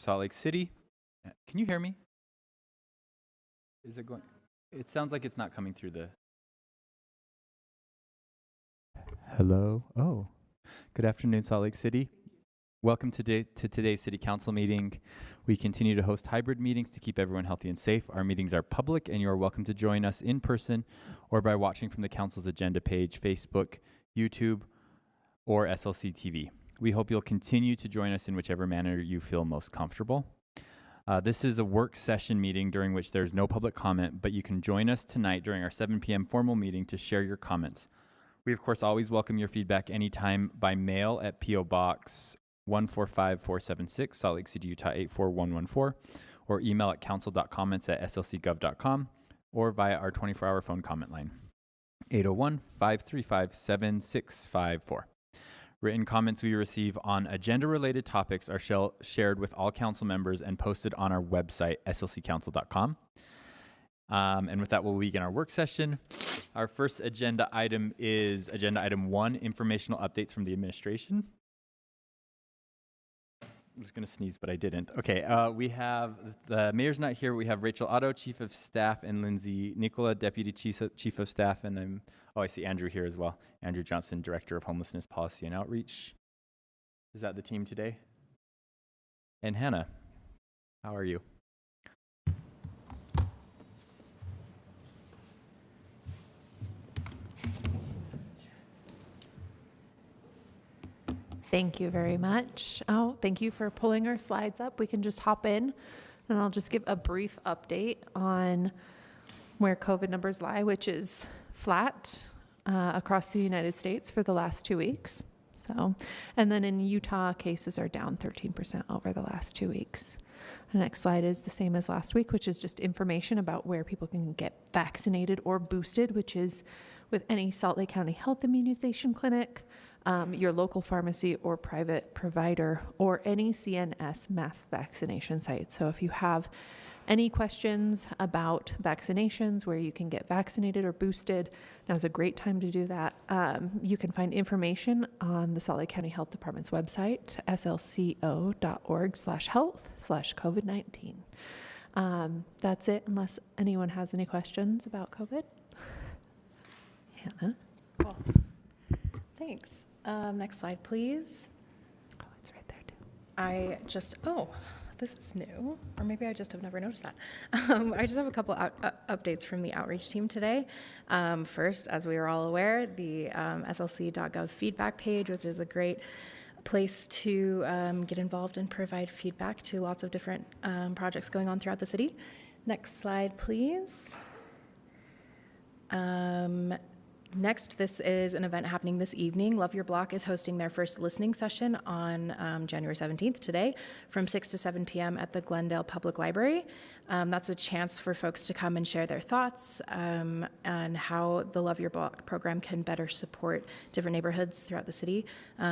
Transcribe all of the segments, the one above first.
Salt Lake City. Can you hear me? Is it going? It sounds like it's not coming through the... Hello? Oh, good afternoon, Salt Lake City. Welcome to today's City Council meeting. We continue to host hybrid meetings to keep everyone healthy and safe. Our meetings are public, and you are welcome to join us in person or by watching from the Council's agenda page, Facebook, YouTube, or SLC TV. We hope you'll continue to join us in whichever manner you feel most comfortable. This is a work session meeting during which there's no public comment, but you can join us tonight during our 7 p.m. formal meeting to share your comments. We, of course, always welcome your feedback anytime by mail at P.O. Box 145476, Salt Lake City, Utah 84114, or email at council.comments@slcgov.com, or via our 24-hour phone comment line, 801-535-7654. Written comments we receive on agenda-related topics are shared with all council members and posted on our website, slccouncil.com. And with that, we'll begin our work session. Our first agenda item is Agenda Item 1, Informational Updates from the Administration. I'm just going to sneeze, but I didn't. Okay, we have, the mayor's not here. We have Rachel Otto, Chief of Staff, and Lindsay Nicola, Deputy Chief of Staff, and I see Andrew here as well. Andrew Johnson, Director of Homelessness Policy and Outreach. Is that the team today? And Hannah, how are you? Thank you very much. Oh, thank you for pulling our slides up. We can just hop in, and I'll just give a brief update on where COVID numbers lie, which is flat across the United States for the last 2 weeks. So, and then in Utah, cases are down 13% over the last 2 weeks. The next slide is the same as last week, which is just information about where people can get vaccinated or boosted, which is with any Salt Lake County Health Immunization Clinic, your local pharmacy or private provider, or any CNS mass vaccination site. So if you have any questions about vaccinations, where you can get vaccinated or boosted, now's a great time to do that. You can find information on the Salt Lake County Health Department's website, slco.org/health/COVID-19. That's it, unless anyone has any questions about COVID. Hannah? Cool. Thanks. Next slide, please. Oh, it's right there too. This is new, or maybe I just have never noticed that. I just have a couple updates from the outreach team today. First, as we are all aware, the slc.gov feedback page, which is a great place to get involved and provide feedback to lots of different projects going on throughout the city. Next slide, please. Next, this is an event happening this evening. Love Your Block is hosting their first listening session on January 17th today from 6 to 7 p.m. at the Glendale Public Library. That's a chance for folks to come and share their thoughts on how the Love Your Block program can better support different neighborhoods throughout the city.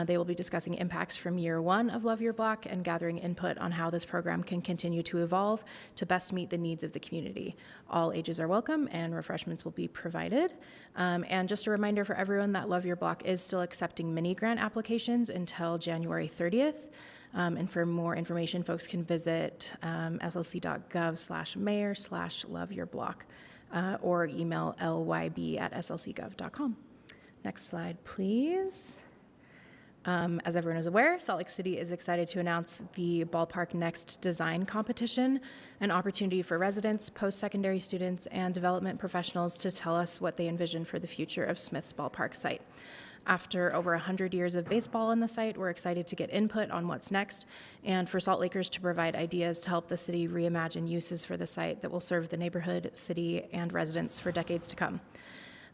They will be discussing impacts from year one of Love Your Block and gathering input on how this program can continue to evolve to best meet the needs of the community. All ages are welcome and refreshments will be provided. And just a reminder for everyone that Love Your Block is still accepting mini grant applications until January 30th. And for more information, folks can visit slc.gov/mayor/loveyourblock or email lyb@slcgov.com. Next slide, please. As everyone is aware, Salt Lake City is excited to announce the Ballpark Next Design Competition, an opportunity for residents, post-secondary students, and development professionals to tell us what they envision for the future of Smith's Ballpark site. After over 100 years of baseball on the site, we're excited to get input on what's next and for Salt Lakers to provide ideas to help the city reimagine uses for the site that will serve the neighborhood, city, and residents for decades to come.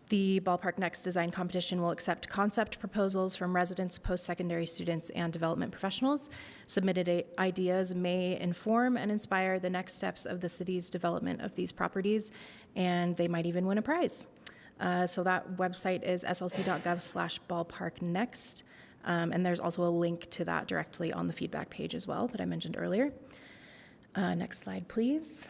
The Ballpark Next Design Competition will accept concept proposals from residents, post-secondary students, and development professionals. Submitted ideas may inform and inspire the next steps of the city's development of these properties, and they might even win a prize. So that website is slc.gov/ballparknext, and there's also a link to that directly on the feedback page as well that I mentioned earlier. Next slide, please.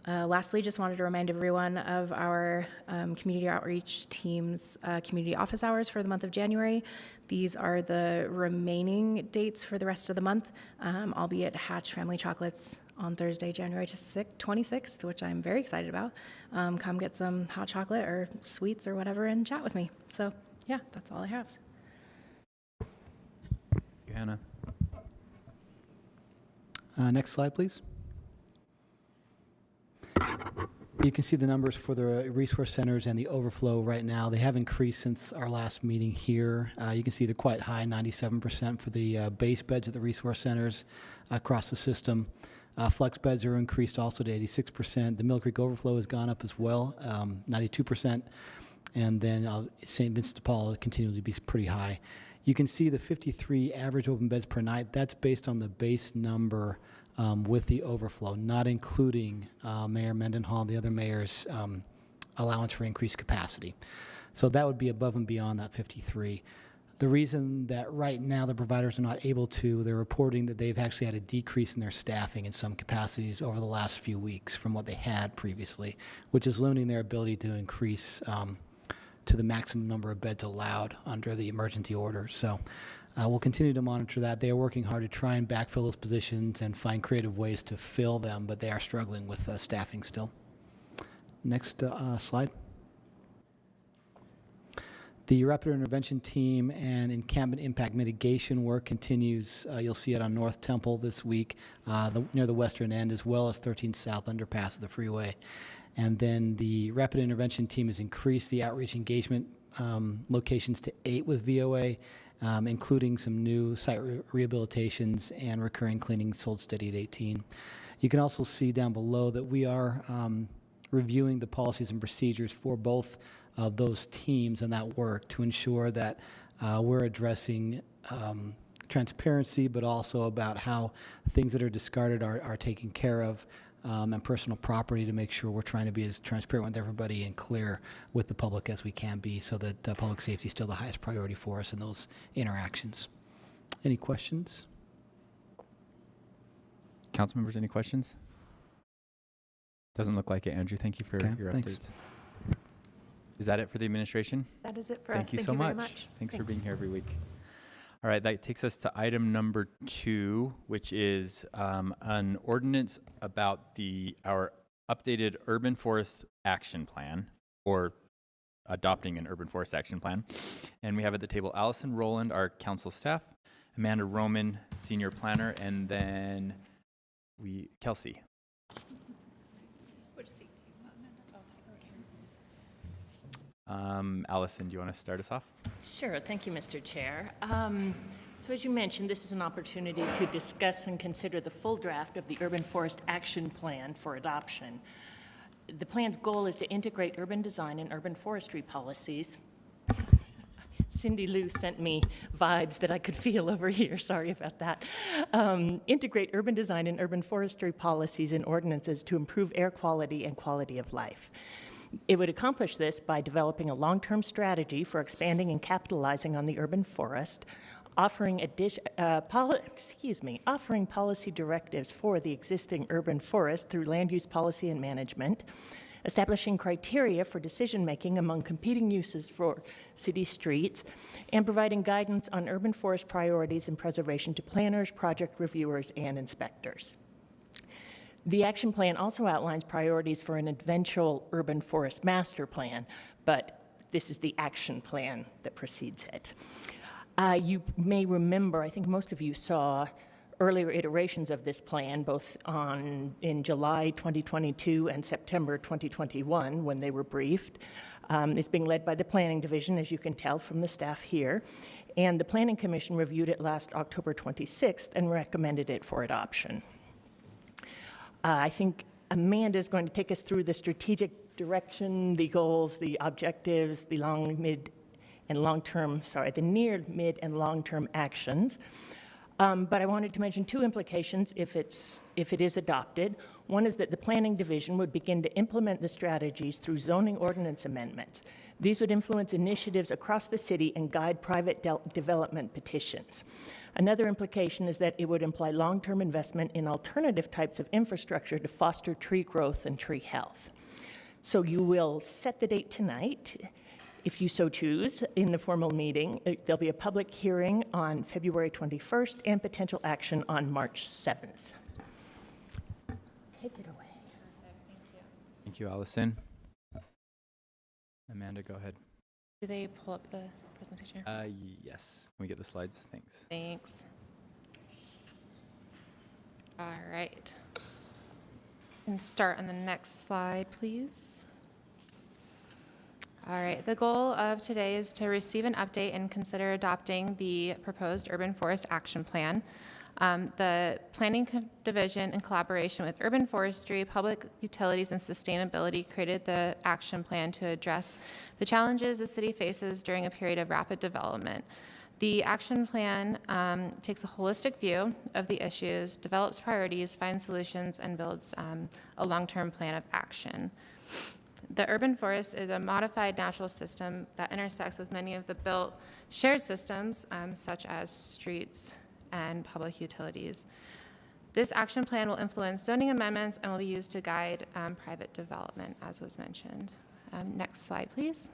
Lastly, just wanted to remind everyone of our community outreach team's community office hours for the month of January. These are the remaining dates for the rest of the month. I'll be at Hatch Family Chocolates on Thursday, January 26th, which I'm very excited about. Come get some hot chocolate or sweets or whatever and chat with me. So yeah, that's all I have. Hannah. Next slide, please. You can see the numbers for the resource centers and the overflow right now. They have increased since our last meeting here. You can see they're quite high, 97% for the base beds at the resource centers across the system. Flex beds are increased also to 86%. The Mill Creek overflow has gone up as well, 92%. And then St. Vincent de Paul continues to be pretty high. You can see the 53 average open beds per night. That's based on the base number with the overflow, not including Mayor Mendenhall, the other mayor's allowance for increased capacity. So that would be above and beyond that 53. The reason that right now the providers are not able to, they're reporting that they've actually had a decrease in their staffing in some capacities over the last few weeks from what they had previously, which is limiting their ability to increase to the maximum number of beds allowed under the emergency order. So we'll continue to monitor that. They are working hard to try and backfill those positions and find creative ways to fill them, but they are struggling with staffing still. Next slide. The rapid intervention team and encampment impact mitigation work continues. You'll see it on North Temple this week, near the western end, as well as 13 South underpass of the freeway. And then the rapid intervention team has increased the outreach engagement locations to 8 with VOA, including some new site rehabilitations and recurring cleaning sold steady at 18. You can also see down below that we are reviewing the policies and procedures for both of those teams and that work to ensure that we're addressing transparency, but also about how things that are discarded are taken care of, and personal property, to make sure we're trying to be as transparent with everybody and clear with the public as we can be, so that public safety is still the highest priority for us in those interactions. Any questions? Council members, any questions? Doesn't look like it, Andrew. Thank you for your thanks. updates. Is that it for the administration? That is it for Thank us. you Thank so you very much. much. Thanks for being here every week. All right, that takes us to item number 2, which is an ordinance about our updated urban forest action plan, or adopting an urban forest action plan. And we have at the table Allison Rowland, our council staff, Amanda Roman, senior planner, and then Kelsey. Which seat do you want, Amanda? Allison, do you want to start us off? Sure. Thank you, Mr. Chair. So as you mentioned, this is an opportunity to discuss and consider the full draft of the Urban Forest Action Plan for adoption. The plan's goal is to integrate urban design and urban forestry policies. Cindy Lou sent me vibes that I could feel over here. Sorry about that. Integrate urban design and urban forestry policies and ordinances to improve air quality and quality of life. It would accomplish this by developing a long-term strategy for expanding and capitalizing on the urban forest, offering policy directives for the existing urban forest through land use policy and management, establishing criteria for decision-making among competing uses for city streets, and providing guidance on urban forest priorities and preservation to planners, project reviewers, and inspectors. The action plan also outlines priorities for an eventual urban forest master plan, but this is the action plan that precedes it. You may remember, I think most of you saw earlier iterations of this plan, both in July 2022 and September 2021 when they were briefed. It's being led by the Planning Division, as you can tell from the staff here, and the Planning Commission reviewed it last October 26th and recommended it for adoption. I think Amanda is going to take us through the strategic direction, the goals, the objectives, the near, mid, and long-term actions. But I wanted to mention 2 implications if it is adopted. One is that the Planning Division would begin to implement the strategies through zoning ordinance amendments. These would influence initiatives across the city and guide private development petitions. Another implication is that it would imply long-term investment in alternative types of infrastructure to foster tree growth and tree health. So you will set the date tonight, if you so choose, in the formal meeting. There'll be a public hearing on February 21st and potential action on March 7th. Take it away. Thank you, Allison. Amanda, go ahead. Do they pull up the presentation? Yes. Can we get the slides? Thanks. Thanks. All right. And start on the next slide, please. All right, the goal of today is to receive an update and consider adopting the proposed Urban Forest Action Plan. The Planning Division, in collaboration with Urban Forestry, Public Utilities, and Sustainability, created the action plan to address the challenges the city faces during a period of rapid development. The action plan takes a holistic view of the issues, develops priorities, finds solutions, and builds a long-term plan of action. The urban forest is a modified natural system that intersects with many of the built shared systems, such as streets and public utilities. This action plan will influence zoning amendments and will be used to guide private development, as was mentioned. Next slide, please.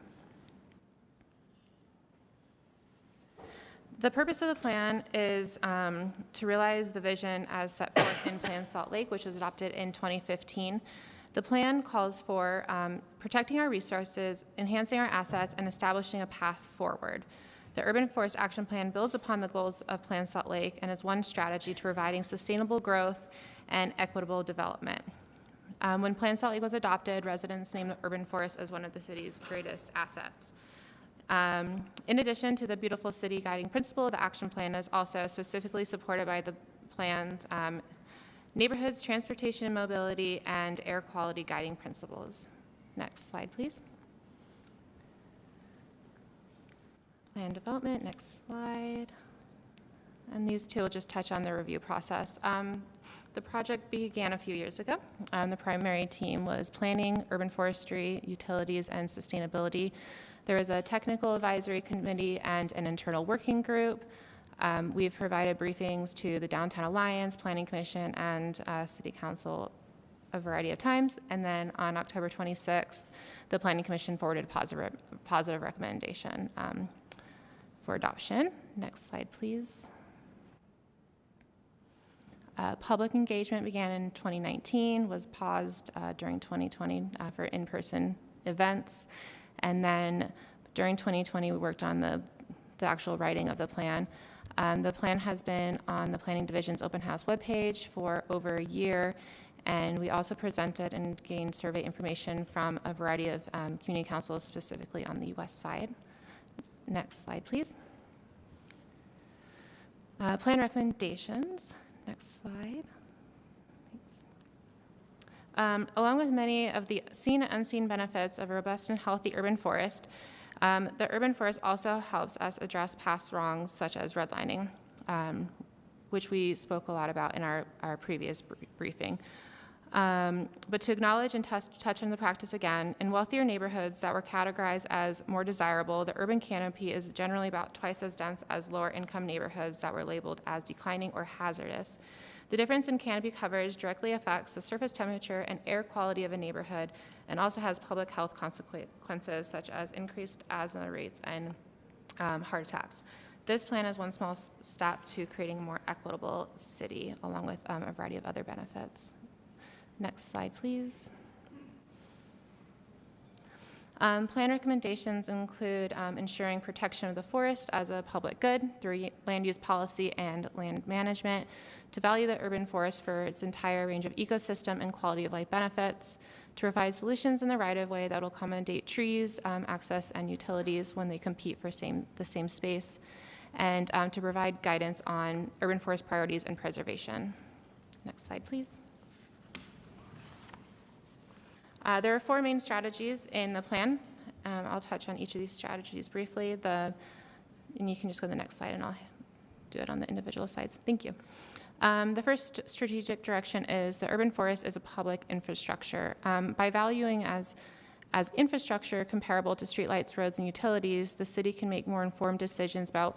The purpose of the plan is to realize the vision as set forth in Plan Salt Lake, which was adopted in 2015. The plan calls for protecting our resources, enhancing our assets, and establishing a path forward. The Urban Forest Action Plan builds upon the goals of Plan Salt Lake and is one strategy to providing sustainable growth and equitable development. When Plan Salt Lake was adopted, residents named the urban forest as one of the city's greatest assets. In addition to the beautiful city guiding principle, the action plan is also specifically supported by the plan's neighborhoods, transportation and mobility, and air quality guiding principles. Next slide, please. Plan development, next slide. And these two will just touch on the review process. The project began a few years ago. The primary team was planning, urban forestry, utilities, and sustainability. There was a technical advisory committee and an internal working group. We've provided briefings to the Downtown Alliance, Planning Commission, and City Council a variety of times. And then on October 26th, the Planning Commission forwarded a positive recommendation for adoption. Next slide, please. Public engagement began in 2019, was paused during 2020 for in-person events. And then during 2020, we worked on the actual writing of the plan. The plan has been on the Planning Division's open house webpage for over a year, and we also presented and gained survey information from a variety of community councils, specifically on the west side. Next slide, please. Plan recommendations. Next slide. Thanks. Along with many of the seen and unseen benefits of a robust and healthy urban forest, the urban forest also helps us address past wrongs such as redlining, which we spoke a lot about in our previous briefing. But to acknowledge and touch on the practice again, in wealthier neighborhoods that were categorized as more desirable, the urban canopy is generally about twice as dense as lower income neighborhoods that were labeled as declining or hazardous. The difference in canopy coverage directly affects the surface temperature and air quality of a neighborhood and also has public health consequences such as increased asthma rates and heart attacks. This plan is one small step to creating a more equitable city along with a variety of other benefits. Next slide, please. Plan recommendations include ensuring protection of the forest as a public good through land use policy and land management, to value the urban forest for its entire range of ecosystem and quality of life benefits, to provide solutions in the right-of-way that will accommodate trees, access, and utilities when they compete for the same space, and to provide guidance on urban forest priorities and preservation. Next slide, please. There are 4 main strategies in the plan. I'll touch on each of these strategies briefly. And you can just go to the next slide and I'll do it on the individual slides. Thank you. The first strategic direction is the urban forest is a public infrastructure. By valuing as infrastructure comparable to streetlights, roads, and utilities, the city can make more informed decisions about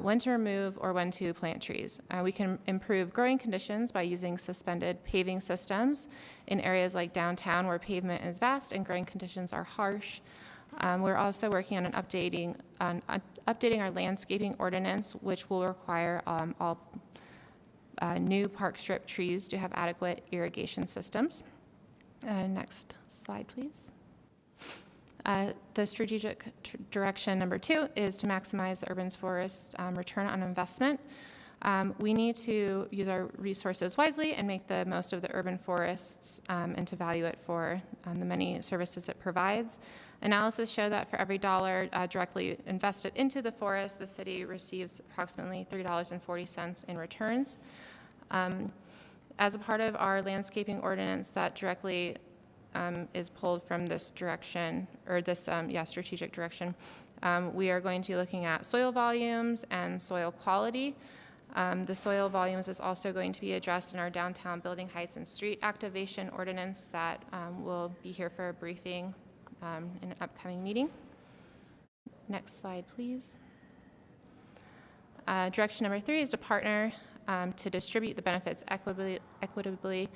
when to remove or when to plant trees. We can improve growing conditions by using suspended paving systems in areas like downtown where pavement is vast and growing conditions are harsh. We're also working on updating our landscaping ordinance, which will require all new park strip trees to have adequate irrigation systems. Next slide, please. The strategic direction number 2 is to maximize the urban forest return on investment. We need to use our resources wisely and make the most of the urban forests and to value it for the many services it provides. Analysis show that for every dollar directly invested into the forest, the city receives approximately $3.40 in returns. As a part of our landscaping ordinance that directly is pulled from this direction, or this strategic direction, we are going to be looking at soil volumes and soil quality. The soil volumes is also going to be addressed in our downtown building heights and street activation ordinance that will be here for a briefing in an upcoming meeting. Next slide, please. Direction number 3 is to partner to distribute the benefits equitably.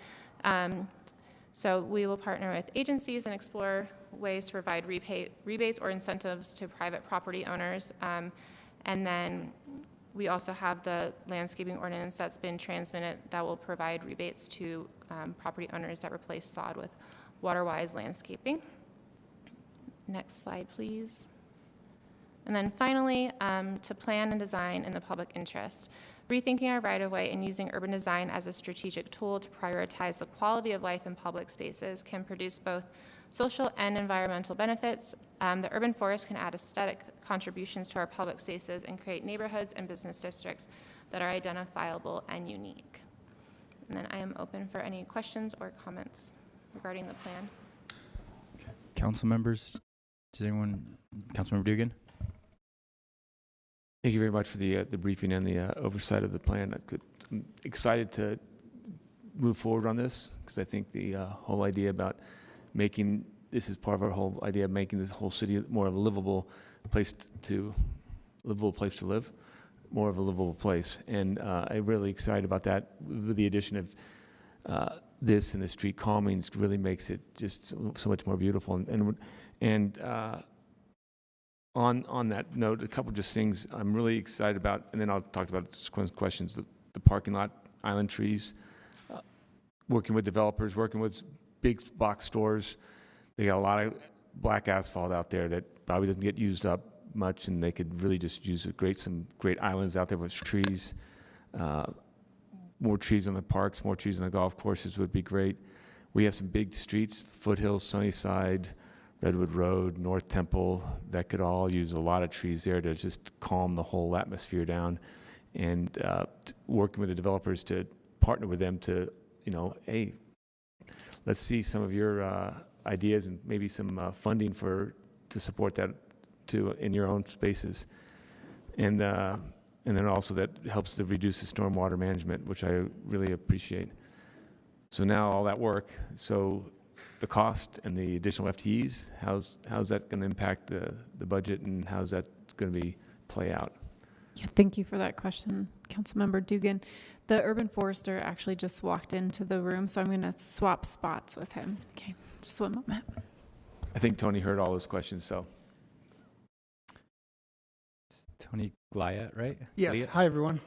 So we will partner with agencies and explore ways to provide rebates or incentives to private property owners. And then we also have the landscaping ordinance that's been transmitted that will provide rebates to property owners that replace sod with water-wise landscaping. Next slide, please. And then finally, to plan and design in the public interest. Rethinking our right-of-way and using urban design as a strategic tool to prioritize the quality of life in public spaces can produce both social and environmental benefits. The urban forest can add aesthetic contributions to our public spaces and create neighborhoods and business districts that are identifiable and unique. And then I am open for any questions or comments regarding the plan. Council members, does anyone, Councilmember Dugan? Thank you very much for the briefing and the oversight of the plan. I'm excited to move forward on this because I think the whole idea about making this is part of our whole idea of making this whole city more of a livable place to live, more of a livable place. And I'm really excited about that. With the addition of this and the street calming, really makes it just so much more beautiful. And on that note, a couple just things I'm really excited about, and then I'll talk about questions. The parking lot, island trees, working with developers, working with big box stores. They got a lot of black asphalt out there that probably doesn't get used up much, and they could really just use some great islands out there with trees. More trees on the parks, more trees on the golf courses would be great. We have some big streets, Foothills, Sunnyside, Redwood Road, North Temple, that could all use a lot of trees there to just calm the whole atmosphere down. And working with the developers to partner with them to, hey, let's see some of your ideas and maybe some funding to support that too in your own spaces. And then also that helps to reduce the stormwater management, which I really appreciate. So now all that work, so the cost and the additional FTEs, how's that going to impact the budget, and how's that going to play out? Yeah, thank you for that question, Councilmember Dugan. The urban forester actually just walked into the room, so I'm going to swap spots with him. Okay, just one moment. I think Tony heard all those questions, so. It's Tony Glayat, right? Yes. Glayat? Hi, everyone.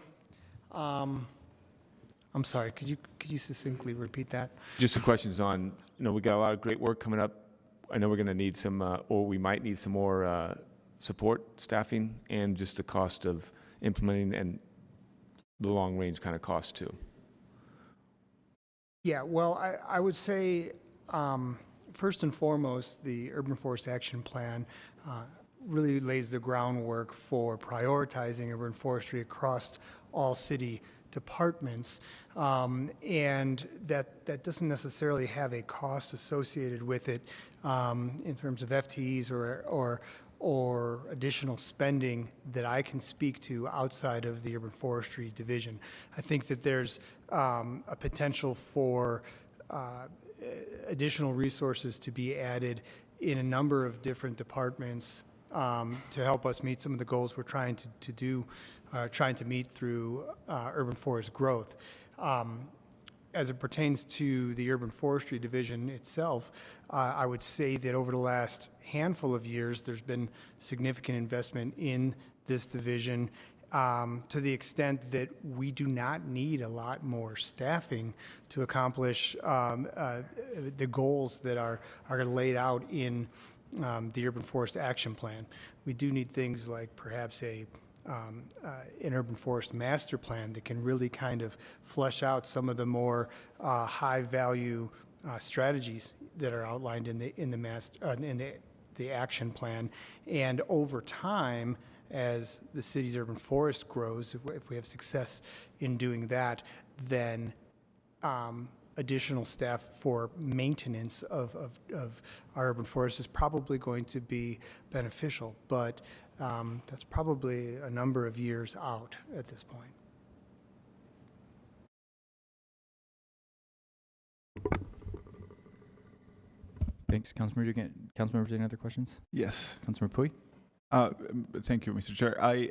I'm sorry. Could you succinctly repeat that? Just the questions on, we got a lot of great work coming up. I know we're going to need some, or we might need some more support staffing, and just the cost of implementing and the long range kind of cost too. Yeah, well, I would say, first and foremost, the Urban Forest Action Plan really lays the groundwork for prioritizing urban forestry across all city departments, and that doesn't necessarily have a cost associated with it in terms of FTEs or additional spending that I can speak to outside of the urban forestry division. I think that there's a potential for additional resources to be added in a number of different departments to help us meet some of the goals we're trying to meet through urban forest growth. As it pertains to the urban forestry division itself, I would say that over the last handful of years, there's been significant investment in this division to the extent that we do not need a lot more staffing to accomplish the goals that are laid out in the Urban Forest Action Plan. We do need things like perhaps an urban forest master plan that can really kind of flesh out some of the more high-value strategies that are outlined in the action plan. And over time, as the city's urban forest grows, if we have success in doing that, then additional staff for maintenance of our urban forest is probably going to be beneficial. But that's probably a number of years out at this point. Thanks, Councilmember. Any other questions? Yes. Councilmember Pui? Thank you, Mr. Chair. I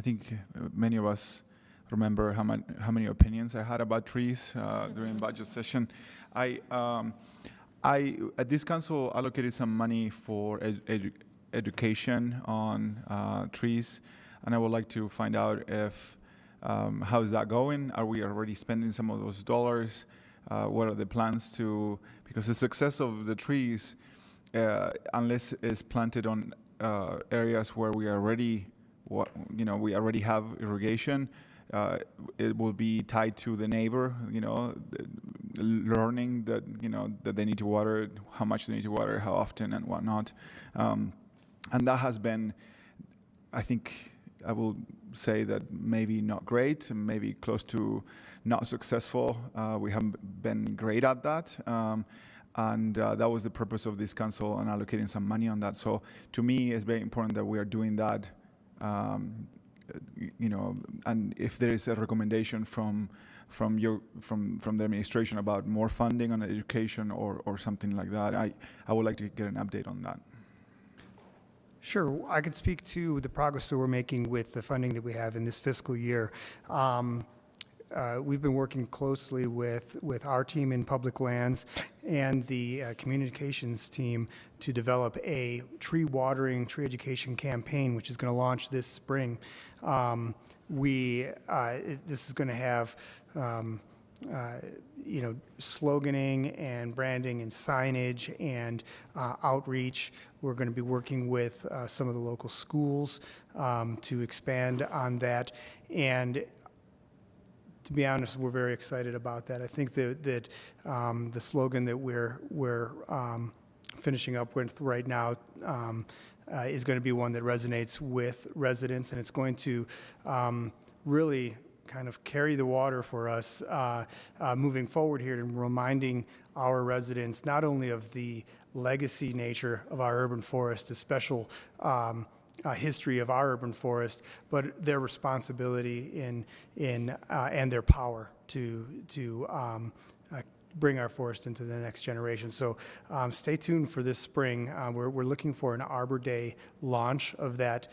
think many of us remember how many opinions I had about trees during budget session. I at this council allocated some money for education on trees, and I would like to find out if how is that going? Are we already spending some of those dollars? What are the plans to? Because the success of the trees, unless it's planted on areas where we already, we already have irrigation, it will be tied to the neighbor. Learning that that they need to water, how much they need to water, how often, and whatnot, and that has been, I think, I will say that maybe not great, maybe close to not successful. We haven't been great at that. And that was the purpose of this council and allocating some money on that. So to me, it's very important that we are doing that. And if there is a recommendation from the administration about more funding on education or something like that, I would like to get an update on that. Sure, I could speak to the progress that we're making with the funding that we have in this fiscal year. We've been working closely with our team in public lands and the communications team to develop a tree watering, tree education campaign, which is going to launch this spring. This is going to have sloganing and branding and signage and outreach. We're going to be working with some of the local schools to expand on that. And to be honest, we're very excited about that. I think that the slogan that we're finishing up with right now is going to be one that resonates with residents, and it's going to really kind of carry the water for us moving forward here, and reminding our residents not only of the legacy nature of our urban forest, the special history of our urban forest, but their responsibility and their power to bring our forest into the next generation. So stay tuned for this spring. We're looking for an Arbor Day launch of that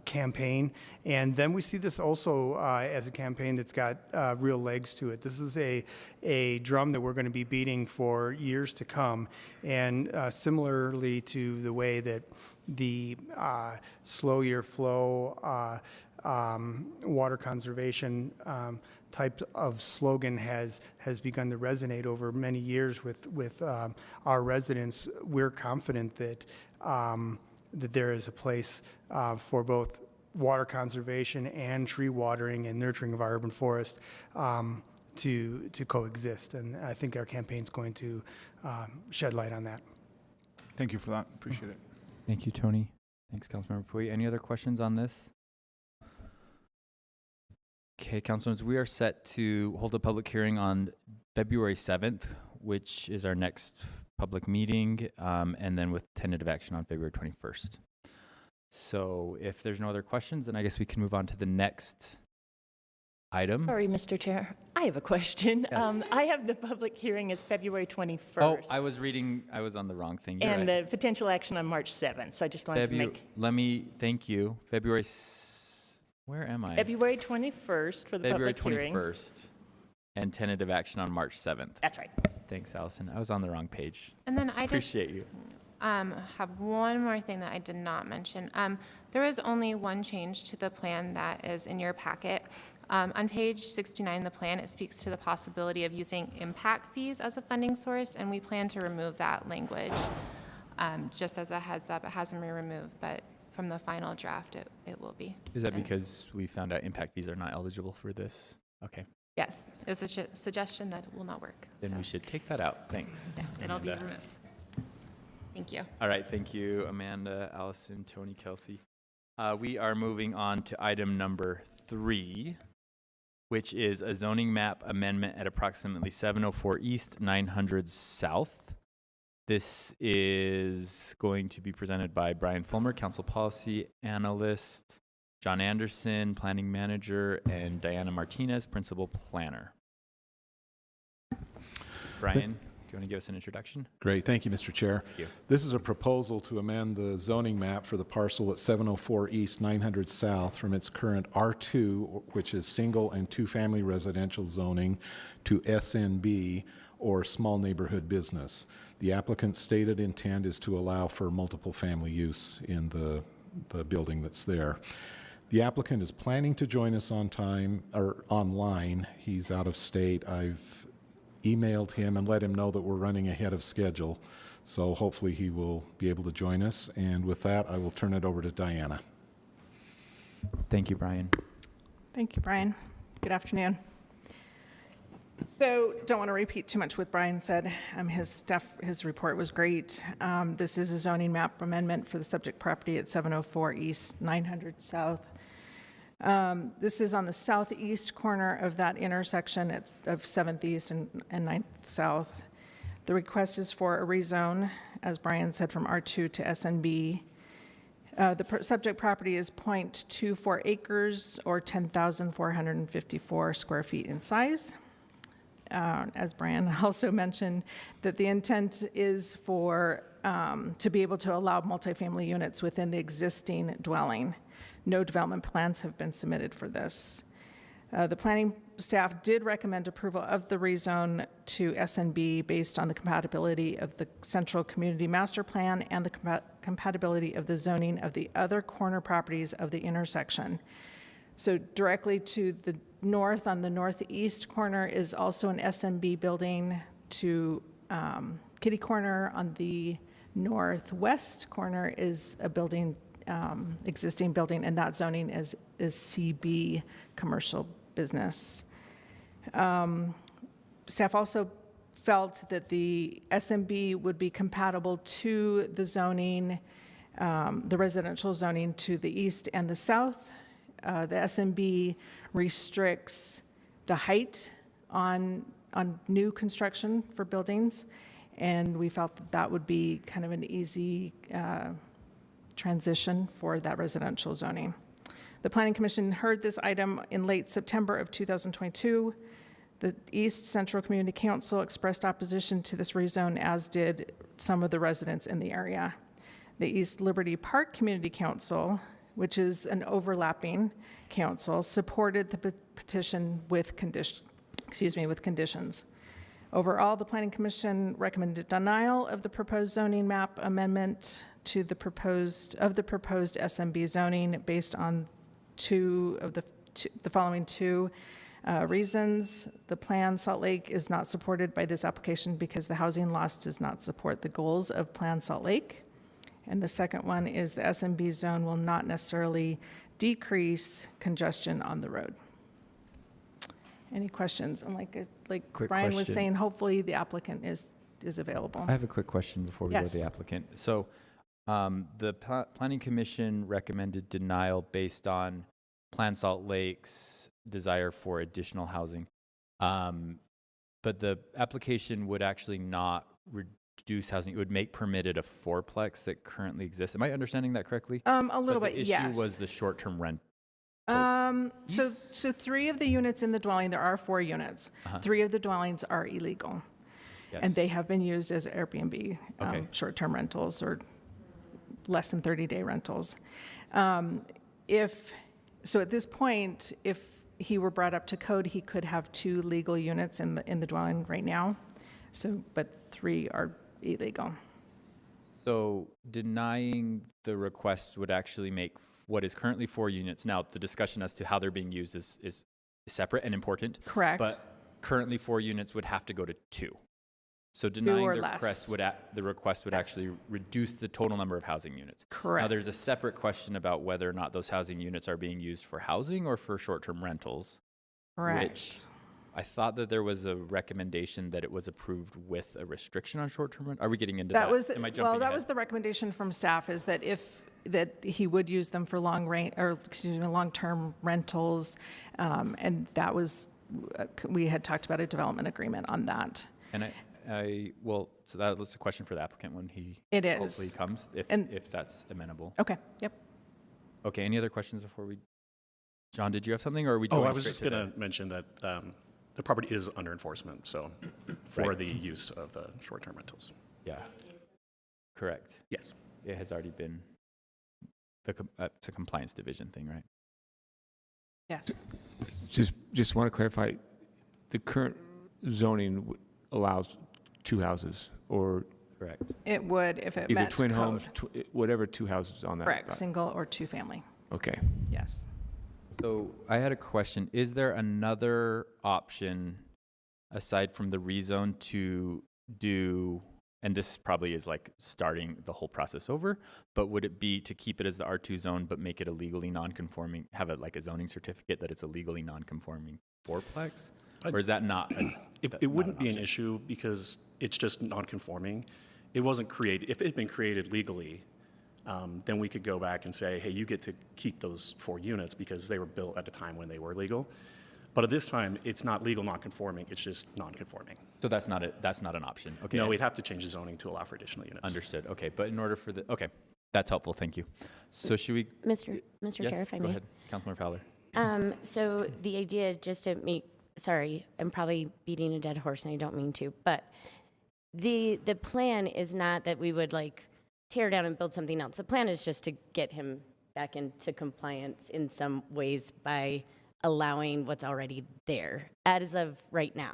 campaign. And then we see this also as a campaign that's got real legs to it. This is a drum that we're going to be beating for years to come. And similarly to the way that the slow year flow water conservation type of slogan has begun to resonate over many years with our residents. We're confident that that there is a place for both water conservation and tree watering and nurturing of our urban forest to coexist. And I think our campaign's going to shed light on that. Thank you for that. Appreciate it. Thank you, Tony. Thanks, Councilmember Pui. Any other questions on this? Okay, councilors, we are set to hold a public hearing on February 7th, which is our next public meeting, and then with tentative action on February 21st. So if there's no other questions, then I guess we can move on to the next item. Sorry, Mr. Chair. I have a question. Yes. I have the public hearing as February 21st. Oh, I was on the wrong thing. You're And right. the potential action on March 7th. So I just wanted to make Thank you. Where am I? February 21st for the February public hearing. 21st. And tentative action on March 7th. That's right. Thanks, Allison. I was on the wrong page. And then I just Appreciate you. have one more thing that I did not mention. There is only one change to the plan that is in your packet. On page 69 of the plan, it speaks to the possibility of using impact fees as a funding source, and we plan to remove that language. Just as a heads up, it hasn't been removed, but from the final draft, it will be. Is that because we found out impact fees are not eligible for this? Okay. Yes, it's a suggestion that will not work. Then so. we should take that out. Thanks. Yes, it'll be Amanda. removed. Thank you. All right. Thank you, Amanda, Allison, Tony, Kelsey. We are moving on to item number 3, which is a zoning map amendment at approximately 704 East, 900 South. This is going to be presented by Brian Fulmer, Council Policy Analyst, John Anderson, Planning Manager, and Diana Martinez, Principal Planner. Brian, do you want to give us an introduction? Great. Thank you, Mr. Chair. Thank you. This is a proposal to amend the zoning map for the parcel at 704 East, 900 South from its current R2, which is single and two-family residential zoning, to SNB, or small neighborhood business. The applicant's stated intent is to allow for multiple family use in the building that's there. The applicant is planning to join us on time or online. He's out of state. I've emailed him and let him know that we're running ahead of schedule. So hopefully he will be able to join us. And with that, I will turn it over to Diana. Thank you, Brian. Thank you, Brian. Good afternoon. So don't want to repeat too much what Brian said. His report was great. This is a zoning map amendment for the subject property at 704 East, 900 South. This is on the southeast corner of that intersection of 7th East and 9th South. The request is for a rezone, as Brian said, from R2 to SNB. The subject property is 0.24 acres or 10,454 square feet in size. As Brian also mentioned, that the intent is for to be able to allow multifamily units within the existing dwelling. No development plans have been submitted for this. The planning staff did recommend approval of the rezone to SNB based on the compatibility of the central community master plan and the compatibility of the zoning of the other corner properties of the intersection. So directly to the north, on the northeast corner, is also an SMB building. To kitty corner on the northwest corner is a building, existing building, and that zoning is CB, commercial business. Staff also felt that the SMB would be compatible to the zoning, the residential zoning to the east and the south. The SMB restricts the height on new construction for buildings, and we felt that that would be kind of an easy transition for that residential zoning. The Planning Commission heard this item in late September of 2022. The East Central Community Council expressed opposition to this rezone, as did some of the residents in the area. The East Liberty Park Community Council, which is an overlapping council, supported the petition with conditions. Overall, the Planning Commission recommended denial of the proposed zoning map amendment to the proposed SMB zoning based on the following two reasons. The Plan Salt Lake is not supported by this application because the housing loss does not support the goals of Plan Salt Lake. And the second one is the SMB zone will not necessarily decrease congestion on the road. Any questions? And like Quick Brian was question. saying, hopefully the applicant is available. I have a quick question before we go to the Yes. applicant. So the Planning Commission recommended denial based on Plan Salt Lake's desire for additional housing. But the application would actually not reduce housing, it would make permitted a fourplex that currently exists. Am I understanding that correctly? A little But bit, the issue yes. was the short-term rent. So 3 of the units in the dwelling, there are 4 units. 3 of the dwellings are illegal. Yes. And they have been used as Airbnb, Okay. short-term rentals or less than 30-day rentals. So at this point, if he were brought up to code, he could have 2 legal units in the dwelling right now. So, but 3 are illegal. So denying the request would actually make what is currently 4 units. Now, the discussion as to how they're being used is separate and important. Correct. But currently 4 units would have to go to 2. So denying or the less. request would Yes. actually reduce the total number of housing units. Now, Correct. there's a separate question about whether or not those housing units are being used for housing or for short-term rentals. Correct. Which I thought that there was a recommendation that it was approved with a restriction on short-term rent. Are we getting into that? That was, Am I well, jumping that ahead? was the recommendation from staff, is that that he would use them for long-term rentals. And that was, we had talked about a development agreement on that. And so that was a question for the applicant when he It is. hopefully comes, And- if that's amenable. Okay, yep. Okay, any other questions before we, John, did you have something, or are we Oh, going I was straight just to going to mention that the property is under enforcement, so for Right. the use of the short-term rentals. Yeah, correct. Yes. It has already been, it's a compliance division thing, right? Yes. Just want to clarify, the current zoning allows 2 houses, or Correct. It would if it either met twin code. homes, whatever 2 houses on that. Correct, single or 2-family. Okay. Yes. So I had a question. Is there another option aside from the rezone to do, and this probably is like starting the whole process over, but would it be to keep it as the R2 zone but make it a legally non-conforming, have it like a zoning certificate that it's a legally non-conforming fourplex? Or is that not? It wouldn't be an issue because it's just non-conforming. It wasn't created, if it had been created legally, then we could go back and say, hey, you get to keep those 4 units because they were built at a time when they were legal. But at this time, it's not legal non-conforming, it's just non-conforming. So that's not an option. Okay. No, we'd have to change the zoning to allow for additional units. Understood. Okay, but in order for okay, that's helpful. Thank you. So should we? Mr. Yes, Chair, if I go may. ahead, Councilmember Fowler. So the idea, just to make, sorry, I'm probably beating a dead horse and I don't mean to, but the plan is not that we would like tear down and build something else. The plan is just to get him back into compliance in some ways by allowing what's already there as of right now.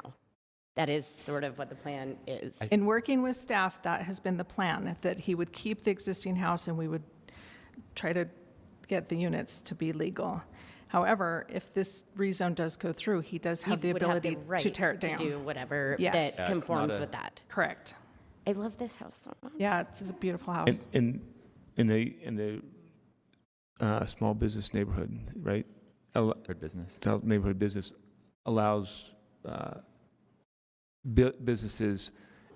That is sort of what the plan is. In working with staff, that has been the plan, that he would keep the existing house and we would try to get the units to be legal. However, if this rezone does go through, he does have the He would have ability right to tear it down. To do whatever Yes. that Yeah, it's conforms not with that. Correct. I love this house so much. Yeah, it's a beautiful house. In the small business neighborhood, right? Third business. Neighborhood business allows businesses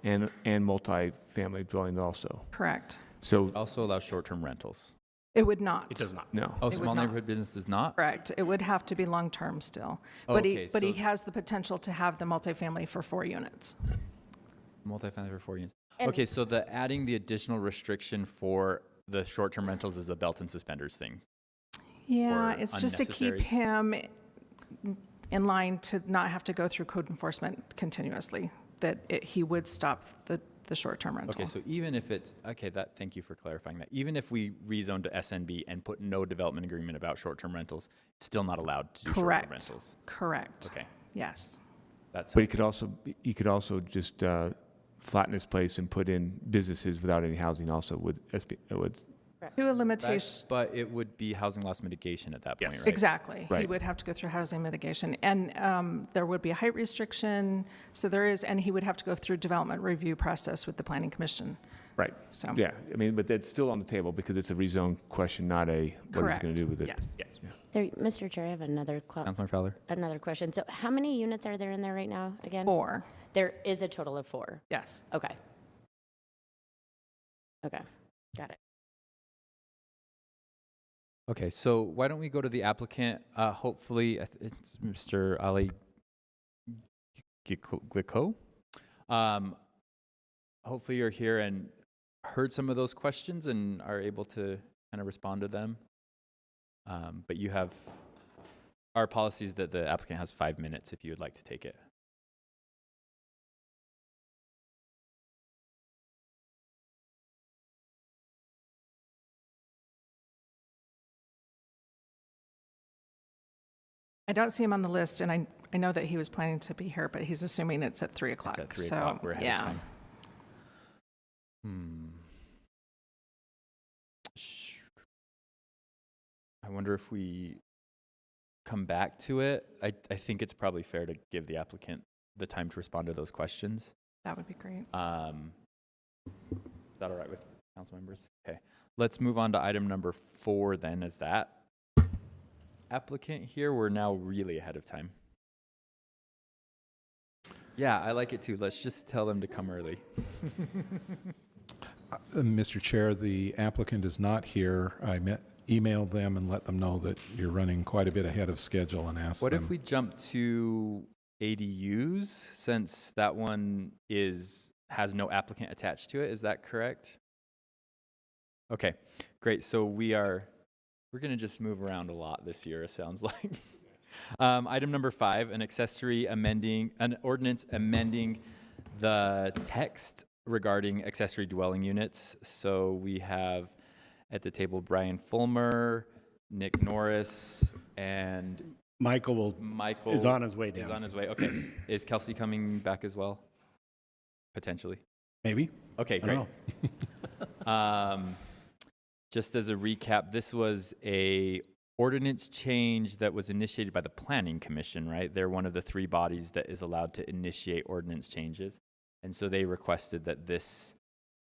and multi-family dwelling also. Correct. So Also allows short-term rentals. It would not. It does not. no. Oh, It would small not. neighborhood business does not? Correct. It would have to be long-term still. Oh, But okay, he so- has the potential to have the multifamily for 4 units. Multifamily for 4 units. And- Okay, so the adding the additional restriction for the short-term rentals is the belt and suspenders thing. Yeah, Or it's just to keep unnecessary. him in line to not have to go through code enforcement continuously, that he would stop the short-term rental. Okay, so even if it's, thank you for clarifying that. Even if we rezone to SNB and put no development agreement about short-term rentals, it's still not allowed to do short-term Correct. rentals. Correct. Okay, Yes. that's, But you could also just flatten this place and put in businesses without any housing also with To a limitation. but it would be housing loss mitigation at that point, Yes. right? Exactly. He Right. would have to go through housing mitigation. And there would be a height restriction, so there is, and he would have to go through development review process with the planning commission. Right. So. Yeah, I mean, but that's still on the table because it's a rezone question, not a what he's going to do with it. Yes. There, Mr. Chair, I have another Councilmember Fowler? another question. So how many units are there in there right now again? 4. There is a total of 4. Yes. Okay. Okay, got it. Okay, so why don't we go to the applicant? Hopefully, it's Mr. Ali Glico. hopefully you're here and heard some of those questions and are able to kind of respond to them. But you have our policies that the applicant has 5 minutes if you would like to take it. I don't see him on the list, and I know that he was planning to be here, but he's assuming it's at 3 o'clock. It's at 3 so, o'clock. We're ahead yeah. of time. I wonder if we come back to it. I think it's probably fair to give the applicant the time to respond to those questions. That would be great. Is that all right with council members? Okay. Let's move on to item number 4 then. Is that applicant here? We're now really ahead of time. Yeah, I like it too. Let's just tell them to come early. Mr. Chair, the applicant is not here. I emailed them and let them know that you're running quite a bit ahead of schedule and asked them. What if we jump to ADUs, since that one has no applicant attached to it? Is that correct? Okay, great. So we're going to just move around a lot this year, it sounds like. Item number 5, an ordinance amending the text regarding accessory dwelling units. So we have at the table Brian Fulmer, Nick Norris, and Michael is on his way down. Is on his way. Okay. Is Kelsey coming back as well? Potentially. Maybe. Okay, great. Just as a recap, this was a ordinance change that was initiated by the Planning Commission, right? They're one of the 3 bodies that is allowed to initiate ordinance changes. And so they requested that this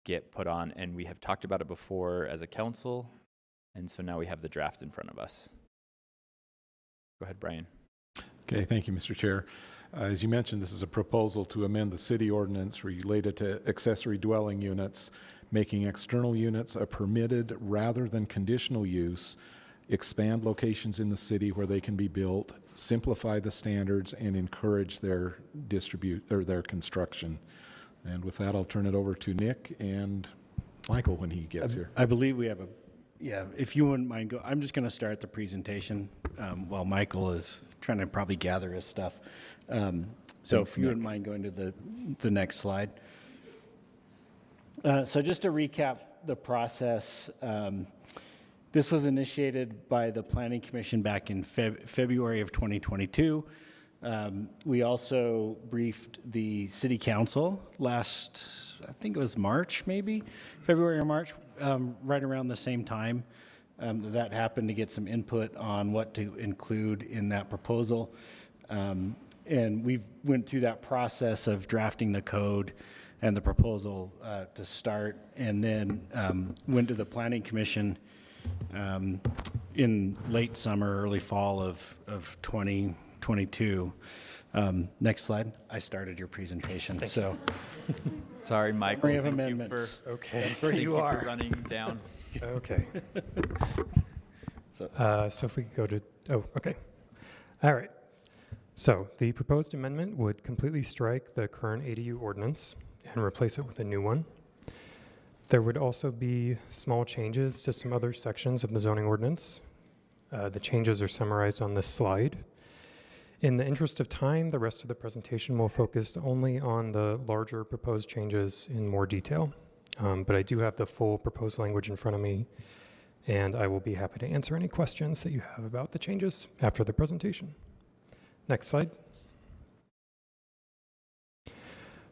get put on, and we have talked about it before as a council, and so now we have the draft in front of us. Go ahead, Brian. Okay, thank you, Mr. Chair. As you mentioned, this is a proposal to amend the city ordinance related to accessory dwelling units, making external units a permitted rather than conditional use, expand locations in the city where they can be built, simplify the standards, and encourage their construction. And with that, I'll turn it over to Nick and Michael when he gets here. I believe we have if you wouldn't mind, I'm just going to start the presentation while Michael is trying to probably gather his stuff. So if you wouldn't mind going to the next slide. So just to recap the process, this was initiated by the Planning Commission back in February of 2022. We also briefed the City Council last, I think it was March, maybe, February or March, right around the same time. That happened to get some input on what to include in that proposal. And we went through that process of drafting the code and the proposal to start, and then went to the Planning Commission in late summer, early fall of 2022. Next slide. I started your presentation, so. Sorry, Michael. Summary of amendments. Okay. Thank you for running down. Okay. So if we could go to, okay. All right. So the proposed amendment would completely strike the current ADU ordinance and replace it with a new one. There would also be small changes to some other sections of the zoning ordinance. The changes are summarized on this slide. In the interest of time, the rest of the presentation will focus only on the larger proposed changes in more detail. But I do have the full proposed language in front of me, and I will be happy to answer any questions that you have about the changes after the presentation. Next slide.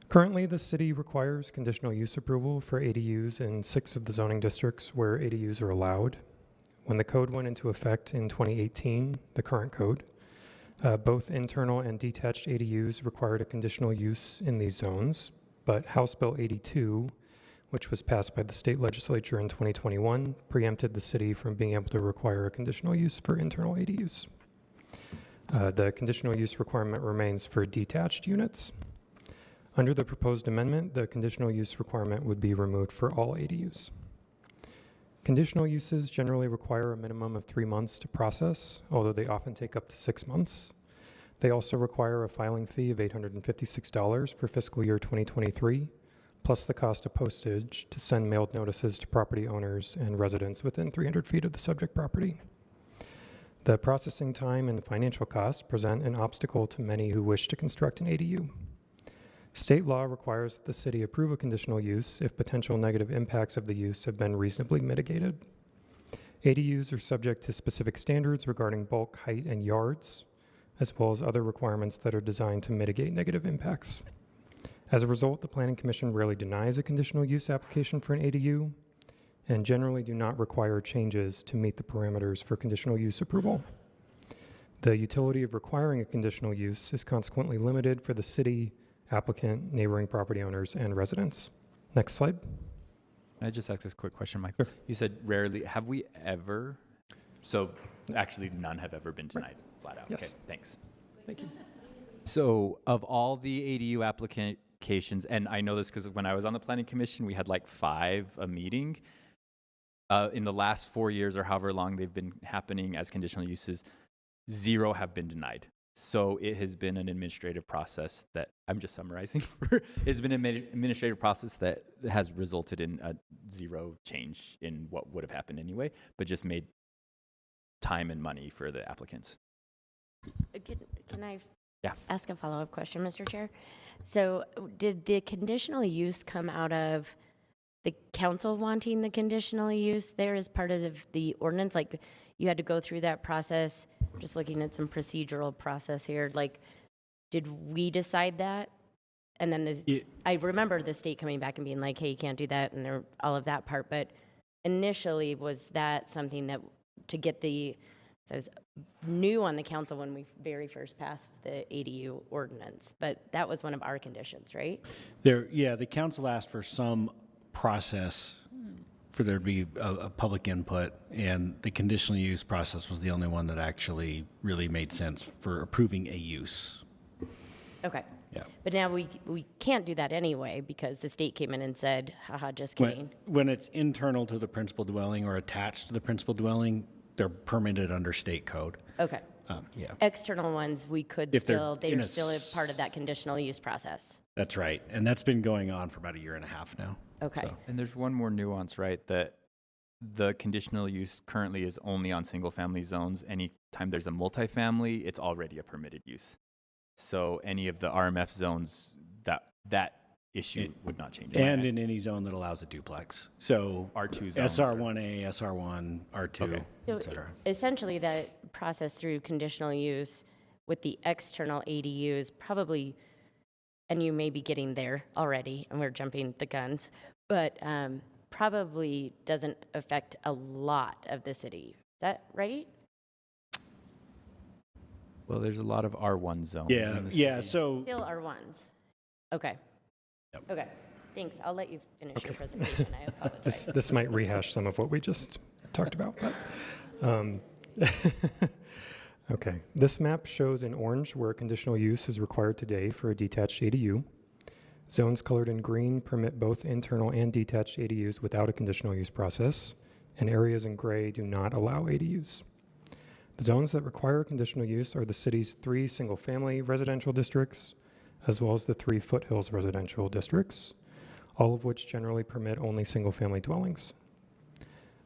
Currently, the city requires conditional use approval for ADUs in 6 of the zoning districts where ADUs are allowed. When the code went into effect in 2018, the current code, both internal and detached ADUs required a conditional use in these zones, but House Bill 82, which was passed by the state legislature in 2021, preempted the city from being able to require a conditional use for internal ADUs. The conditional use requirement remains for detached units. Under the proposed amendment, the conditional use requirement would be removed for all ADUs. Conditional uses generally require a minimum of 3 months to process, although they often take up to 6 months. They also require a filing fee of $856 for fiscal year 2023, plus the cost of postage to send mailed notices to property owners and residents within 300 feet of the subject property. The processing time and financial costs present an obstacle to many who wish to construct an ADU. State law requires that the city approve a conditional use if potential negative impacts of the use have been reasonably mitigated. ADUs are subject to specific standards regarding bulk, height, and yards, as well as other requirements that are designed to mitigate negative impacts. As a result, the Planning Commission rarely denies a conditional use application for an ADU and generally do not require changes to meet the parameters for conditional use approval. The utility of requiring a conditional use is consequently limited for the city, applicant, neighboring property owners, and residents. Next slide. Can I just ask this quick question, Mike? Sure. You said rarely. Have we ever? So actually, none have ever been denied flat out. Yes. Okay, thanks. Thank you. So of all the ADU applications, and I know this because when I was on the Planning Commission, we had like 5 a meeting. In the last 4 years or however long they've been happening as conditional uses, 0 have been denied. So it has been an administrative process that, I'm just summarizing, it's been an administrative process that has resulted in a 0 change in what would have happened anyway, but just made time and money for the applicants. Can I Yeah. ask a follow-up question, Mr. Chair? So did the conditional use come out of the council wanting the conditional use there as part of the ordinance? Like, you had to go through that process? Just looking at some procedural process here. Like, did we decide that? And then I remember the state coming back and being like, hey, you can't do that, and all of that part. But initially, was that something that, to get I was new on the council when we very first passed the ADU ordinance, but that was one of our conditions, right? The council asked for some process for there to be a public input, and the conditional use process was the only one that actually really made sense for approving a use. Okay. Yeah. But now we can't do that anyway because the state came in and said, haha, just kidding. When it's internal to the principal dwelling or attached to the principal dwelling, they're permitted under state code. Okay. Yeah. External ones, we could If they're they're still a part of that conditional use process. That's right. And that's been going on for about 1.5 years now. Okay. So. And there's one more nuance, right? That the conditional use currently is only on single family zones. Anytime there's a multifamily, it's already a permitted use. So any of the RMF zones, that issue would not change. And in any zone that allows a duplex. So R2 zones. SR1A, SR1, R2, Okay. et cetera. Essentially, that process through conditional use with the external ADUs probably, and you may be getting there already, and we're jumping the guns, but probably doesn't affect a lot of the city. Is that right? Well, there's a lot of R1 zones. In the Yeah. city. So Still are ones. Okay. Yep. Okay. Thanks. I'll let you finish your presentation. I apologize. This might rehash some of what we just talked about. But, okay. This map shows in orange where conditional use is required today for a detached ADU. Zones colored in green permit both internal and detached ADUs without a conditional use process, and areas in gray do not allow ADUs. The zones that require conditional use are the city's 3 single-family residential districts, as well as the 3 foothills residential districts, all of which generally permit only single-family dwellings.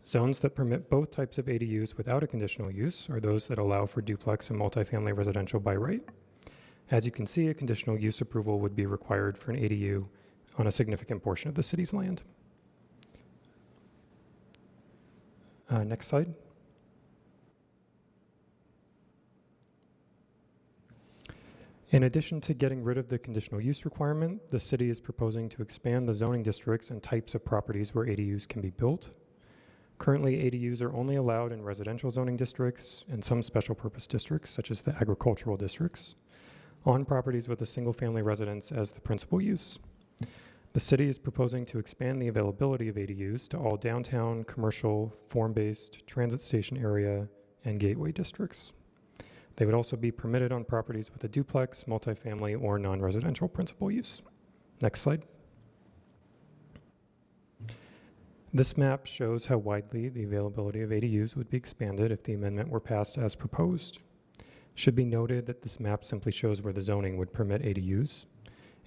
Zones that permit both types of ADUs without a conditional use are those that allow for duplex and multifamily residential by right. As you can see, a conditional use approval would be required for an ADU on a significant portion of the city's land. Next slide. In addition to getting rid of the conditional use requirement, the city is proposing to expand the zoning districts and types of properties where ADUs can be built. Currently, ADUs are only allowed in residential zoning districts and some special purpose districts, such as the agricultural districts, on properties with a single-family residence as the principal use. The city is proposing to expand the availability of ADUs to all downtown, commercial, form-based, transit station area, and gateway districts. They would also be permitted on properties with a duplex, multifamily, or non-residential principal use. Next slide. This map shows how widely the availability of ADUs would be expanded if the amendment were passed as proposed. It should be noted that this map simply shows where the zoning would permit ADUs.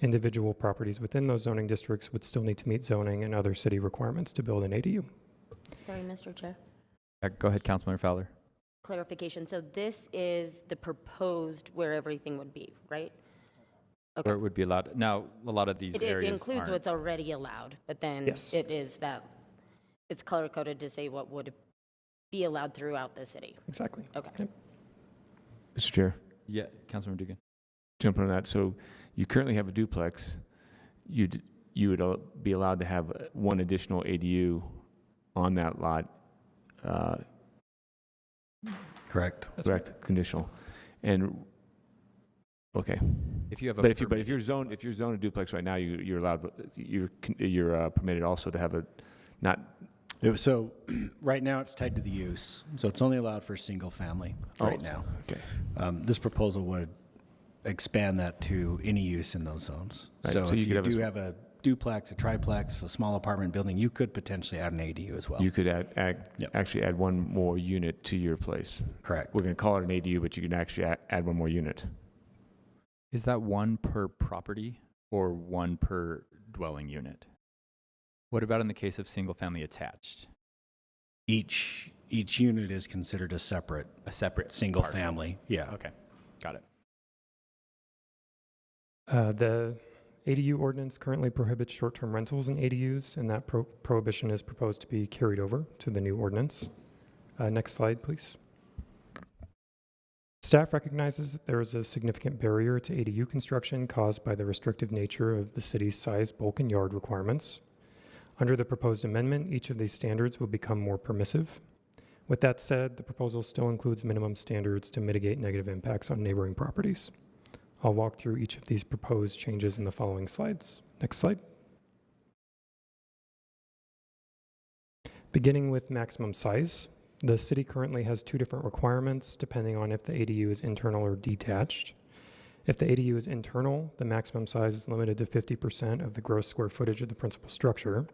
Individual properties within those zoning districts would still need to meet zoning and other city requirements to build an ADU. Sorry, Mr. Chair. Go ahead, Councilmember Fowler. Clarification. So this is the proposed where everything would be, right? Okay. Where it would be allowed. Now, a lot of these It areas includes aren't. what's already allowed, but then Yes. it is that, it's color-coded to say what would be allowed throughout the city. Exactly. Okay. Yep. Mr. Chair, Yeah, Councilmember Dugan. jumping on that. So you currently have a duplex. You would be allowed to have one additional ADU on that lot. Correct. Correct. Conditional. And okay. If you have a But if you're zoned a duplex right now, you're allowed. You're permitted also to have a not. So right now it's tied to the use. So it's only allowed for single family right now. Okay. This proposal would expand that to any use in those zones. Right, So so if you could you have a do have a duplex, a triplex, a small apartment building, you could potentially add an ADU as well. You could Yep. actually add one more unit to your place. Correct. We're going to call it an ADU, but you can actually add one more unit. Is that one per property or one per dwelling unit? What about in the case of single family attached? Each unit is considered a separate single parcel. family. Yeah. Okay, got it. The ADU ordinance currently prohibits short-term rentals in ADUs, and that prohibition is proposed to be carried over to the new ordinance. Next slide, please. Staff recognizes that there is a significant barrier to ADU construction caused by the restrictive nature of the city's size, bulk, and yard requirements. Under the proposed amendment, each of these standards will become more permissive. With that said, the proposal still includes minimum standards to mitigate negative impacts on neighboring properties. I'll walk through each of these proposed changes in the following slides. Next slide. Beginning with maximum size, the city currently has two different requirements depending on if the ADU is internal or detached. If the ADU is internal, the maximum size is limited to 50% of the gross square footage of the principal structure.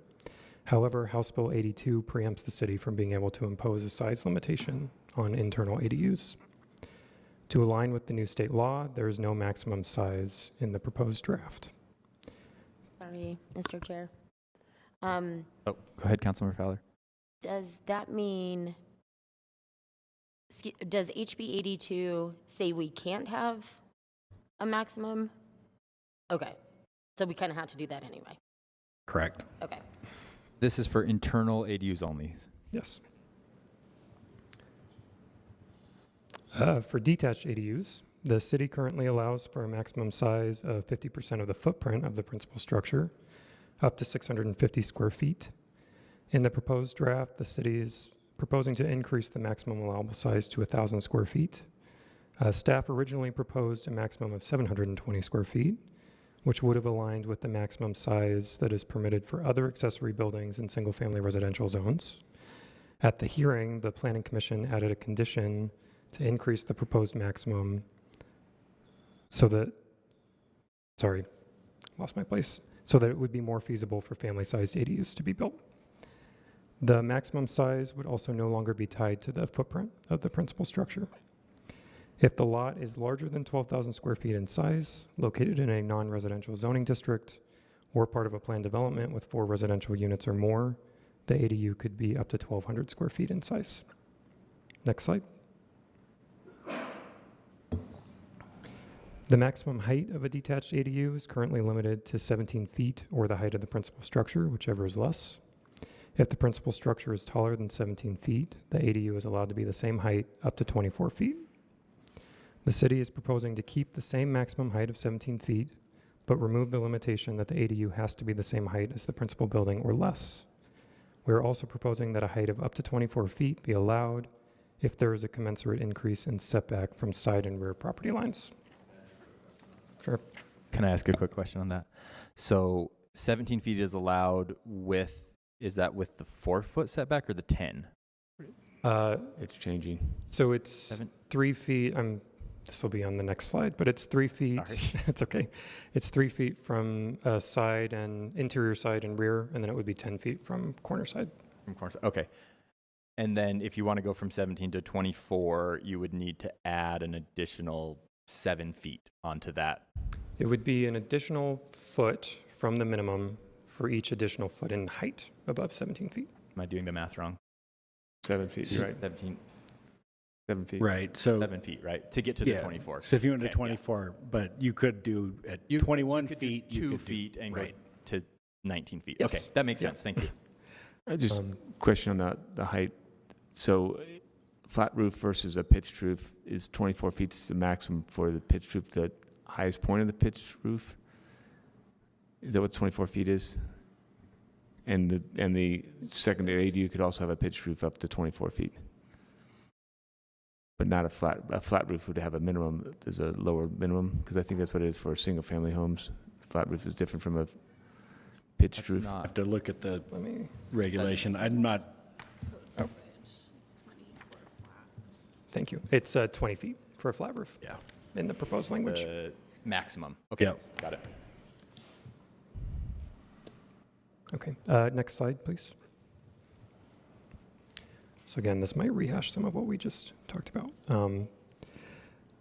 However, House Bill 82 preempts the city from being able to impose a size limitation on internal ADUs. To align with the new state law, there is no maximum size in the proposed draft. Sorry, Mr. Chair. Oh, go ahead, Councilmember Fowler. Does that mean, does HB 82 say we can't have a maximum? Okay, so we kind of have to do that anyway. Correct. Okay. This is for internal ADUs only. Yes. For detached ADUs, the city currently allows for a maximum size of 50% of the footprint of the principal structure, up to 650 square feet. In the proposed draft, the city is proposing to increase the maximum allowable size to 1,000 square feet. Staff originally proposed a maximum of 720 square feet, which would have aligned with the maximum size that is permitted for other accessory buildings in single-family residential zones. At the hearing, the Planning Commission added a condition to increase the proposed maximum so that, so that it would be more feasible for family-sized ADUs to be built. The maximum size would also no longer be tied to the footprint of the principal structure. If the lot is larger than 12,000 square feet in size, located in a non-residential zoning district, or part of a planned development with 4 residential units or more, the ADU could be up to 1,200 square feet in size. Next slide. The maximum height of a detached ADU is currently limited to 17 feet or the height of the principal structure, whichever is less. If the principal structure is taller than 17 feet, the ADU is allowed to be the same height up to 24 feet. The city is proposing to keep the same maximum height of 17 feet, but remove the limitation that the ADU has to be the same height as the principal building or less. We are also proposing that a height of up to 24 feet be allowed if there is a commensurate increase in setback from side and rear property lines. Sure. Can I ask a quick question on that? So 17 feet is allowed is that with the 4-foot setback or the 10? It's changing. So it's 3 feet. This will be on the next slide, but it's 3 feet. Sorry. It's okay. It's 3 feet from side and interior side and rear, and then it would be 10 feet from corner side. From corner side. Okay. And then if you want to go from 17 to 24, you would need to add an additional 7 feet onto that. It would be an additional foot from the minimum for each additional foot in height above 17 feet. Am I doing the math wrong? 7 feet, you're right. 7 feet. Right, so. 7 feet, right? To get to the 24. So if you went to Okay, 24, but you could do at 21 could feet. do you 2 could do- feet and right. go to 19 feet. Yes. Okay, that makes sense. Thank you. I just question on the height. So flat roof versus a pitched roof is 24 feet is the maximum for the pitched roof, the highest point of the pitched roof? Is that what 24 feet is? And the secondary ADU could also have a pitched roof up to 24 feet. But not a flat roof would have a minimum, there's a lower minimum, because I think that's what it is for single family homes. Flat roof is different from a pitched That's I roof. not, have to look at the Let me, regulation. I'm not, thank you. It's 20 feet for a flat roof. Yeah. In the proposed language. maximum. Okay, Yep. got it. Okay, next slide, please. So again, this might rehash some of what we just talked about.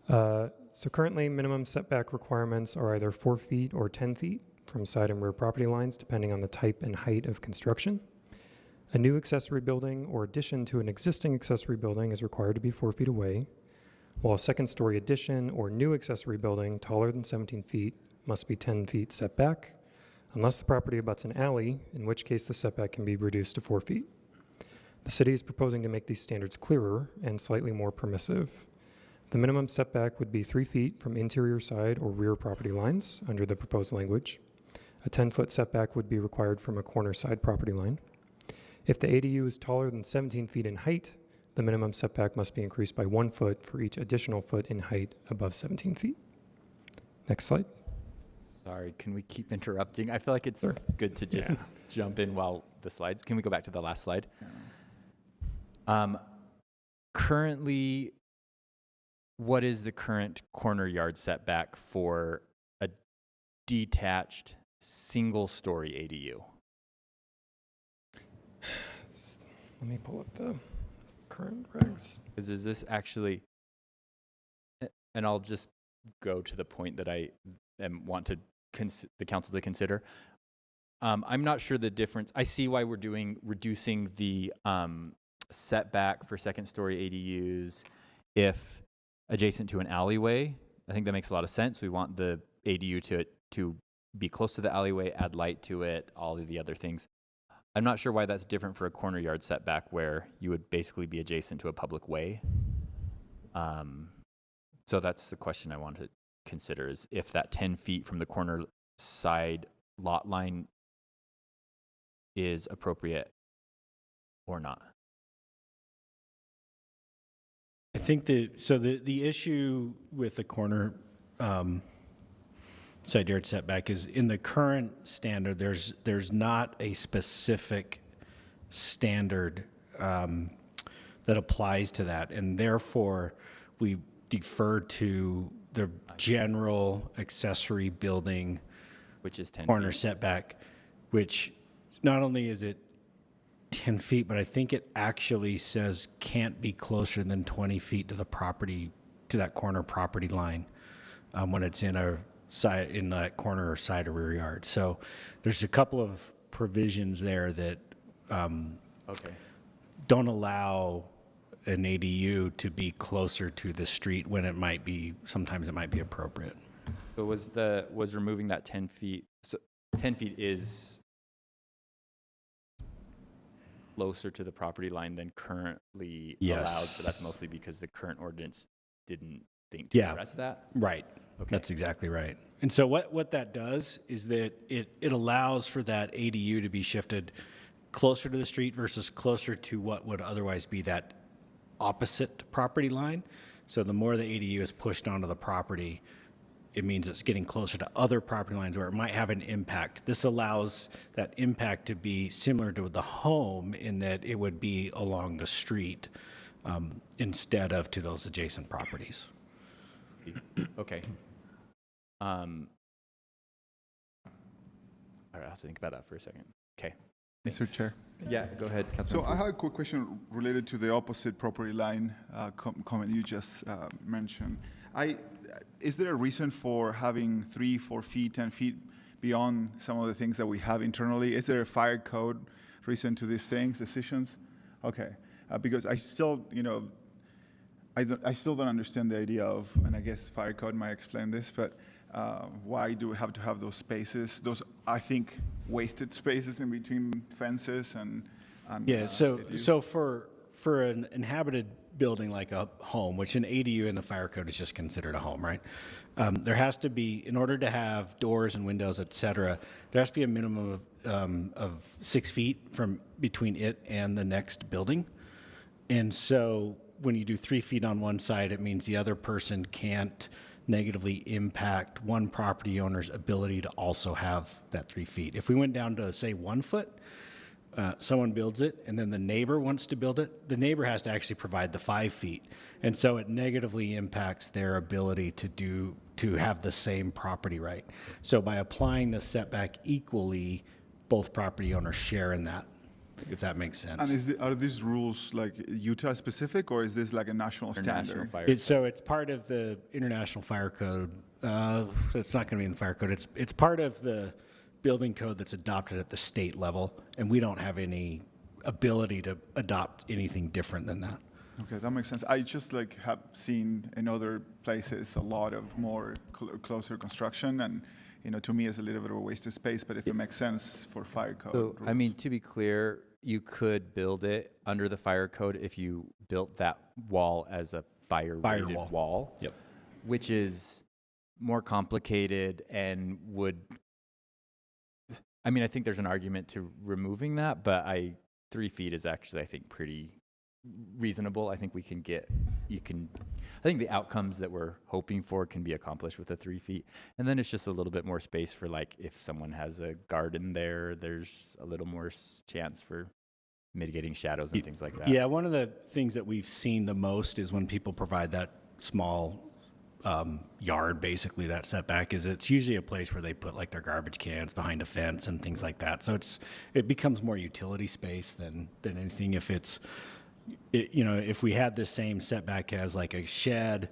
So currently, minimum setback requirements are either 4 feet or 10 feet from side and rear property lines, depending on the type and height of construction. A new accessory building or addition to an existing accessory building is required to be 4 feet away, while a second-story addition or new accessory building taller than 17 feet must be 10 feet setback, unless the property abuts an alley, in which case the setback can be reduced to 4 feet. The city is proposing to make these standards clearer and slightly more permissive. The minimum setback would be 3 feet from interior side or rear property lines under the proposed language. A 10-foot setback would be required from a corner side property line. If the ADU is taller than 17 feet in height, the minimum setback must be increased by 1 foot for each additional foot in height above 17 feet. Next slide. Sorry, can we keep interrupting? I feel like it's Sure. good to just jump in while the slides. Can we go back to the last slide? Currently, what is the current corner yard setback for a detached single-story ADU? Let me pull up the current regs. Is this actually, and I'll just go to the point that I want to the council to consider. I'm not sure the difference. I see why we're reducing the setback for second-story ADUs if adjacent to an alleyway. I think that makes a lot of sense. We want the ADU to be close to the alleyway, add light to it, all of the other things. I'm not sure why that's different for a corner yard setback where you would basically be adjacent to a public way. So that's the question I want to consider, is if that 10 feet from the corner side lot line is appropriate or not. I think the issue with the corner side yard setback is in the current standard, there's not a specific standard that applies to that, and therefore we defer to the general accessory building, which is 10 corner feet. setback, which not only is it 10 feet, but I think it actually says can't be closer than 20 feet to the property, to that corner property line when it's in a side, in that corner or side or rear yard. So there's a couple of provisions there that don't allow an ADU to be closer to the street when it might be, sometimes it might be appropriate. So was removing that 10 feet, so 10 feet is closer to the property line than currently allowed, so that's mostly because the current ordinance didn't think to address that? Right. Okay. That's exactly right. And so what that does is that it allows for that ADU to be shifted closer to the street versus closer to what would otherwise be that opposite property line. So the more the ADU is pushed onto the property, it means it's getting closer to other property lines where it might have an impact. This allows that impact to be similar to the home in that it would be along the street instead of to those adjacent properties. Okay. All right, I'll have to think about that for a second. Okay. Mr. Chair. Yeah, go ahead, So Councilor. I have a quick question related to the opposite property line comment you just mentioned. is there a reason for having 3, 4 feet, 10 feet beyond some of the things that we have internally? Is there a fire code reason to these things, decisions? Okay, because I still, I still don't understand the idea of, and I guess fire code might explain this, but why do we have to have those spaces, those, I think, wasted spaces in between fences and yeah, so for an inhabited building like a home, which an ADU in the fire code is just considered a home, right? There has to be, in order to have doors and windows, et cetera, there has to be a minimum of 6 feet from between it and the next building. And so when you do 3 feet on one side, it means the other person can't negatively impact one property owner's ability to also have that 3 feet. If we went down to, say, 1 foot, someone builds it, and then the neighbor wants to build it, the neighbor has to actually provide the 5 feet. And so it negatively impacts their ability to have the same property right. So by applying the setback equally, both property owners share in that, if that makes sense. And are these rules like Utah specific, or is this like a national standard? So it's part of the International Fire Code. It's not going to be in the fire code. It's part of the building code that's adopted at the state level, and we don't have any ability to adopt anything different than that. Okay, that makes sense. I just have seen in other places a lot of more closer construction, and to me it's a little bit of a wasted space, but if it makes sense for fire code So, rules. I mean, to be clear, you could build it under the fire code if you built that wall as a fire-rated wall. Yep. Which is more complicated and would, I mean, I think there's an argument to removing that, but 3 feet is actually, I think, pretty reasonable. I think I think the outcomes that we're hoping for can be accomplished with the 3 feet. And then it's just a little bit more space for, like, if someone has a garden there, there's a little more chance for mitigating shadows and things like that. Yeah, one of the things that we've seen the most is when people provide that small yard, basically that setback, is it's usually a place where they put like their garbage cans behind a fence and things like that. So it becomes more utility space than anything. If we had the same setback as like a shed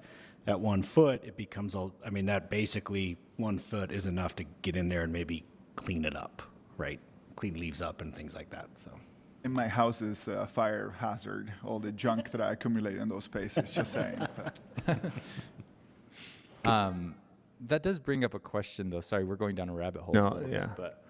at 1 foot, it becomes that basically 1 foot is enough to get in there and maybe clean it up, right? Clean leaves up and things like that. So. In my house is a fire hazard, all the junk that I accumulate in those spaces, just saying. That does bring up a question, though. Sorry, we're going down a rabbit hole. No, yeah. But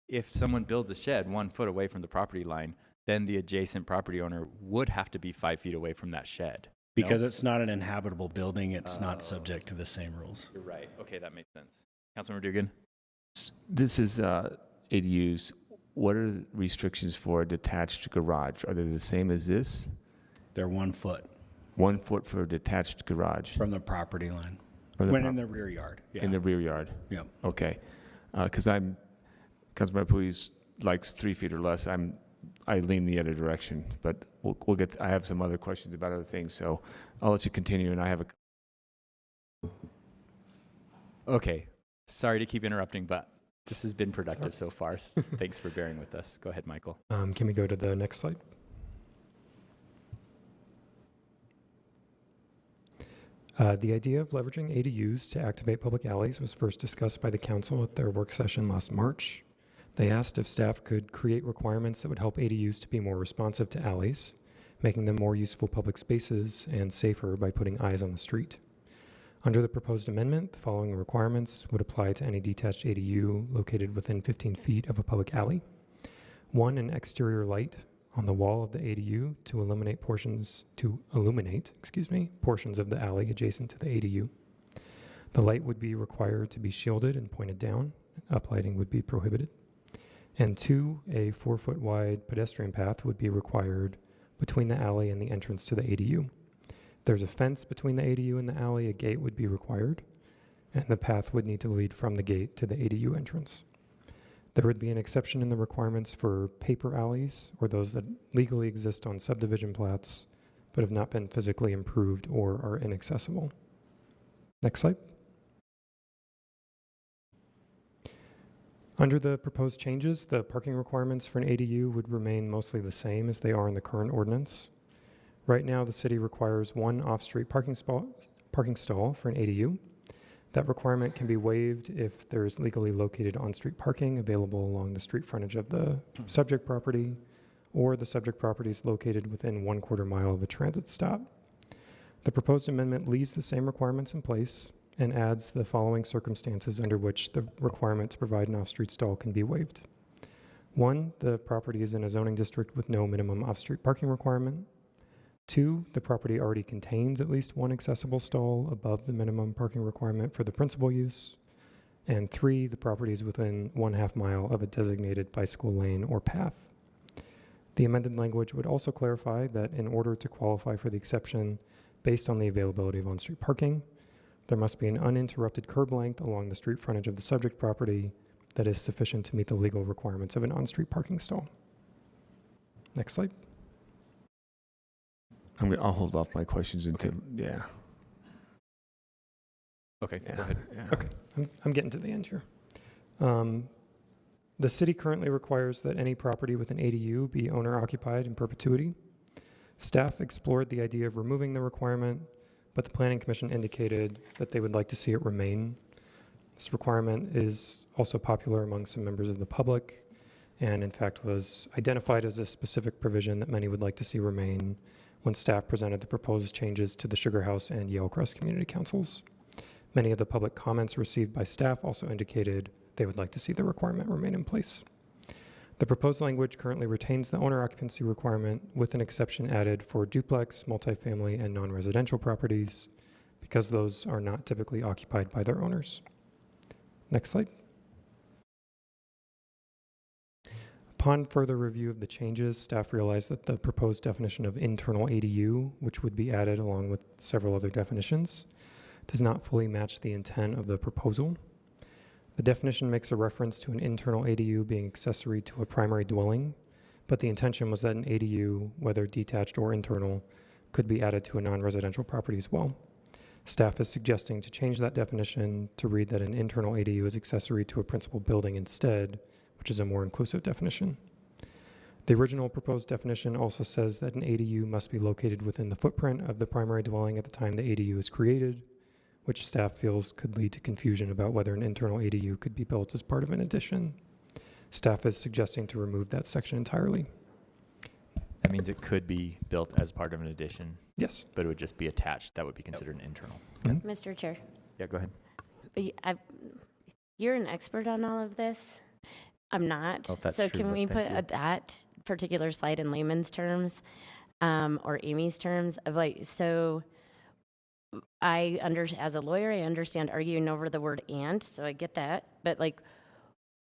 if someone builds a shed 1 foot away from the property line, then the adjacent property owner would have to be 5 feet away from that shed. Because it's not an inhabitable building, it's not subject to the same rules. You're right. Okay, that makes sense. Councilmember Dugan? This is ADUs. What are the restrictions for a detached garage? Are they the same as this? They're 1 foot. 1 foot for a detached garage? From the property line. In the rear yard. Yeah. In the rear yard? Yeah. Okay. Because Councilmember Puig likes 3 feet or less. I lean the other direction, but we'll get. I have some other questions about other things, so I'll let you continue. And I have a. Okay. Sorry to keep interrupting, but this has been productive so far. Thanks for bearing with us. Go ahead, Michael. Can we go to the next slide? The idea of leveraging ADUs to activate public alleys was first discussed by the council at their work session last March. They asked if staff could create requirements that would help ADUs to be more responsive to alleys, making them more useful public spaces and safer by putting eyes on the street. Under the proposed amendment, the following requirements would apply to any detached ADU located within 15 feet of a public alley. 1, an exterior light on the wall of the ADU to illuminate portions of the alley adjacent to the ADU. The light would be required to be shielded and pointed down. Uplighting would be prohibited. And 2, a 4-foot wide pedestrian path would be required between the alley and the entrance to the ADU. If there's a fence between the ADU and the alley, a gate would be required, and the path would need to lead from the gate to the ADU entrance. There would be an exception in the requirements for paper alleys, or those that legally exist on subdivision plats but have not been physically improved or are inaccessible. Next slide. Under the proposed changes, the parking requirements for an ADU would remain mostly the same as they are in the current ordinance. Right now, the city requires 1 off-street parking spot parking stall for an ADU. That requirement can be waived if there's legally located on-street parking available along the street frontage of the subject property, or the subject property is located within 1/4 mile of a transit stop. The proposed amendment leaves the same requirements in place and adds the following circumstances under which the requirement to provide an off-street stall can be waived. 1, the property is in a zoning district with no minimum off-street parking requirement. 2, the property already contains at least one accessible stall above the minimum parking requirement for the principal use. And 3, the property is within 1/2 mile of a designated bicycle lane or path. The amended language would also clarify that in order to qualify for the exception based on the availability of on-street parking, there must be an uninterrupted curb length along the street frontage of the subject property that is sufficient to meet the legal requirements of an on-street parking stall. Next slide. I'll hold off my questions until, Okay, Yeah. go ahead. Yeah. Okay, I'm getting to the end here. The city currently requires that any property with an ADU be owner-occupied in perpetuity. Staff explored the idea of removing the requirement, but the Planning Commission indicated that they would like to see it remain. This requirement is also popular among some members of the public, and in fact was identified as a specific provision that many would like to see remain when staff presented the proposed changes to the Sugar House and Yellowcrest community councils. Many of the public comments received by staff also indicated they would like to see the requirement remain in place. The proposed language currently retains the owner occupancy requirement with an exception added for duplex, multifamily, and non-residential properties because those are not typically occupied by their owners. Next slide. Upon further review of the changes, staff realized that the proposed definition of internal ADU, which would be added along with several other definitions, does not fully match the intent of the proposal. The definition makes a reference to an internal ADU being accessory to a primary dwelling, but the intention was that an ADU, whether detached or internal, could be added to a non-residential property as well. Staff is suggesting to change that definition to read that an internal ADU is accessory to a principal building instead, which is a more inclusive definition. The original proposed definition also says that an ADU must be located within the footprint of the primary dwelling at the time the ADU is created, which staff feels could lead to confusion about whether an internal ADU could be built as part of an addition. Staff is suggesting to remove that section entirely. That means it could be built as part of an addition. Yes. But it would just be attached. That would be considered an internal. Mr. Chair, Yeah, go ahead. you're an expert on all of this. I'm not. Oh, that's So true, can but we thank put you. that particular slide in layman's terms, or Amy's terms of so as a lawyer, I understand arguing over the word "and," so I get that. But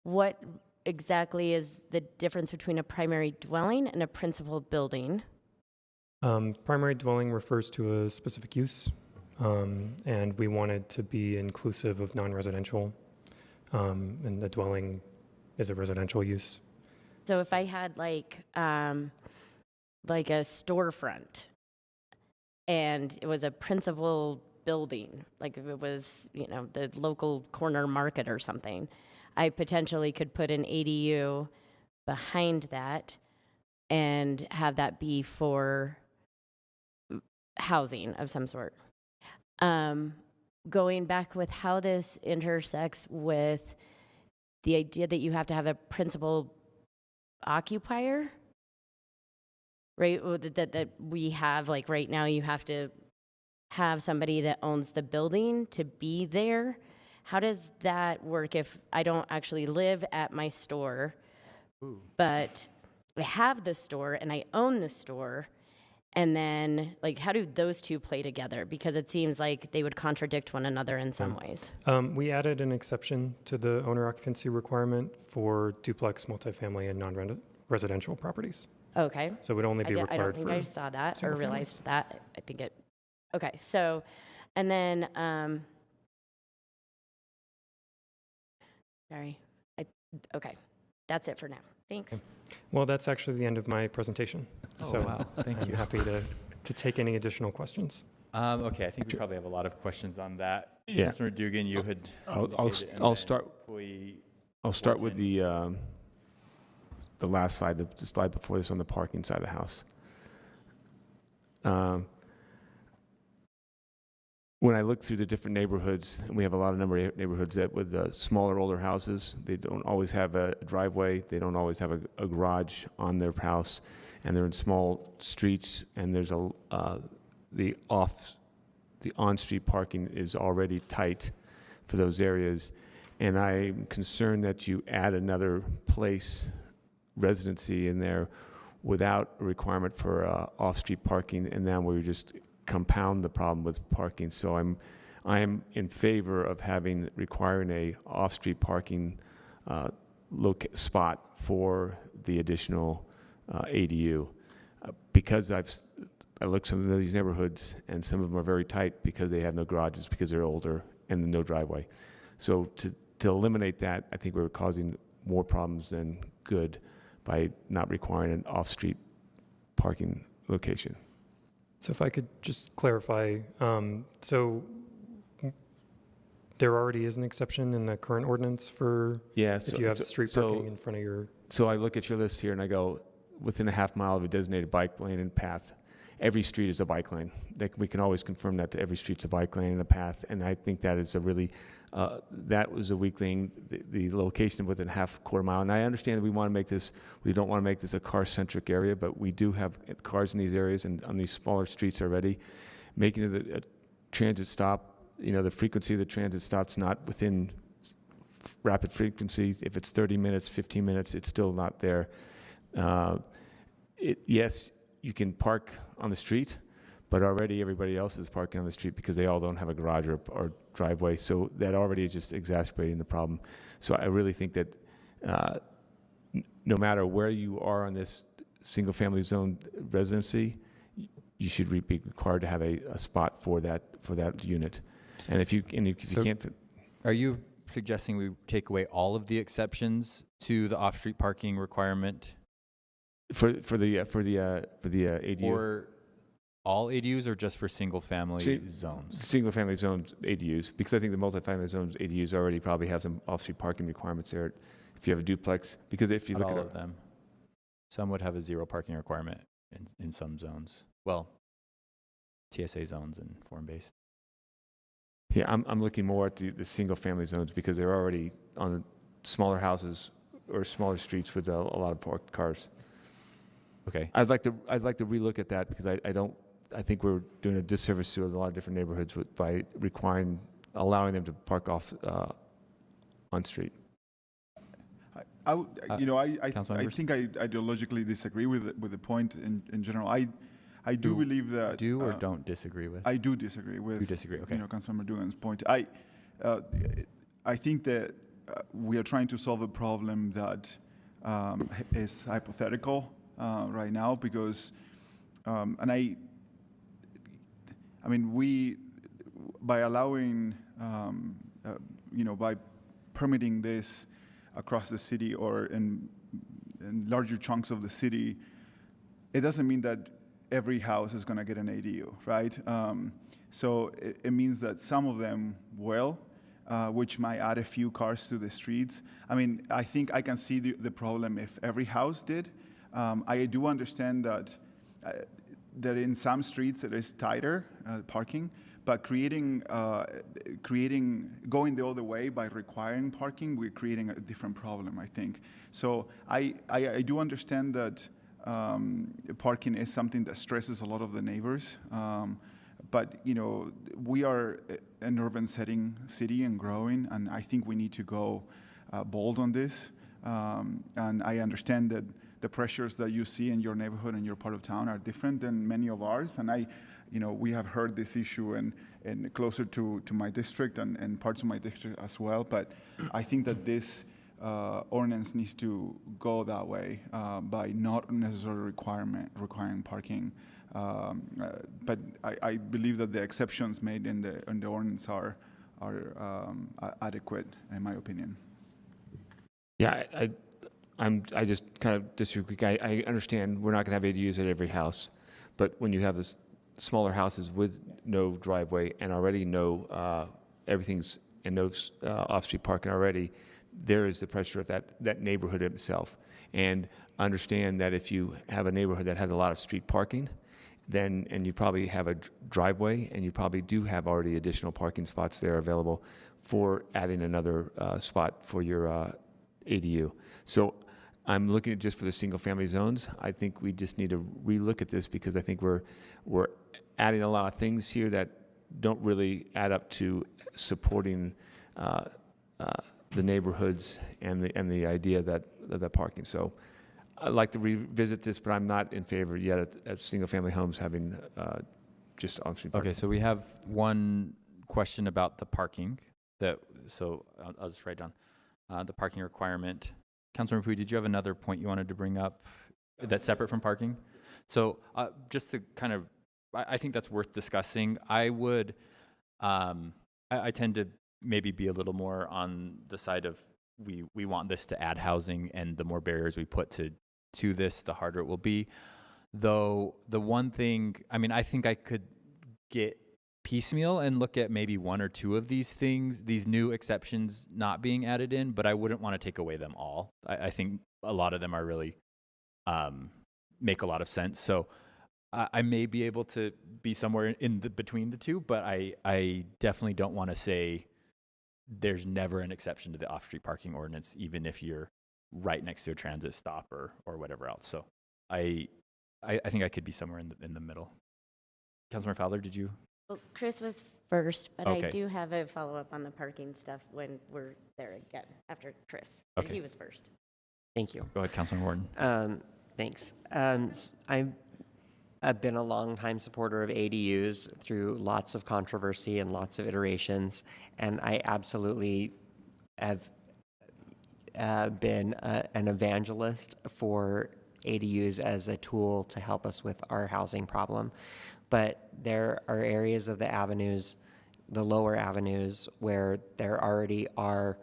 what exactly is the difference between a primary dwelling and a principal building? Primary dwelling refers to a specific use, and we wanted to be inclusive of non-residential, and the dwelling is a residential use. So if I had a storefront and it was a principal building, like if it was, the local corner market or something, I potentially could put an ADU behind that and have that be for housing of some sort. Going back with how this intersects with the idea that you have to have a principal occupier, right? That we have, right now, you have to have somebody that owns the building to be there. How does that work if I don't actually live at my store, but I have the store and I own the store? And then, how do those two play together? Because it seems like they would contradict one another in some ways. We added an exception to the owner occupancy requirement for duplex, multifamily, and non-residential properties. Okay. So it would only be I required don't for think I saw that or single family. realized that. I think it. Okay. So, and then, sorry. Okay. That's it for now. Thanks. Okay. Well, that's actually the end of my presentation. Oh, wow. Thank you. I'm happy to take any additional questions. Okay, I think we probably have a lot of questions on that. Yeah. Councilor Dugan, you had indicated, and I'll then start. we I'll start went with in. the last slide, the slide before this on the parking side of the house. when I look through the different neighborhoods, and we have a lot of neighborhoods that with smaller, older houses, they don't always have a driveway, they don't always have a garage on their house, and they're in small streets, and there's the on-street parking is already tight for those areas, and I'm concerned that you add another place, residency in there, without a requirement for off-street parking, and then we just compound the problem with parking. So I'm in favor of requiring a off-street parking spot for the additional ADU, because I look some of these neighborhoods, and some of them are very tight because they have no garages, because they're older and no driveway. So to eliminate that, I think we're causing more problems than good by not requiring an off-street parking location. So if I could just clarify, so there already is an exception in the current ordinance for if you have street parking in front of your... So I look at your list here and I go, within a half mile of a designated bike lane and path, every street is a bike lane. We can always confirm that every street's a bike lane and a path, and I think that is a really, that was a weak thing, the location within quarter mile. And I understand that we don't want to make this a car-centric area, but we do have cars in these areas and on these smaller streets already. Making it a transit stop, the frequency of the transit stop's not within rapid frequencies. If it's 30 minutes, 15 minutes, it's still not there. Yes, you can park on the street, but already everybody else is parking on the street because they all don't have a garage or driveway. So that already is just exacerbating the problem. So I really think that no matter where you are on this single-family zone residency, you should be required to have a spot for that unit. And if you can't, are you suggesting we take away all of the exceptions to the off-street parking requirement? For the ADU, or all ADUs, or just for single-family zones? Single-family zones ADUs, because I think the multi-family zones ADUs already probably have some off-street parking requirements there. If you have a duplex, because if you Not look all at of them, some would have a zero parking requirement in some zones. Well, TSA zones and form-based. Yeah, I'm looking more at the single-family zones because they're already on smaller houses or smaller streets with a lot of parked cars. Okay. I'd like to relook at that because I think we're doing a disservice to a lot of different neighborhoods by allowing them to park off on street. I think I ideologically disagree with the point in general. I do believe that or don't disagree with. I do disagree with. You disagree, okay. Councilmember Dugan's point. I think that we are trying to solve a problem that is hypothetical right now because, we by allowing by permitting this across the city or in larger chunks of the city, it doesn't mean that every house is going to get an ADU, right? So it means that some of them will, which might add a few cars to the streets. I think I can see the problem if every house did. I do understand that in some streets it is tighter parking, but going the other way by requiring parking, we're creating a different problem, I think. So I do understand that parking is something that stresses a lot of the neighbors. But we are an urban city and growing, and I think we need to go bold on this. And I understand that the pressures that you see in your neighborhood and your part of town are different than many of ours. And we have heard this issue and closer to my district and parts of my district as well. But I think that this ordinance needs to go that way by not necessarily requiring parking. But I believe that the exceptions made in the ordinance are adequate, in my opinion. Yeah, I just kind of disagree. I understand we're not going to have ADUs at every house, but when you have this smaller houses with no driveway and already everything's and no off-street parking already, there is the pressure of that neighborhood itself. And understand that if you have a neighborhood that has a lot of street parking, then, and you probably have a driveway, and you probably do have already additional parking spots there available for adding another spot for your ADU. So I'm looking at just for the single-family zones. I think we just need to relook at this, because I think we're adding a lot of things here that don't really add up to supporting the neighborhoods and the idea that parking. So I'd like to revisit this, but I'm not in favor yet at single-family homes having just on-street parking. Okay, so we have one question about the parking. So I'll just write down the parking requirement. Councilmember Pui, did you have another point you wanted to bring up that's separate from parking? So just to kind of, I think that's worth discussing. I would, I tend to maybe be a little more on the side of we want this to add housing, and the more barriers we put to this, the harder it will be. Though the one thing, I mean, I think I could get piecemeal and look at maybe one or two of these things, these new exceptions not being added in, but I wouldn't want to take away them all. I think a lot of them are really make a lot of sense. So I may be able to be somewhere in between the two, but I definitely don't want to say there's never an exception to the off-street parking ordinance, even if you're right next to a transit stop or whatever else. So I think I could be somewhere in the middle. Councilmember Fowler, did you? Well, Chris was first, but Okay. I do have a follow-up on the parking stuff when we're there again after Chris. But Okay. he was first. Thank you. Go ahead, Councilman Warden. Thanks. I've been a longtime supporter of ADUs through lots of controversy and lots of iterations, and I absolutely have been an evangelist for ADUs as a tool to help us with our housing problem. But there are areas of the avenues, the lower avenues, where there already are,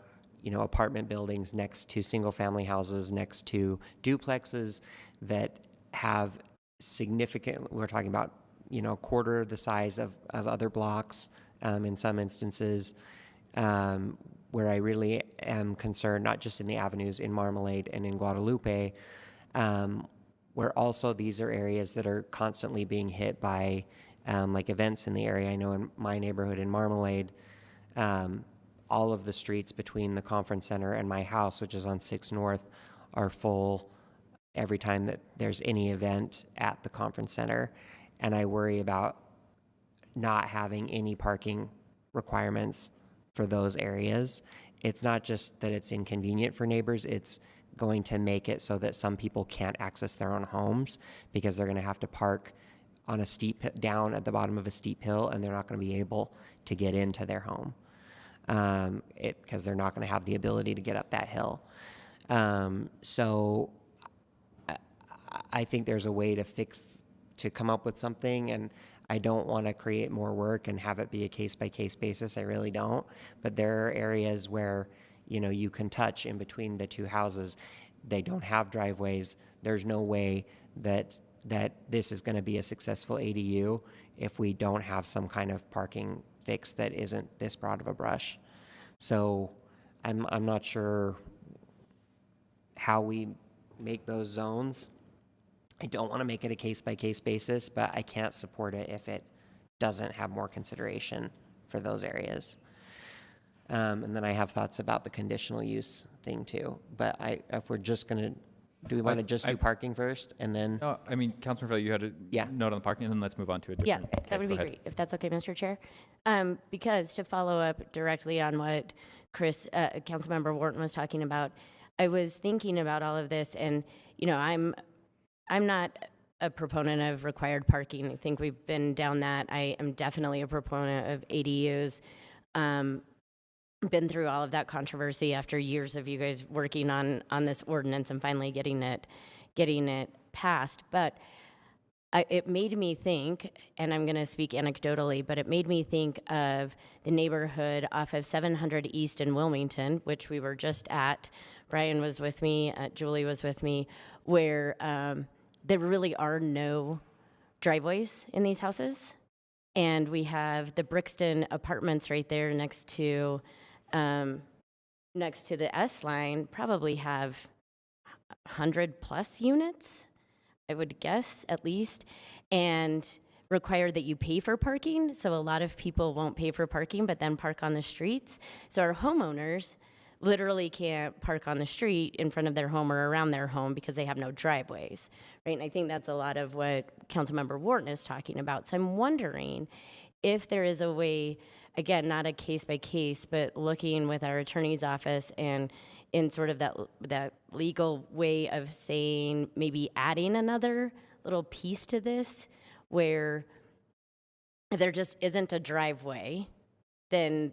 apartment buildings next to single-family houses, next to duplexes that have significant, we're talking about, quarter the size of other blocks in some instances, where I really am concerned, not just in the avenues in Marmalade and in Guadalupe, where also these are areas that are constantly being hit by like events in the area. I know in my neighborhood in Marmalade, all of the streets between the conference center and my house, which is on 6 North, are full every time that there's any event at the conference center. And I worry about not having any parking requirements for those areas. It's not just that it's inconvenient for neighbors, it's going to make it so that some people can't access their own homes because they're going to have to park on a down at the bottom of a steep hill, and they're not going to be able to get into their home because they're not going to have the ability to get up that hill. So I think there's a way to come up with something, and I don't want to create more work and have it be a case-by-case basis. I really don't. But there are areas where, you can touch in between the two houses. They don't have driveways. There's no way that this is going to be a successful ADU if we don't have some kind of parking fix that isn't this broad of a brush. So I'm not sure how we make those zones. I don't want to make it a case-by-case basis, but I can't support it if it doesn't have more consideration for those areas. And then I have thoughts about the conditional use thing too. But if we're just going to, do we want to just do parking first and then? No, I mean, Councilmember Fowler, you had a note on the parking, and then let's move on to a different. Yeah, that would be great, if that's okay, Mr. Chair. Because to follow up directly on what Chris, Councilmember Wharton was talking about, I was thinking about all of this, and, I'm not a proponent of required parking. I think we've been down that. I am definitely a proponent of ADUs. Been through all of that controversy after years of you guys working on this ordinance and finally getting it passed. But it made me think, and I'm going to speak anecdotally, but it made me think of the neighborhood off of 700 East in Wilmington, which we were just at. Brian was with me, Julie was with me, where there really are no driveways in these houses. And we have the Brixton apartments right there next to the S line, probably have 100+ units. I would guess at least, and require that you pay for parking. So a lot of people won't pay for parking, but then park on the streets. So our homeowners literally can't park on the street in front of their home or around their home because they have no driveways, right? And I think that's a lot of what Councilmember Wharton is talking about. So I'm wondering if there is a way, again, not a case by case, but looking with our attorney's office and in sort of that legal way of saying, maybe adding another little piece to this, where if there just isn't a driveway, then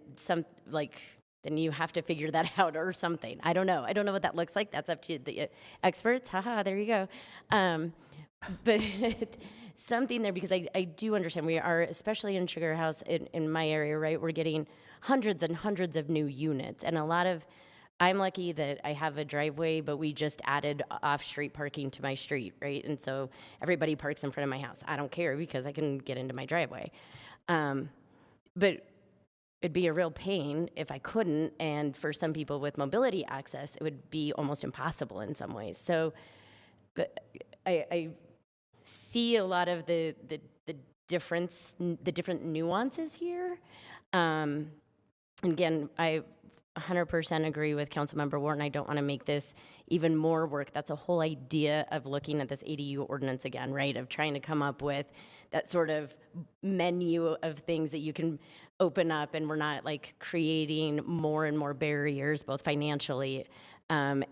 then you have to figure that out or something. I don't know what that looks like. That's up to the experts. Haha, there you go. But something there, because I do understand we are, especially in Sugar House in my area, right? We're getting hundreds and hundreds of new units, and I'm lucky that I have a driveway, but we just added off-street parking to my street, right? And so everybody parks in front of my house. I don't care because I can get into my driveway. But it'd be a real pain if I couldn't, and for some people with mobility access, it would be almost impossible in some ways. So I see a lot of the different nuances here. Again, I 100% agree with Councilmember Wharton. I don't want to make this even more work. That's a whole idea of looking at this ADU ordinance again, right? Of trying to come up with that sort of menu of things that you can open up, and we're not like creating more and more barriers, both financially and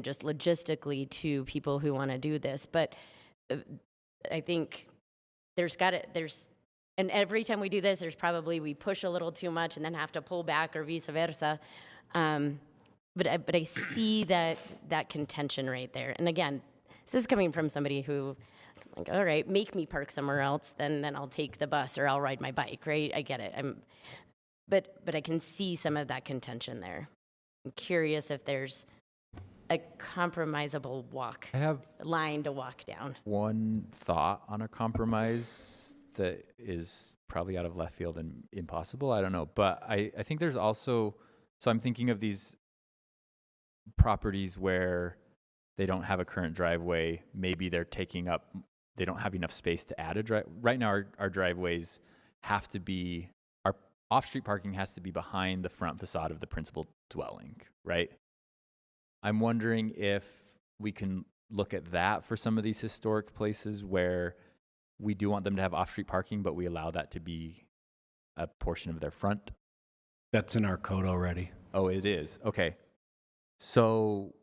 just logistically, to people who want to do this. But I think and every time we do this, we push a little too much and then have to pull back, or vice versa. But I see that contention right there. And again, this is coming from somebody who, like, all right, make me park somewhere else, then I'll take the bus or I'll ride my bike, right? I get it. But I can see some of that contention there. I'm curious if there's a compromisable line to walk down. One thought on a compromise that is probably out of left field and impossible. I don't know. But I think there's also, so I'm thinking of these properties where they don't have a current driveway. Maybe they don't have enough space to add a drive. Right now, our driveways have to be, our off-street parking has to be behind the front facade of the principal dwelling, right? I'm wondering if we can look at that for some of these historic places where we do want them to have off-street parking, but we allow that to be a portion of their front. That's in our code already. Oh, it is. Okay. So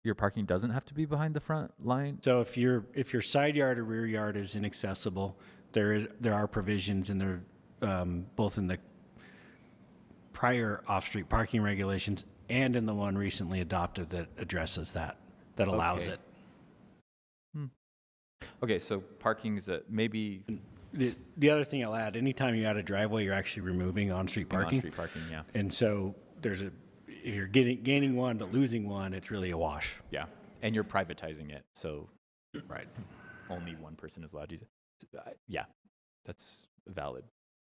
your parking doesn't have to be behind the front line? So if your side yard or rear yard is inaccessible, there are provisions in there, both in the prior off-street parking regulations and in the one recently adopted that addresses that allows it. Okay, so parking is maybe... The other thing I'll add, anytime you add a driveway, you're actually removing on-street parking. On-street parking, yeah. And so if you're gaining one but losing one, it's really a wash. Yeah, and you're privatizing it, so right, only one person is allowed to use it. Yeah, that's valid.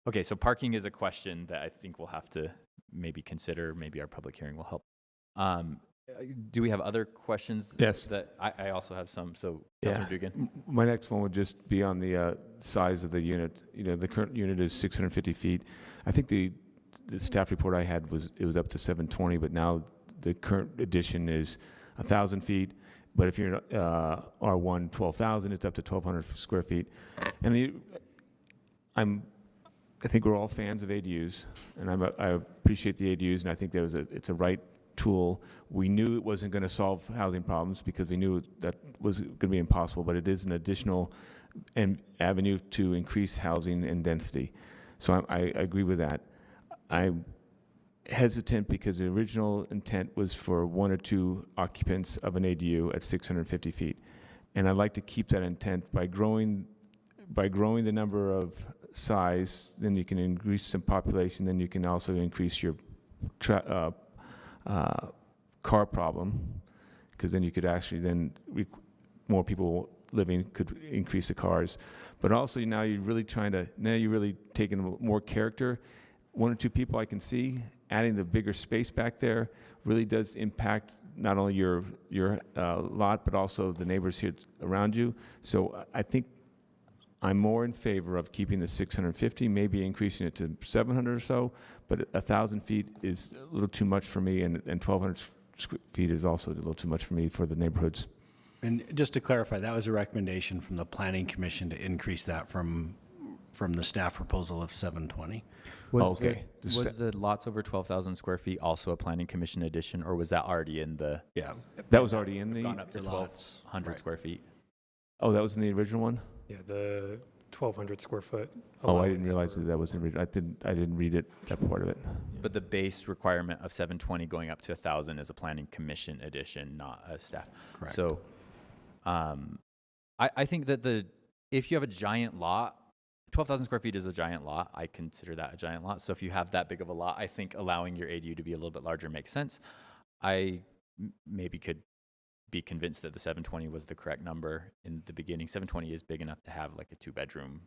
Okay, so parking is a question that I think we'll have to maybe consider. Maybe our public hearing will help. Do we have other questions? Yes. That I also have some. So, Councilor Dugan. My next one would just be on the size of the unit. The current unit is 650 feet. I think the staff report I had was up to 720, but now the current addition is 1,000 feet. But if you're R1 12,000, it's up to 1,200 square feet. And I think we're all fans of ADUs, and I appreciate the ADUs, and I think it's a right tool. We knew it wasn't going to solve housing problems because we knew that was going to be impossible, but it is an additional avenue to increase housing and density. So I agree with that. I'm hesitant because the original intent was for 1 or 2 occupants of an ADU at 650 feet. And I'd like to keep that intent by growing the number of size, then you can increase some population, then you can also increase your car problem, because then you could actually more people living could increase the cars. But also now you're really taking more character. 1 or 2 people I can see, adding the bigger space back there really does impact not only your lot, but also the neighbors here around you. So I think I'm more in favor of keeping the 650, maybe increasing it to 700 or so, but 1,000 feet is a little too much for me, and 1,200 feet is also a little too much for me for the neighborhoods. And just to clarify, that was a recommendation from the Planning Commission to increase that from the staff proposal of 720. Was the lots over 12,000 square feet also a planning commission addition, or was that already in the? Yeah. That was already in the? Gone up to the lots. 1,200 square feet. Oh, that was in the original one? Yeah, the 1,200 square foot. Oh, I didn't realize that was in, I didn't read it, that part of it. But the base requirement of 720 going up to 1,000 is a planning commission addition, not a staff. Correct. So, I think that if you have a giant lot, 12,000 square feet is a giant lot. I consider that a giant lot. So if you have that big of a lot, I think allowing your ADU to be a little bit larger makes sense. I maybe could be convinced that the 720 was the correct number in the beginning. 720 is big enough to have like a 2-bedroom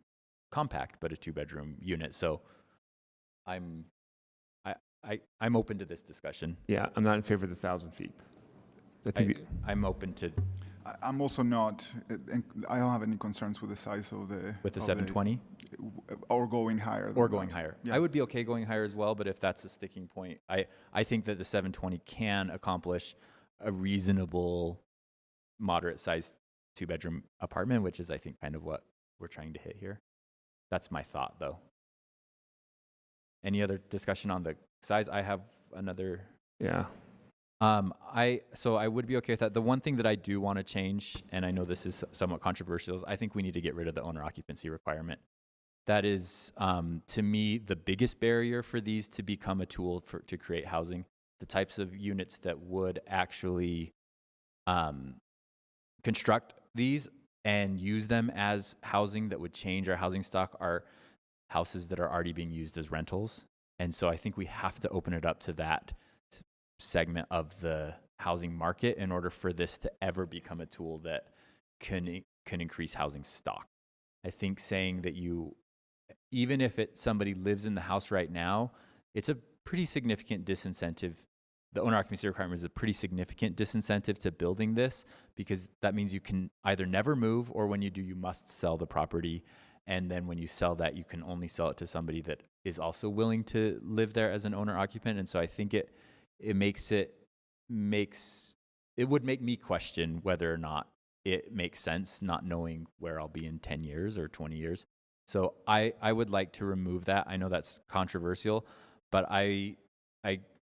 compact, but a 2-bedroom unit. So I'm open to this discussion. Yeah, I'm not in favor of the 1,000 feet. I'm open to. I'm also not, I don't have any concerns with the size of the... With the 720? Or going higher. Or going higher. Yeah. I would be okay going higher as well, but if that's a sticking point, I think that the 720 can accomplish a reasonable, moderate-sized 2-bedroom apartment, which is, I think, kind of what we're trying to hit here. That's my thought, though. Any other discussion on the size? I have another... Yeah. So I would be okay with that. The one thing that I do want to change, and I know this is somewhat controversial, is I think we need to get rid of the owner occupancy requirement. That is, to me, the biggest barrier for these to become a tool to create housing. The types of units that would actually construct these and use them as housing that would change our housing stock are houses that are already being used as rentals. And so I think we have to open it up to that segment of the housing market in order for this to ever become a tool that can increase housing stock. I think saying that even if somebody lives in the house right now, it's a pretty significant disincentive. The owner occupancy requirement is a pretty significant disincentive to building this, because that means you can either never move, or when you do, you must sell the property. And then when you sell that, you can only sell it to somebody that is also willing to live there as an owner occupant. And so I think it would make me question whether or not it makes sense, not knowing where I'll be in 10 years or 20 years. So I would like to remove that. I know that's controversial, but I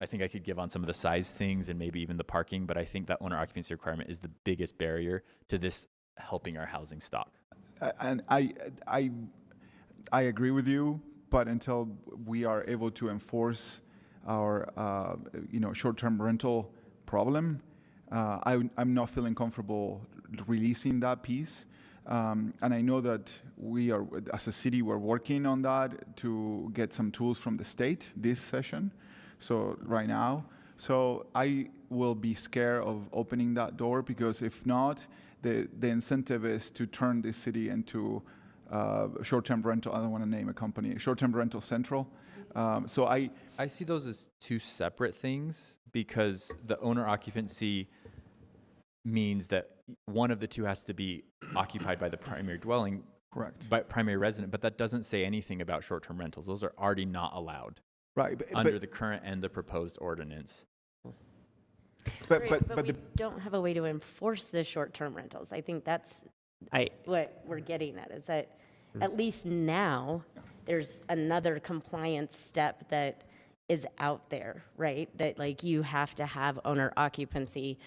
think I could give on some of the size things and maybe even the parking, but I think that owner occupancy requirement is the biggest barrier to this helping our housing stock. And I agree with you, but until we are able to enforce our short-term rental problem, I'm not feeling comfortable releasing that piece. And I know that we are, as a city, we're working on that to get some tools from the state this session. So right now, so I will be scared of opening that door, because if not, the incentive is to turn this city into short-term rental. I don't want to name a company, short-term rental central. So I see those as two separate things, because the owner occupancy means that one of the two has to be occupied by the primary dwelling, correct, by primary resident, but that doesn't say anything about short-term rentals. Those are already not allowed, right, under the current and the proposed ordinance. But we don't have a way to enforce the short-term rentals. I think that's what we're getting at, is that at least now there's another compliance step that is out there, right? That like you have to have owner occupancy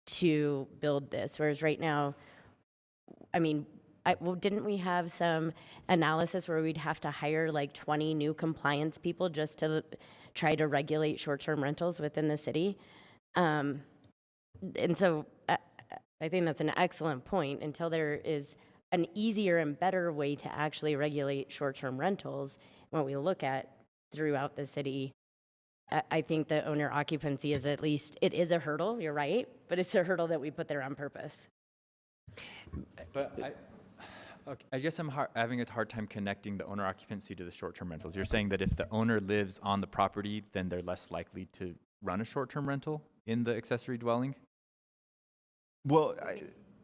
to build this. Whereas right now, I mean, didn't we have some analysis where we'd have to hire like 20 new compliance people just to try to regulate short-term rentals within the city? And so I think that's an excellent point. Until there is an easier and better way to actually regulate short-term rentals, when we look at throughout the city, I think the owner occupancy is, at least, it is a hurdle, you're right, but it's a hurdle that we put there on purpose. But Okay, I guess I'm having a hard time connecting the owner occupancy to the short-term rentals. You're saying that if the owner lives on the property, then they're less likely to run a short-term rental in the accessory dwelling? Well,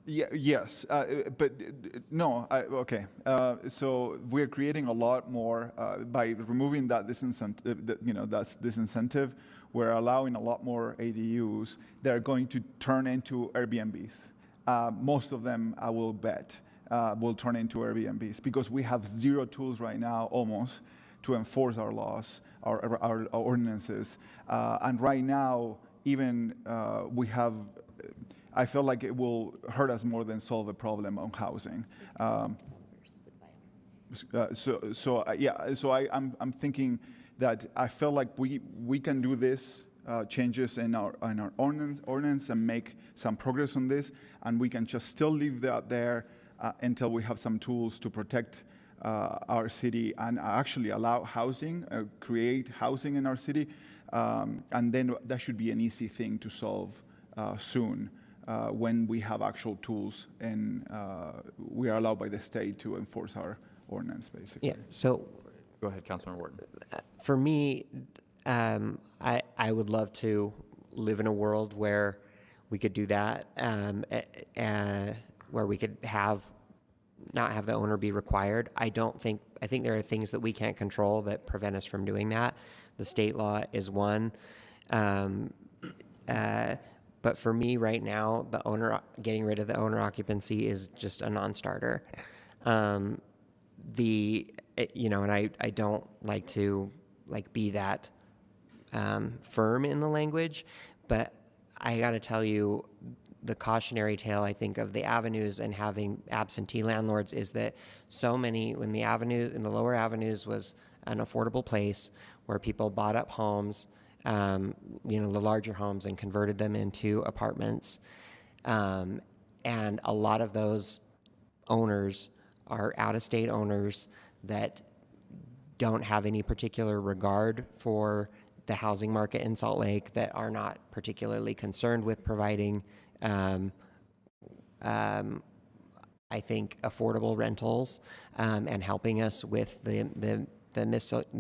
yes, but no, okay. So we're creating a lot more by removing that disincentive, that's disincentive. We're allowing a lot more ADUs that are going to turn into Airbnbs. Most of them, I will bet, will turn into Airbnbs because we have zero tools right now, almost, to enforce our laws, our ordinances. And right now, even we have, I feel like it will hurt us more than solve a problem on housing. So I'm thinking that I feel like we can do this changes in our ordinance and make some progress on this, and we can just still leave that there until we have some tools to protect our city and actually allow housing, create housing in our city, and then that should be an easy thing to solve soon when we have actual tools and we are allowed by the state to enforce our ordinance, basically. Yeah, so go ahead, Councilman Wharton. For me, I would love to live in a world where we could do that, where we could not have the owner be required. I think there are things that we can't control that prevent us from doing that. The state law is one. But for me right now, getting rid of the owner occupancy is just a non-starter. And I don't like to be that firm in the language, but I got to tell you, the cautionary tale, I think, of the avenues and having absentee landlords is that so many, when in the lower avenues was an affordable place where people bought up homes, the larger homes, and converted them into apartments. And a lot of those owners are out-of-state owners that don't have any particular regard for the housing market in Salt Lake, that are not particularly concerned with providing I think affordable rentals and helping us with the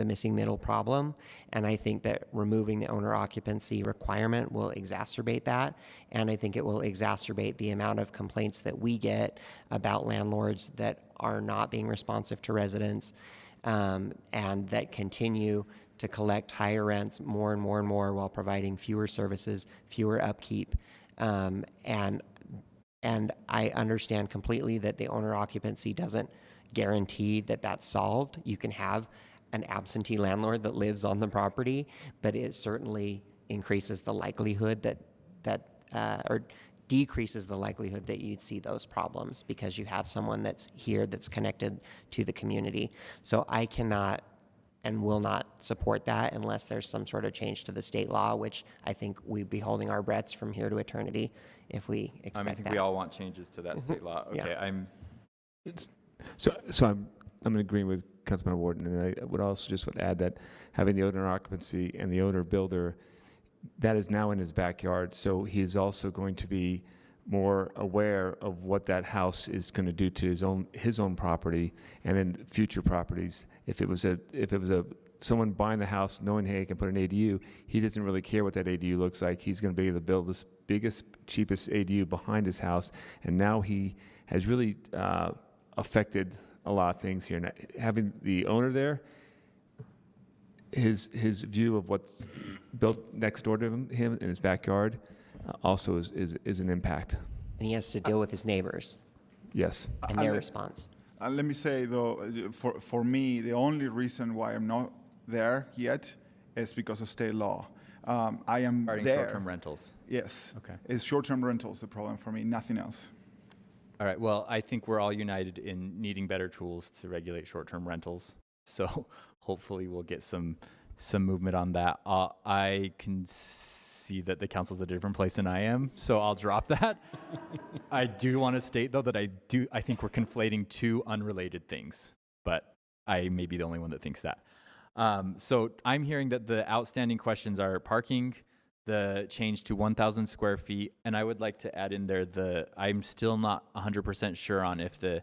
missing middle problem. And I think that removing the owner occupancy requirement will exacerbate that. And I think it will exacerbate the amount of complaints that we get about landlords that are not being responsive to residents and that continue to collect higher rents more and more and more while providing fewer services, fewer upkeep. And I understand completely that the owner occupancy doesn't guarantee that that's solved. You can have an absentee landlord that lives on the property, but it certainly increases the likelihood or decreases the likelihood that you'd see those problems because you have someone that's here that's connected to the community. So I cannot and will not support that unless there's some sort of change to the state law, which I think we'd be holding our breaths from here to eternity if we expect I think that. we all want changes to that state law. Okay, Yeah. So I'm agreeing with Councilman Wharton, and I would also just add that having the owner occupancy and the owner builder, that is now in his backyard, so he's also going to be more aware of what that house is going to do to his own property and then future properties. If it was someone buying the house knowing, hey, I can put an ADU, he doesn't really care what that ADU looks like. He's going to be able to build this biggest, cheapest ADU behind his house, and now he has really affected a lot of things here. And having the owner there, his view of what's built next door to him in his backyard also is an impact. And he has to deal with his neighbors. Yes. And their response. Let me say, though, for me, the only reason why I'm not there yet is because of state law. I am Regarding there. short-term rentals. Yes. Okay. It's short-term rentals the problem for me, nothing else. All right, well, I think we're all united in needing better tools to regulate short-term rentals. So hopefully we'll get some movement on that. I can see that the council's a different place than I am, so I'll drop that. I do want to state, though, that I think we're conflating two unrelated things, but I may be the only one that thinks that. So I'm hearing that the outstanding questions are parking, the change to 1,000 square feet, and I would like to add in there I'm still not 100% sure on if the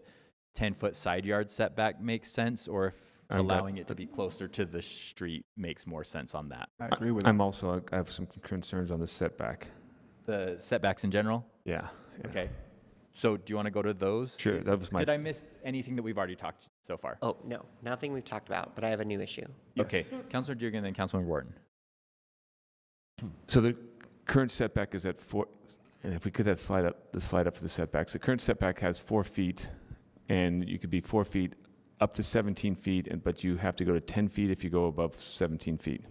10-foot side yard setback makes sense, or if I'm got- allowing it to be closer to the street makes more sense on that. I agree with I'm that. also, I have some concerns on the setback. The setbacks in general? Yeah. Okay. So do you want to go to those? Sure, that was my. Did I miss anything that we've already talked so far? Oh, no, nothing we've talked about, but I have a new issue. Okay. Councilor Dugan, then Councilman Wharton. So the current setback is at 4, and if we could that slide up for the setbacks. The current setback has 4 feet, and you could be 4 feet up to 17 feet, but you have to go to 10 feet if you go above 17 feet.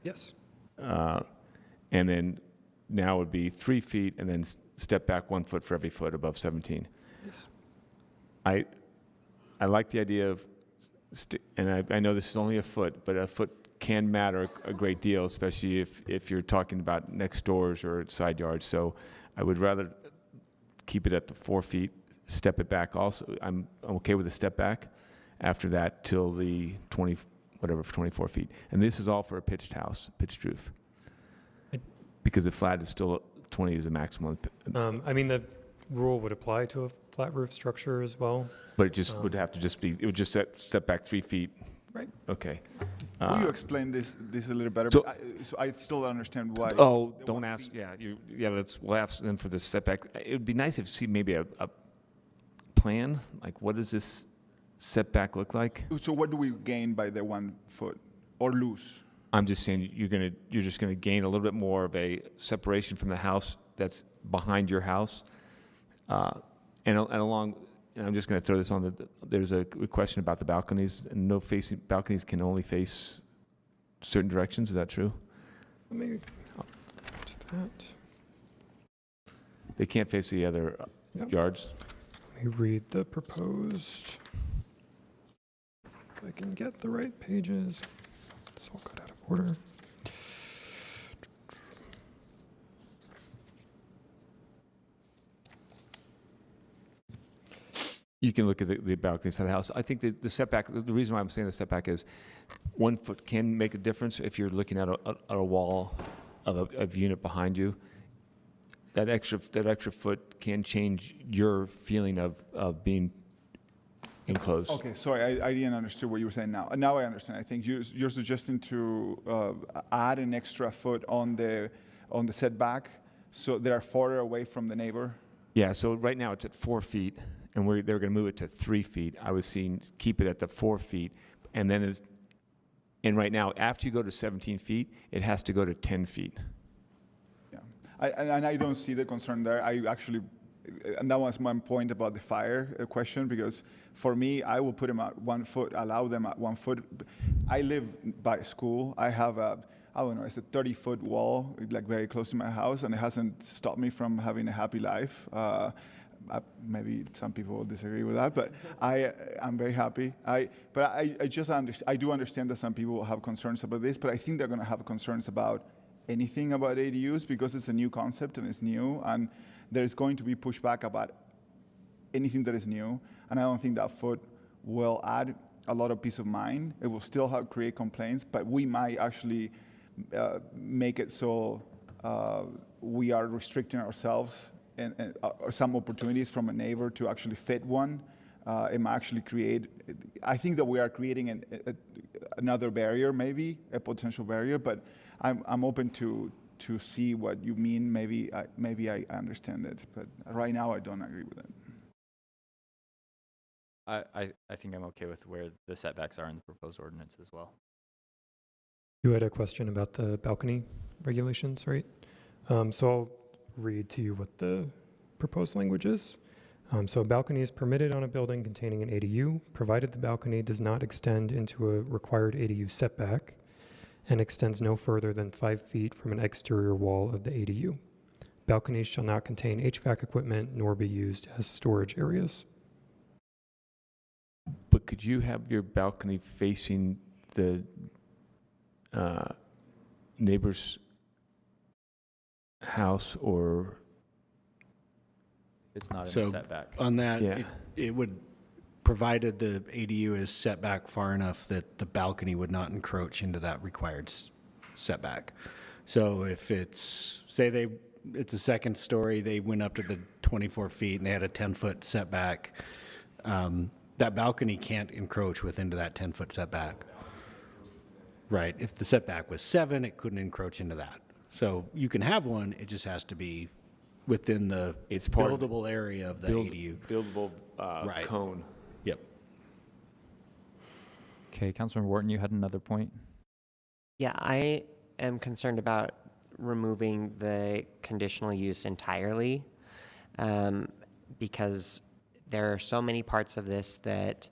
Yes. And then now it would be 3 feet, and then step back 1 foot for every foot above 17. Yes. I like the idea of, and I know this is only a foot, but a foot can matter a great deal, especially if you're talking about next doors or side yards. So I would rather keep it at the 4 feet, step it back also. I'm okay with the step back after that till the 24 feet. And this is all for a pitched house, pitched roof. Because the flat is still 20 is the maximum. I mean, the rule would apply to a flat roof structure as well. But it just would have to just be, it would just step back 3 feet. Right. Okay. Will you explain this a little better? So- So I still don't understand why. Oh, the don't 1 ask, feet- yeah, we'll ask them for the setback. It would be nice if see maybe a plan, like what does this setback look like? So what do we gain by the 1 foot or lose? I'm just saying you're just gonna gain a little bit more of a separation from the house that's behind your house. And along, and I'm just gonna throw this on, there's a question about the balconies, and balconies can only face certain directions, is that true? Let me to that. They can't face the other Yep. yards? Let me read the proposed. If I can get the right pages. It's all got out of order. You can look at the balconies of the house. I think the setback, the reason why I'm saying the setback is 1 foot can make a difference if you're looking at a wall of a unit behind you. That extra foot can change your feeling of being enclosed. Okay, sorry, I didn't understand what you were saying now. Now I understand. I think you're suggesting to add an extra foot on the setback, so they are farther away from the neighbor. Yeah, so right now it's at 4 feet, and they're going to move it to 3 feet. I was seeing keep it at the 4 feet, and then and right now after you go to 17 feet, it has to go to 10 feet. Yeah, I don't see the concern there. I actually, and that was my point about the fire question, because for me, I will put them at 1 foot, allow them at 1 foot. I live by school. I have I don't know, it's a 30-foot wall, like very close to my house, and it hasn't stopped me from having a happy life. Maybe some people will disagree with that, but I'm very happy. I do understand that some people will have concerns about this, but I think they're going to have concerns about anything about ADUs because it's a new concept and it's new, and there's going to be pushback about anything that is new, and I don't think that foot will add a lot of peace of mind. It will still create complaints, but we might actually make it so we are restricting ourselves and some opportunities from a neighbor to actually fit one. It might actually create, I think that we are creating another barrier, maybe a potential barrier, but I'm open to see what you mean. Maybe I understand it, but right now I don't agree with it. I think I'm okay with where the setbacks are in the proposed ordinance as well. You had a question about the balcony regulations, right? So I'll read to you what the proposed language is. So a balcony is permitted on a building containing an ADU, provided the balcony does not extend into a required ADU setback and extends no further than 5 feet from an exterior wall of the ADU. Balconies shall not contain HVAC equipment nor be used as storage areas. But could you have your balcony facing the neighbor's house, or It's not in So the setback. on that, Yeah. it would, provided the ADU is set back far enough that the balcony would not encroach into that required setback. So if it's, say it's a second story, they went up to the 24 feet and they had a 10-foot setback, that balcony can't encroach within that 10-foot setback. Right. If the setback was 7, it couldn't encroach into that. So you can have one, it just has to be within the buildable area of the ADU. Buildable Right. cone. Yep. Okay, Councilmember Wharton, you had another point? Yeah, I am concerned about removing the conditional use entirely, because there are so many parts of this that,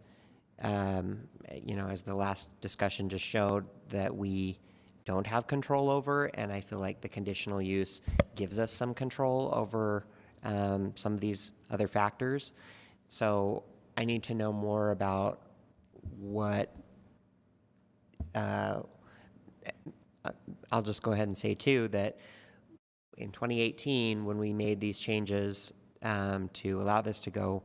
as the last discussion just showed, that we don't have control over, and I feel like the conditional use gives us some control over some of these other factors. So I need to know more about what I'll just go ahead and say too that in 2018, when we made these changes to allow this to go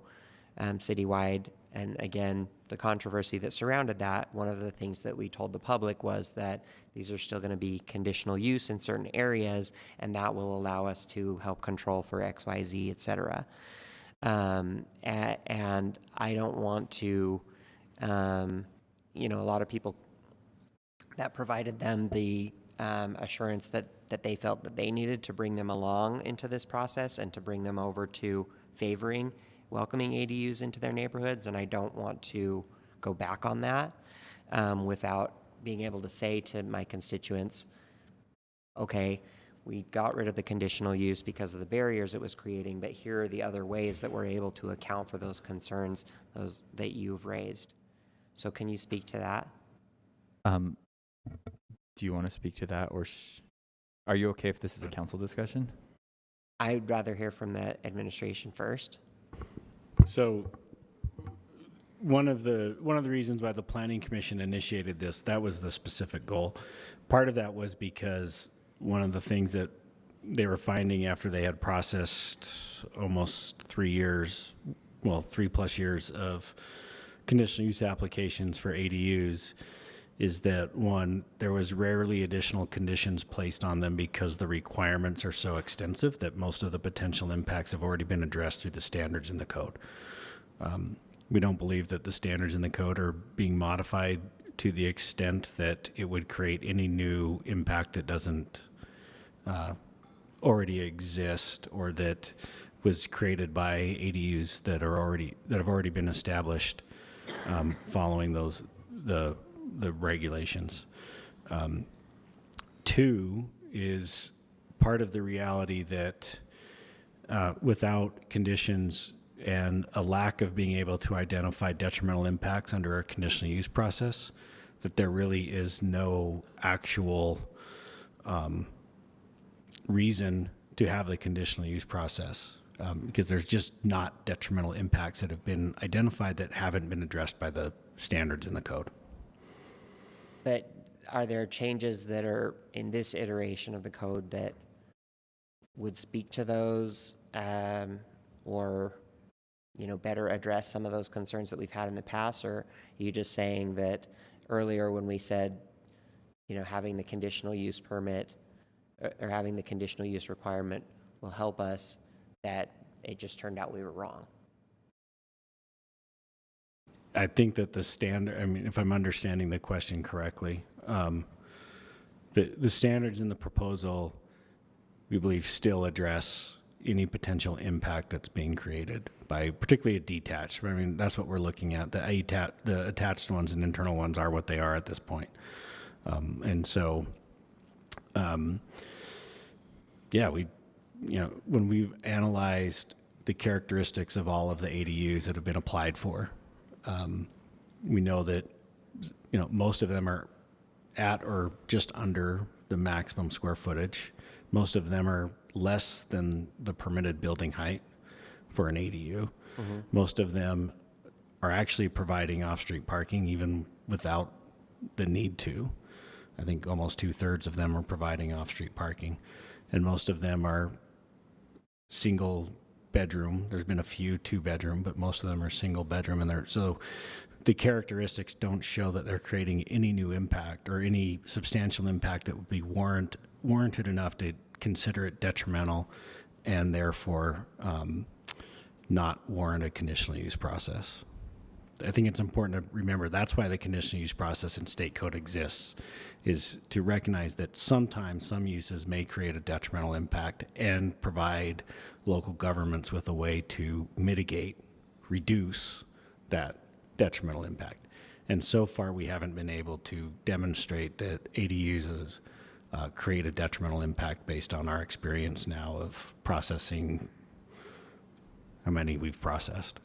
citywide, and again, the controversy that surrounded that, one of the things that we told the public was that these are still going to be conditional use in certain areas, and that will allow us to help control for X, Y, Z, et cetera. And I don't want to, a lot of people that provided them the assurance that they felt that they needed to bring them along into this process and to bring them over to favoring welcoming ADUs into their neighborhoods, and I don't want to go back on that without being able to say to my constituents, okay, we got rid of the conditional use because of the barriers it was creating, but here are the other ways that we're able to account for those concerns, those that you've raised. So can you speak to that? Do you want to speak to that, or are you okay if this is a council discussion? I'd rather hear from the administration first. So one of the reasons why the Planning Commission initiated this, that was the specific goal. Part of that was because one of the things that they were finding after they had processed almost 3+ years of conditional use applications for ADUs is that, one, there was rarely additional conditions placed on them because the requirements are so extensive that most of the potential impacts have already been addressed through the standards in the code. We don't believe that the standards in the code are being modified to the extent that it would create any new impact that doesn't already exist or that was created by ADUs that have already been established following the regulations. 2 is part of the reality that without conditions and a lack of being able to identify detrimental impacts under a conditional use process, that there really is no actual reason to have the conditional use process because there's just not detrimental impacts that have been identified that haven't been addressed by the standards in the code. But are there changes that are in this iteration of the code that would speak to those or better address some of those concerns that we've had in the past? Or are you just saying that earlier when we said, having the conditional use permit or having the conditional use requirement will help us, that it just turned out we were wrong? I think that the standard, if I'm understanding the question correctly, the standards in the proposal, we believe, still address any potential impact that's being created by particularly a detached. That's what we're looking at. The attached ones and internal ones are what they are at this point. And so, when we've analyzed the characteristics of all of the ADUs that have been applied for, we know that most of them are at or just under the maximum square footage. Most of them are less than the permitted building height for an ADU. Mm-hmm. Most of them are actually providing off-street parking even without the need to. I think almost 2/3 of them are providing off-street parking, and most of them are single bedroom. There's been a few 2-bedroom, but most of them are single bedroom, and so the characteristics don't show that they're creating any new impact or any substantial impact that would be warranted enough to consider it detrimental and therefore not warrant a conditional use process. I think it's important to remember that's why the conditional use process in state code exists, is to recognize that sometimes some uses may create a detrimental impact and provide local governments with a way to mitigate, reduce that detrimental impact. And so far, we haven't been able to demonstrate that ADUs create a detrimental impact based on our experience now of processing how many we've processed.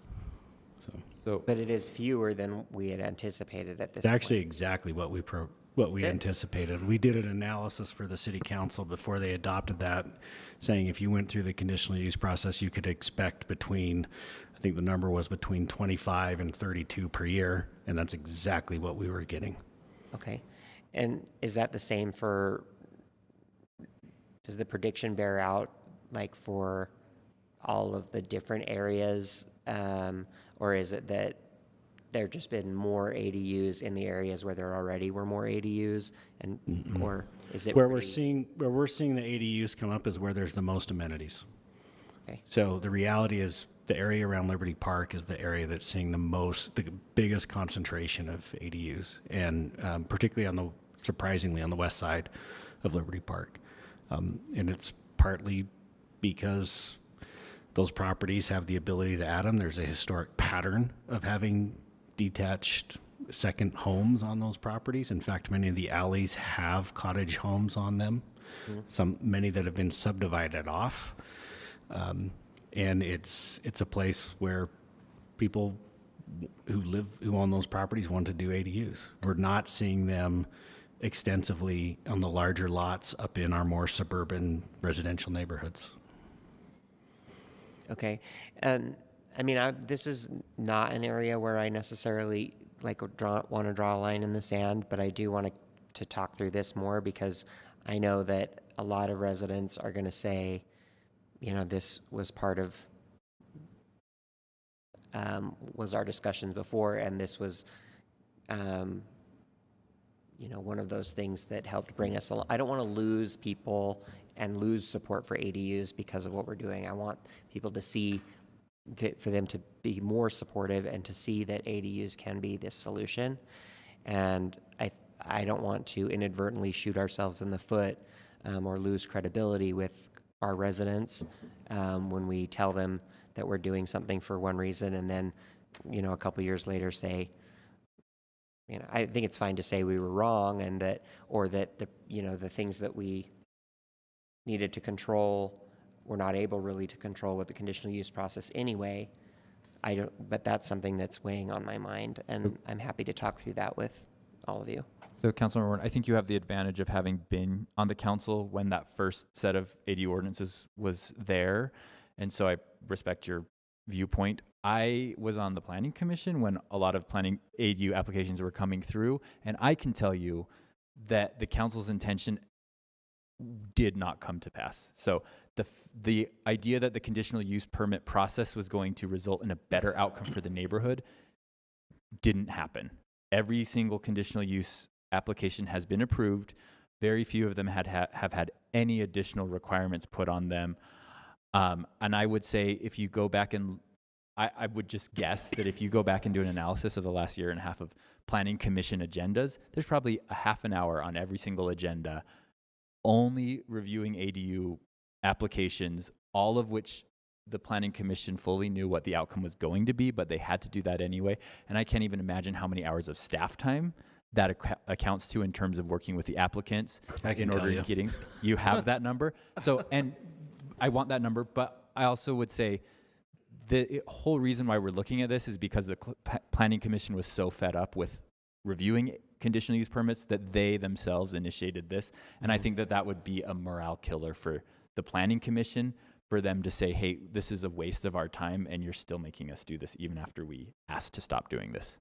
But it is fewer than we had anticipated at this It's point. actually exactly what we anticipated. We did an analysis for the city council before they adopted that, saying if you went through the conditional use process, you could expect between, I think the number was between 25 and 32 per year, and that's exactly what we were getting. Okay. And is that the same for, does the prediction bear out like for all of the different areas? Or is it that there just been more ADUs in the areas where there already were more ADUs, and or is it where we're seeing the ADUs come up is where there's the most amenities. Okay. So the reality is the area around Liberty Park is the area that's seeing the biggest concentration of ADUs, and particularly surprisingly on the west side of Liberty Park, and it's partly because those properties have the ability to add them. There's a historic pattern of having detached second homes on those properties. In fact, many of the alleys have cottage homes on them. Many that have been subdivided off. And it's a place where people who own those properties want to do ADUs. We're not seeing them extensively on the larger lots up in our more suburban residential neighborhoods. Okay. And I mean, this is not an area where I necessarily want to draw a line in the sand, but I do want to talk through this more, because I know that a lot of residents are going to say, you know, this was part of, was our discussions before, and this was, you know, one of those things that helped bring us along. I don't want to lose people and lose support for ADUs because of what we're doing. I want people to see, for them to be more supportive and to see that ADUs can be this solution. And I don't want to inadvertently shoot ourselves in the foot or lose credibility with our residents when we tell them that we're doing something for one reason, and then, you know, a couple years later say, you know, I think it's fine to say we were wrong, and that, or that the things that we needed to control, we're not able really to control with the conditional use process anyway. But that's something that's weighing on my mind, and I'm happy to talk through that with all of you. So, Councilmember Warren, I think you have the advantage of having been on the council when that first set of ADU ordinances was there, and so I respect your viewpoint. I was on the Planning Commission when a lot of planning ADU applications were coming through, and I can tell you that the council's intention did not come to pass. So the idea that the conditional use permit process was going to result in a better outcome for the neighborhood didn't happen. Every single conditional use application has been approved. Very few of them have had any additional requirements put on them. And I would say if you go back and I would just guess that if you go back and do an analysis of the last year and a half of Planning Commission agendas, there's probably a half an hour on every single agenda only reviewing ADU applications, all of which the Planning Commission fully knew what the outcome was going to be, but they had to do that anyway. And I can't even imagine how many hours of staff time that accounts to in terms of working with the applicants in order to getting, you have that number. So, and I want that number, but I also would say the whole reason why we're looking at this is because the Planning Commission was so fed up with reviewing conditional use permits that they themselves initiated this. And I think that would be a morale killer for the Planning Commission, for them to say, hey, this is a waste of our time and you're still making us do this even after we asked to stop doing this.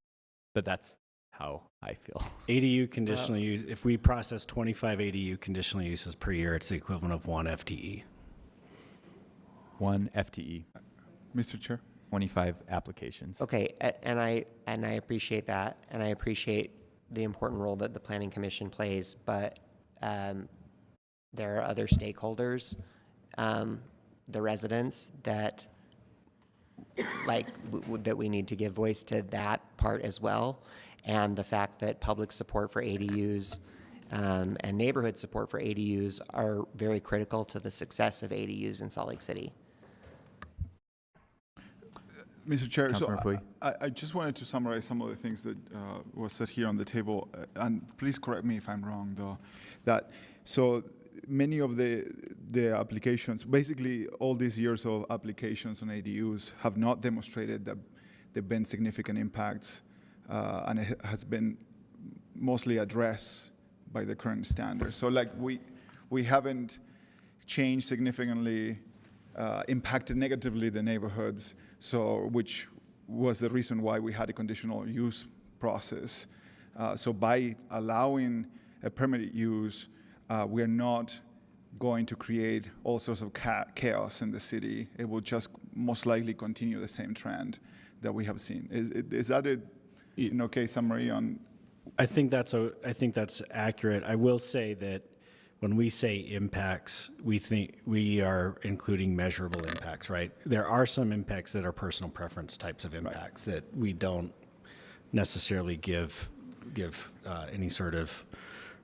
But that's how I feel. ADU conditional use, if we process 25 ADU conditional uses per year, it's the equivalent of 1 FTE. 1 FTE. Mr. Chair. 25 applications. Okay, and I appreciate that, and I appreciate the important role that the Planning Commission plays, but there are other stakeholders, the residents, that that we need to give voice to that part as well, and the fact that public support for ADUs and neighborhood support for ADUs are very critical to the success of ADUs in Salt Lake City. Mr. Chair, Councilmember Puig. I just wanted to summarize some of the things that was said here on the table, and please correct me if I'm wrong, though. So many of the applications, basically all these years of applications on ADUs have not demonstrated that there've been significant impacts, and it has been mostly addressed by the current standards. So like we haven't changed significantly, impacted negatively the neighborhoods, so which was the reason why we had a conditional use process. So by allowing a permitted use, we're not going to create all sorts of chaos in the city. It will just most likely continue the same trend that we have seen. Is that an okay summary on? I think that's accurate. I will say that when we say impacts, we think we are including measurable impacts, right? There are some impacts that are personal preference types of impacts that we don't necessarily give any sort of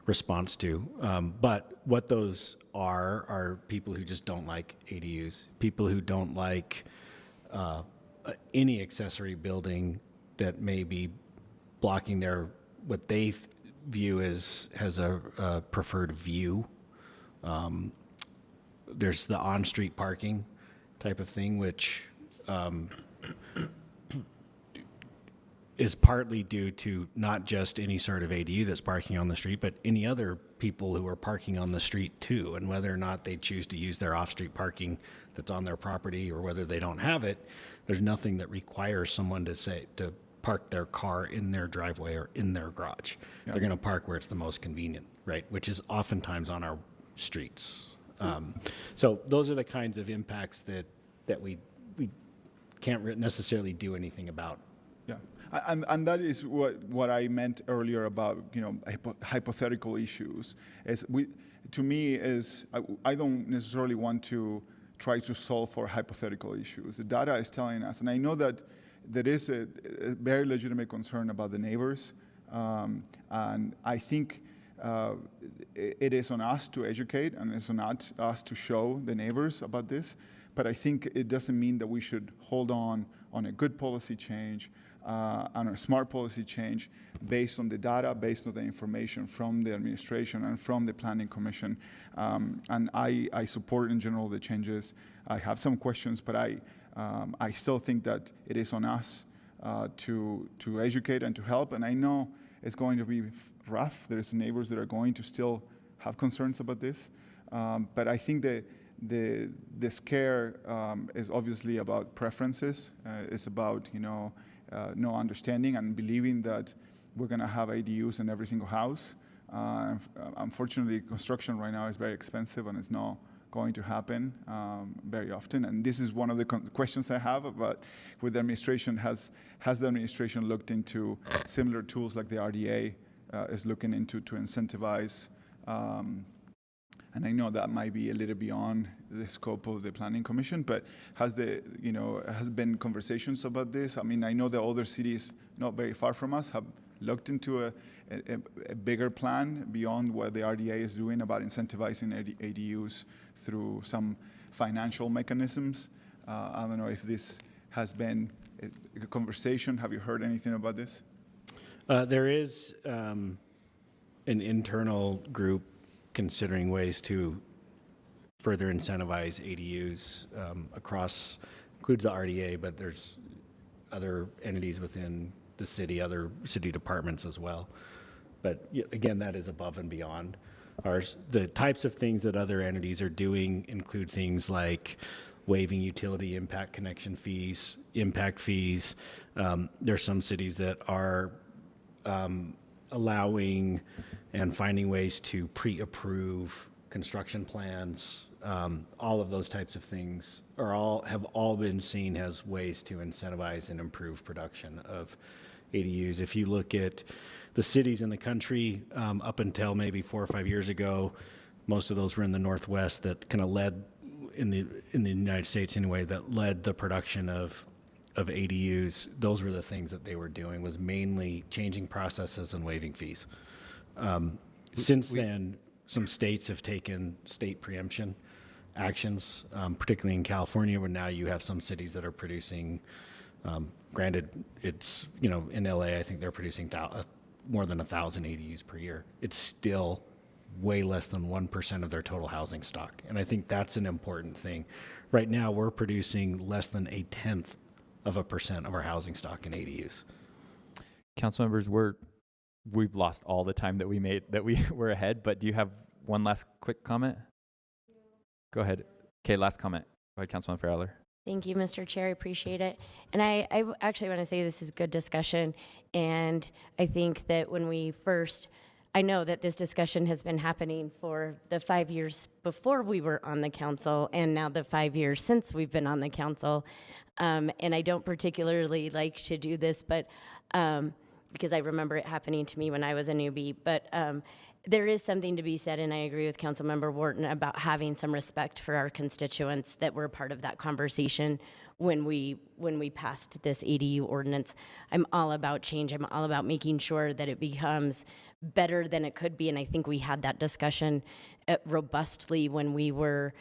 response to. But what those are people who just don't like ADUs, people who don't like any accessory building that may be blocking their what they view as a preferred view. There's the on-street parking type of thing, which is partly due to not just any sort of ADU that's parking on the street, but any other people who are parking on the street too, and whether or not they choose to use their off-street parking that's on their property or whether they don't have it, there's nothing that requires someone to park their car in their driveway or in their garage. Yeah. They're going to park where it's the most convenient, right? Which is oftentimes on our streets. So those are the kinds of impacts that we can't necessarily do anything about. Yeah, and that is what I meant earlier about hypothetical issues. To me I don't necessarily want to try to solve for hypothetical issues. The data is telling us, and I know that there is a very legitimate concern about the neighbors, and I think it is on us to educate, and it's on us to show the neighbors about this. But I think it doesn't mean that we should hold on a good policy change, on a smart policy change based on the data, based on the information from the administration and from the Planning Commission. And I support in general the changes. I have some questions, but I still think that it is on us to educate and to help. And I know it's going to be rough. There's neighbors that are going to still have concerns about this. But I think the scare is obviously about preferences. It's about no understanding and believing that we're going to have ADUs in every single house. Unfortunately, construction right now is very expensive, and it's not going to happen very often. And this is one of the questions I have about with the administration. Has the administration looked into similar tools like the RDA is looking into to incentivize? And I know that might be a little beyond the scope of the Planning Commission, but has been conversations about this? I mean, I know that other cities not very far from us have looked into a bigger plan beyond what the RDA is doing about incentivizing ADUs through some financial mechanisms. I don't know if this has been a conversation. Have you heard anything about this? There is an internal group considering ways to further incentivize ADUs across, includes the RDA, but there's other entities within the city, other city departments as well. But again, that is above and beyond ours. The types of things that other entities are doing include things like waiving utility impact connection fees, impact fees. There's some cities that are allowing and finding ways to pre-approve construction plans. All of those types of things have all been seen as ways to incentivize and improve production of ADUs. If you look at the cities in the country, up until maybe 4 or 5 years ago, most of those were in the Northwest that kind of led in the United States anyway, that led the production of of ADUs, those were the things that they were doing, was mainly changing processes and waiving fees. Since then, some states have taken state preemption actions, particularly in California, where now you have some cities that are producing, granted, it's, you know, in LA, I think they're producing more than 1,000 ADUs per year. It's still way less than 1% of their total housing stock. And I think that's an important thing. Right now, we're producing less than 0.1% of our housing stock in ADUs. Council members, we've lost all the time that we were ahead, but do you have one last quick comment? Go ahead. Okay, last comment. Go ahead, Councilman Farrell. Thank you, Mr. Chair. I appreciate it. And I actually want to say this is good discussion. And I think that I know that this discussion has been happening for the 5 years before we were on the council, and now the 5 years since we've been on the council. And I don't particularly like to do this, but because I remember it happening to me when I was a newbie. But there is something to be said, and I agree with Councilmember Wharton about having some respect for our constituents that were part of that conversation when we passed this ADU ordinance. I'm all about change. I'm all about making sure that it becomes better than it could be, and I think we had that discussion robustly when we were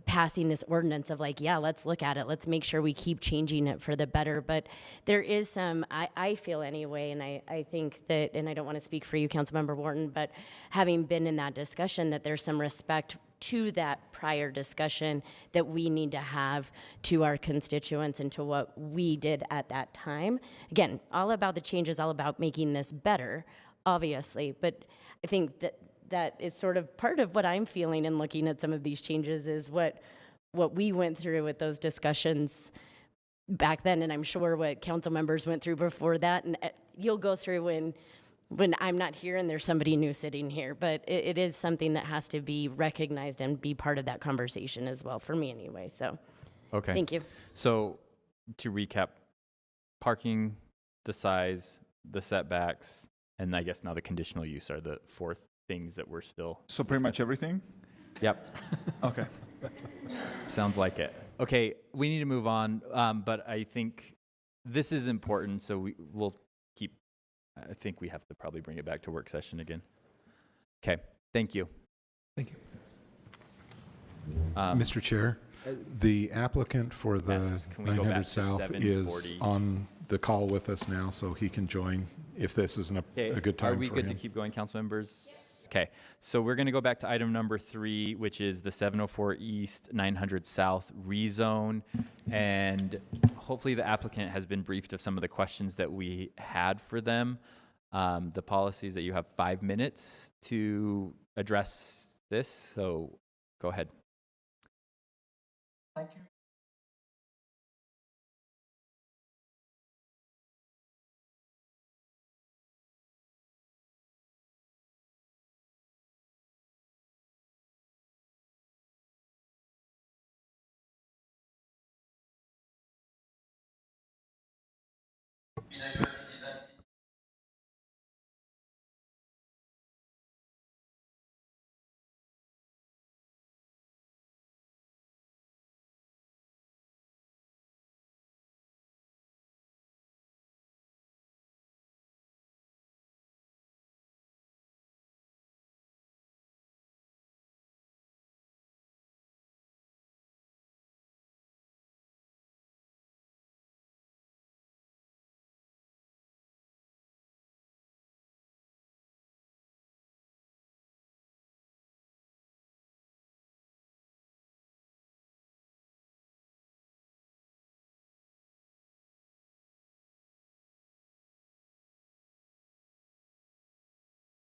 passing this ordinance of like, yeah, let's look at it. Let's make sure we keep changing it for the better. But there is some, I feel anyway, and I think that, and I don't want to speak for you, Councilmember Wharton, but having been in that discussion, that there's some respect to that prior discussion that we need to have to our constituents and to what we did at that time. Again, all about the changes, all about making this better, obviously, but I think that is sort of part of what I'm feeling and looking at some of these changes is what we went through with those discussions back then, and I'm sure what council members went through before that, and you'll go through when I'm not here and there's somebody new sitting here, but it is something that has to be recognized and be part of that conversation as well, for me anyway, so. Okay. Thank you. So to recap, parking, the size, the setbacks, and I guess now the conditional use are the four things that we're still. So pretty much everything? Yep. Okay. Sounds like it. Okay, we need to move on, but I think this is important, so we'll keep, I think we have to probably bring it back to work session again. Okay, thank you. Thank you. Mr. Chair, the applicant for the Yes, can we go back 900 to South is 740? on the call with us now, so he can join if this isn't a good time for him. Are we good to keep going, council members? Okay, so we're going to go back to item number 3, which is the 704 East, 900 South rezone. And hopefully the applicant has been briefed of some of the questions that we had for them. The policies that you have 5 minutes to address this, so go ahead. Thank you.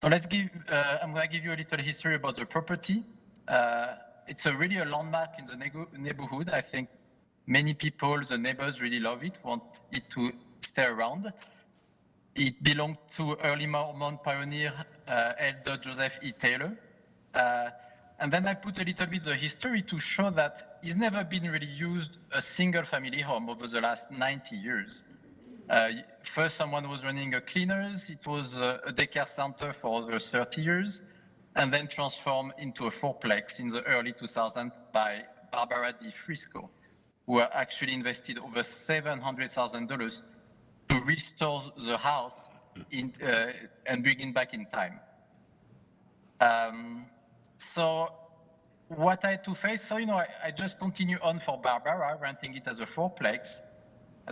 So let's give, I'm going to give you a little history about the property. It's really a landmark in the neighborhood. I think many people, the neighbors really love it, want it to stay around. It belonged to early Mormon pioneer Elder Joseph E. Taylor. And then I put a little bit of the history to show that it's never been really used a single family home over the last 90 years. First, someone was running a cleaners. It was a daycare center for over 30 years, and then transformed into a fourplex in the early 2000s by Barbara D. Frisco. who actually invested over $700,000 to restore the house and bring it back in time. So what I had to face, so, I just continue on for Barbara, renting it as a fourplex.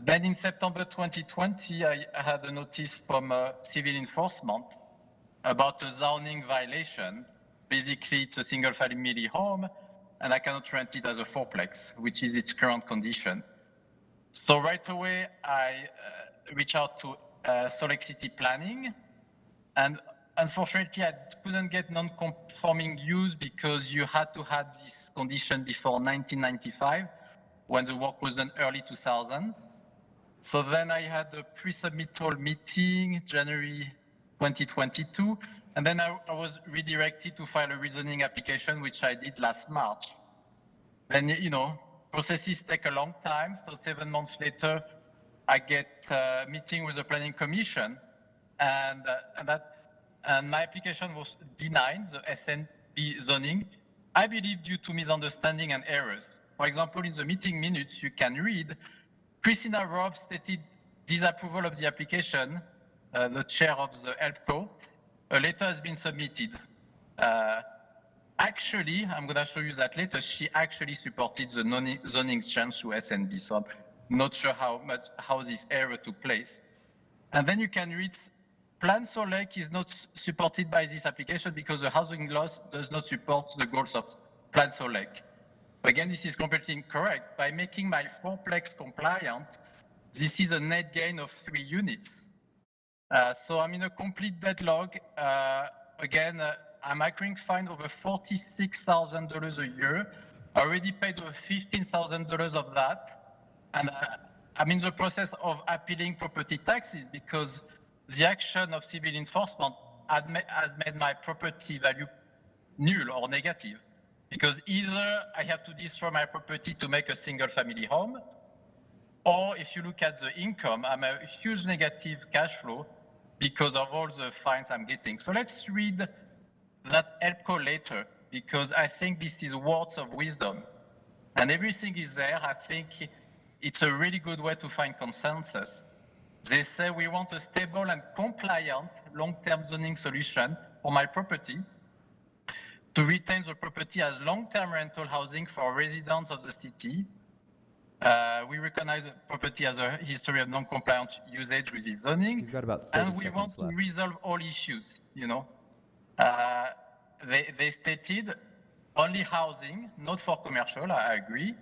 Then in September 2020, I had a notice from civil enforcement about a zoning violation. Basically, it's a single family home, and I cannot rent it as a fourplex, which is its current condition. So right away, I reached out to Salt Lake City Planning, and unfortunately, I couldn't get non-conforming use because you had to have this condition before 1995, when the work was done early 2000. So then I had a pre-submittal meeting, January 2022, and then I was redirected to file a rezoning application, which I did last March. Then, processes take a long time. So 7 months later, I get a meeting with the Planning Commission, and my application was denied, the SNB zoning, I believe due to misunderstanding and errors. For example, in the meeting minutes, you can read, Christina Robb stated disapproval of the application, the chair of the HELPCO. A letter has been submitted. Actually, I'm going to show you that later, she actually supported the zoning change to SNB, so I'm not sure how this error took place. And then you can read, Plan Salt Lake is not supported by this application because the housing laws does not support the goals of Plan Salt Lake. Again, this is completely incorrect. By making my fourplex compliant, this is a net gain of 3 units. So I'm in a complete deadlock. Again, I'm accruing fine over $46,000 a year. I already paid over $15,000 of that. And I'm in the process of appealing property taxes because the action of civil enforcement has made my property value null or negative. Because either I have to destroy my property to make a single family home, or if you look at the income, I'm a huge negative cash flow because of all the fines I'm getting. So let's read that HELPCO later, because I think this is words of wisdom. And everything is there. I think it's a really good way to find consensus. They say we want a stable and compliant long-term zoning solution for my property, to retain the property as long-term rental housing for residents of the city. We recognize the property has a history of non-compliant usage with this zoning. You've got about 30 and we seconds want left. to resolve all issues, They stated only housing, not for commercial, I agree.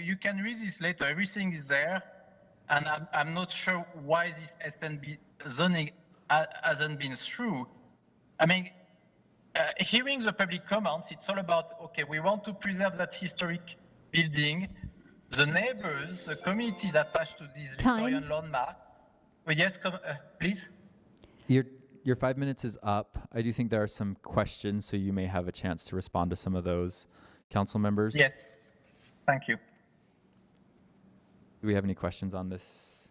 You can read this later, everything is there. And I'm not sure why this SNB zoning hasn't been through. Hearing the public comments, it's all about, okay, we want to preserve that historic building. The neighbors, the communities attached to this Victorian landmark. Yes, please. Your 5 minutes is up. I do think there are some questions, so you may have a chance to respond to some of those, council members. Yes, thank you. Do we have any questions on this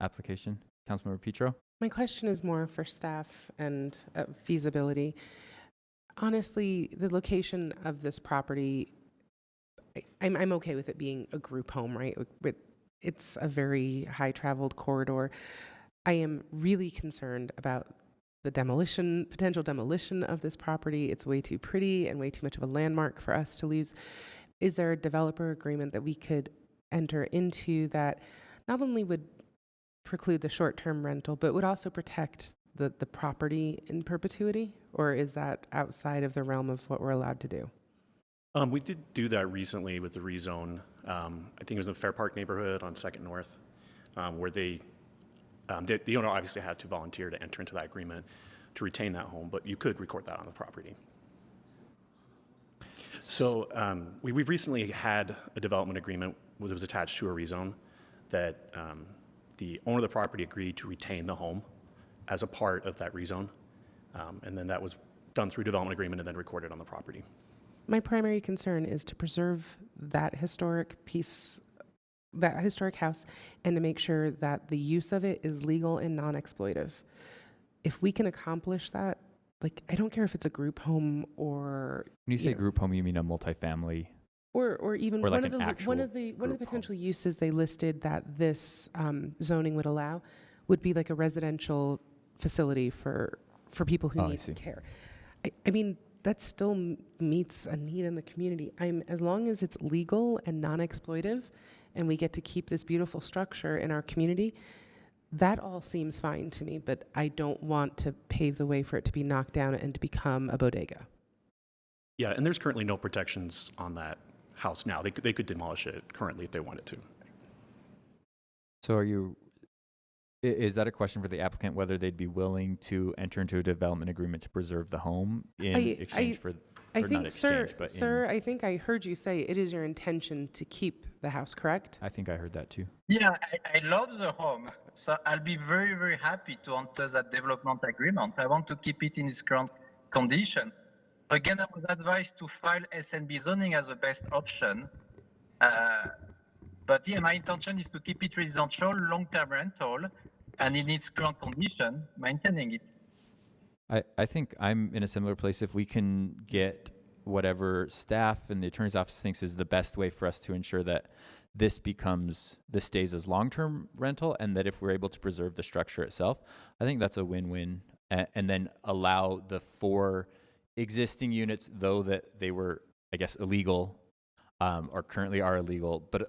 application? Councilmember Petro? My question is more for staff and feasibility. Honestly, the location of this property, I'm okay with it being a group home, right? It's a very high traveled corridor. I am really concerned about the potential demolition of this property. It's way too pretty and way too much of a landmark for us to lose. Is there a developer agreement that we could enter into that not only would preclude the short-term rental, but would also protect the property in perpetuity? Or is that outside of the realm of what we're allowed to do? We did do that recently with the rezone. I think it was in the Fair Park neighborhood on 2nd North, where the owner obviously had to volunteer to enter into that agreement to retain that home, but you could record that on the property. So we've recently had a development agreement that was attached to a rezone that the owner of the property agreed to retain the home as a part of that rezone. And then that was done through development agreement and then recorded on the property. My primary concern is to preserve that historic piece, that historic house, and to make sure that the use of it is legal and non-exploitive. If we can accomplish that, like, I don't care if it's a group home or When you say group home, you mean a multifamily? or even Or like one of an the actual one of the group potential uses they listed that this zoning would allow would be like a residential facility for people who Oh, I need see. care. I mean, that still meets a need in the community. As long as it's legal and non-exploitive, and we get to keep this beautiful structure in our community, that all seems fine to me. But I don't want to pave the way for it to be knocked down and to become a bodega. Yeah, and there's currently no protections on that house now. They could demolish it currently if they wanted to. So is that a question for the applicant, whether they'd be willing to enter into a development agreement to preserve the home in exchange for, I or think, not exchange, but sir, I think I heard you say it is your intention to keep the house, correct? I think I heard that too. Yeah, I love the home. So I'll be very, very happy to enter that development agreement. I want to keep it in its current condition. Again, I was advised to file SNB zoning as the best option. But yeah, my intention is to keep it residential, long-term rental, and in its current condition, maintaining it. I think I'm in a similar place. If we can get whatever staff and the attorney's office thinks is the best way for us to ensure that this stays as long-term rental, and that if we're able to preserve the structure itself, I think that's a win-win. And then allow the 4 existing units, though that they were, I guess, illegal, or currently are illegal, but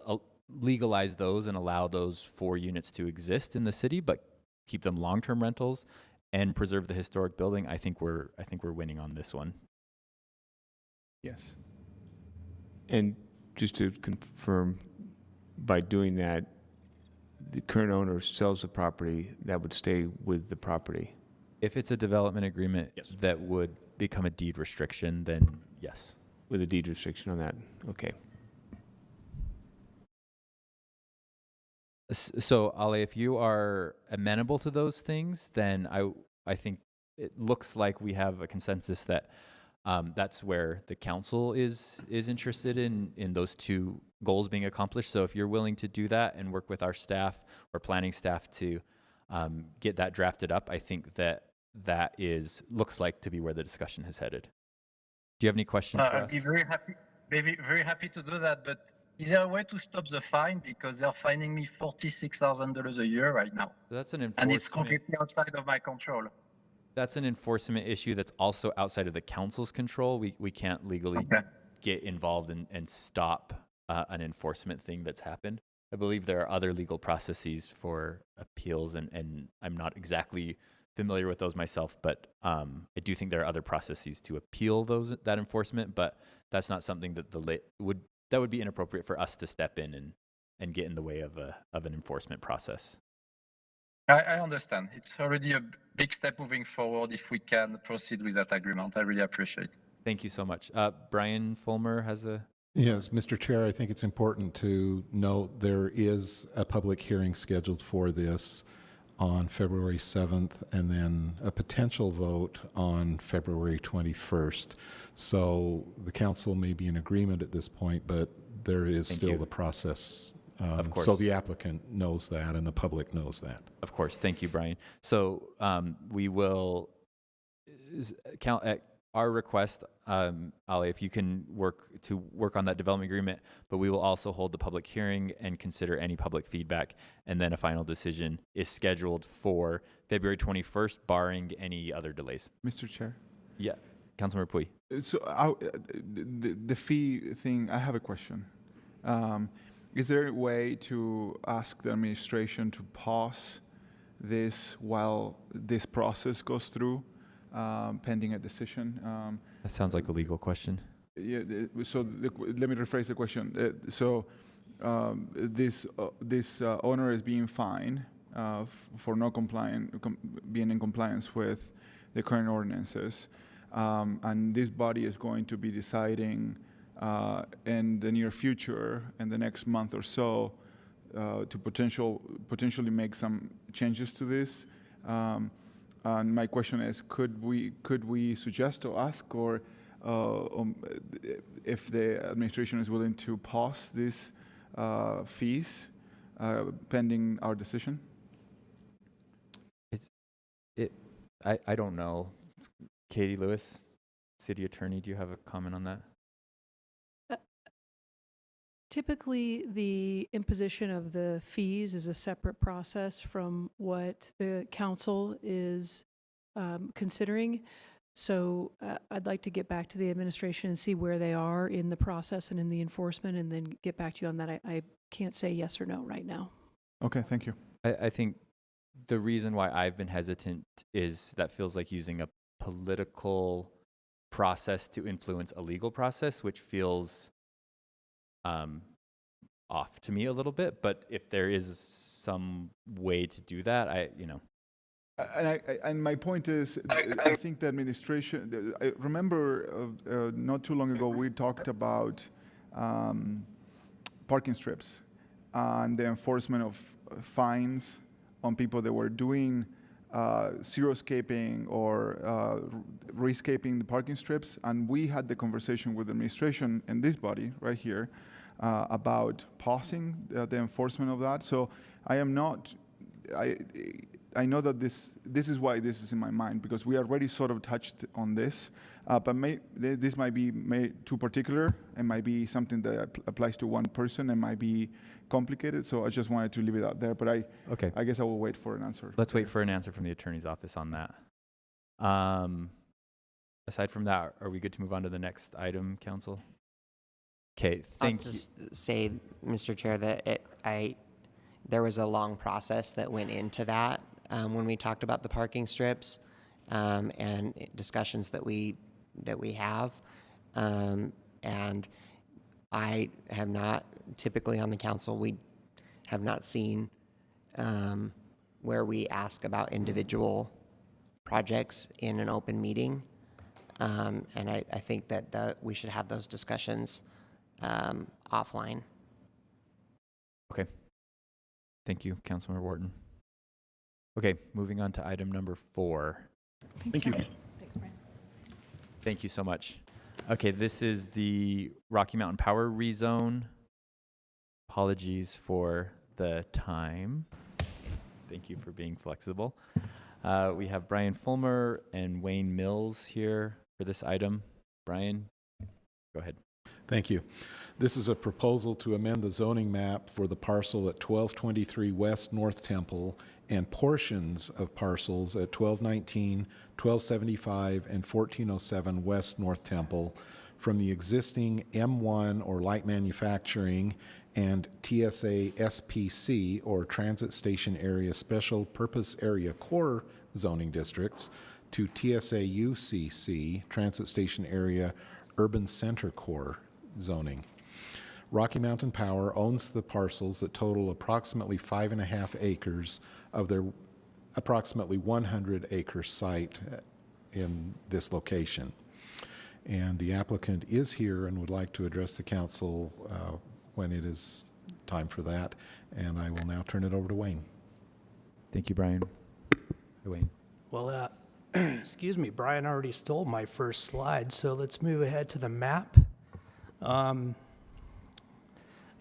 legalize those and allow those 4 units to exist in the city, but keep them long-term rentals and preserve the historic building. I think we're winning on this one. Yes. And just to confirm, by doing that, the current owner sells the property, that would stay with the property. If it's a development agreement Yes. that would become a deed restriction, then yes. With a deed restriction on that, okay. So, Ale, if you are amenable to those things, then I think it looks like we have a consensus that that's where the council is interested in those 2 goals being accomplished. So if you're willing to do that and work with our staff or planning staff to get that drafted up, I think that looks like to be where the discussion has headed. Do you have any questions for I'll us? be very happy to do that, but is there a way to stop the fine? Because they're fining me $46,000 a year right now. So that's an enforcement. And it's completely outside of my control. That's an enforcement issue that's also outside of the council's control. We can't legally get involved and stop an enforcement thing that's happened. I believe there are other legal processes for appeals, and I'm not exactly familiar with those myself, but I do think there are other processes to appeal that enforcement, but that's not something that would be inappropriate for us to step in and get in the way of an enforcement process. I understand. It's already a big step moving forward if we can proceed with that agreement. I really appreciate it. Thank you so much. Brian Fulmer has a... Yes, Mr. Chair, I think it's important to note there is a public hearing scheduled for this on February 7th, and then a potential vote on February 21st. So the council may be in agreement at this point, but there is still the process. Of course. So the applicant knows that and the public knows that. Of course. Thank you, Brian. So we will count at our request, Ali, if you can work on that development agreement, but we will also hold the public hearing and consider any public feedback, and then a final decision is scheduled for February 21st, barring any other delays. Mr. Chair? Yeah, Councilmember Pui. So the fee thing, I have a question. Is there a way to ask the administration to pause this while this process goes through, pending a decision? That sounds like a legal question. Yeah. So let me rephrase the question. This owner is being fined for not being in compliance with the current ordinances, and this body is going to be deciding in the near future, in the next month or so, to potentially make some changes to this. And my question is, could we suggest or ask, or if the administration is willing to pause these fees pending our decision? I don't know. Katie Lewis, City Attorney, do you have a comment on that? Typically, the imposition of the fees is a separate process from what the council is considering. So I'd like to get back to the administration and see where they are in the process and in the enforcement, and then get back to you on that. I can't say yes or no right now. Okay, thank you. I think the reason why I've been hesitant is that feels like using a political process to influence a legal process, which feels off to me a little bit. But if there is some way to do that, And my point is, I think the administration, I remember not too long ago, we talked about parking strips and the enforcement of fines on people that were doing xeriscaping or rescaping the parking strips. And we had the conversation with the administration in this body right here about pausing the enforcement of that. So I am not, I know that this is why this is in my mind, because we already sort of touched on this, but this might be too particular. It might be something that applies to one person. It might be complicated. So I just wanted to leave it out there. But I guess I will wait for an answer. Let's wait for an answer from the attorney's office on that. Aside from that, are we good to move on to the next item, council? Okay, thank you. I'll just say, Mr. Chair, that there was a long process that went into that when we talked about the parking strips and discussions that we have. And I have not, typically on the council, we have not seen where we ask about individual projects in an open meeting. And I think that we should have those discussions offline. Okay. Thank you, Councilmember Wharton. Okay, moving on to item number 4. Thank you. Thanks, Brian. Thank you so much. Okay, this is the Rocky Mountain Power rezone. Apologies for the time. Thank you for being flexible. We have Brian Fulmer and Wayne Mills here for this item. Brian, go ahead. Thank you. This is a proposal to amend the zoning map for the parcel at 1223 West North Temple and portions of parcels at 1219, 1275, and 1407 West North Temple from the existing M1 or light manufacturing and TSA SPC or Transit Station Area Special Purpose Area Core zoning districts to TSA UCC, Transit Station Area Urban Center Core zoning. Rocky Mountain Power owns the parcels that total approximately 5.5 acres of their approximately 100-acre site in this location. And the applicant is here and would like to address the council when it is time for that. And I will now turn it over to Wayne. Thank you, Brian. Hey, Wayne. Well, excuse me, Brian already stole my first slide, so let's move ahead to the map.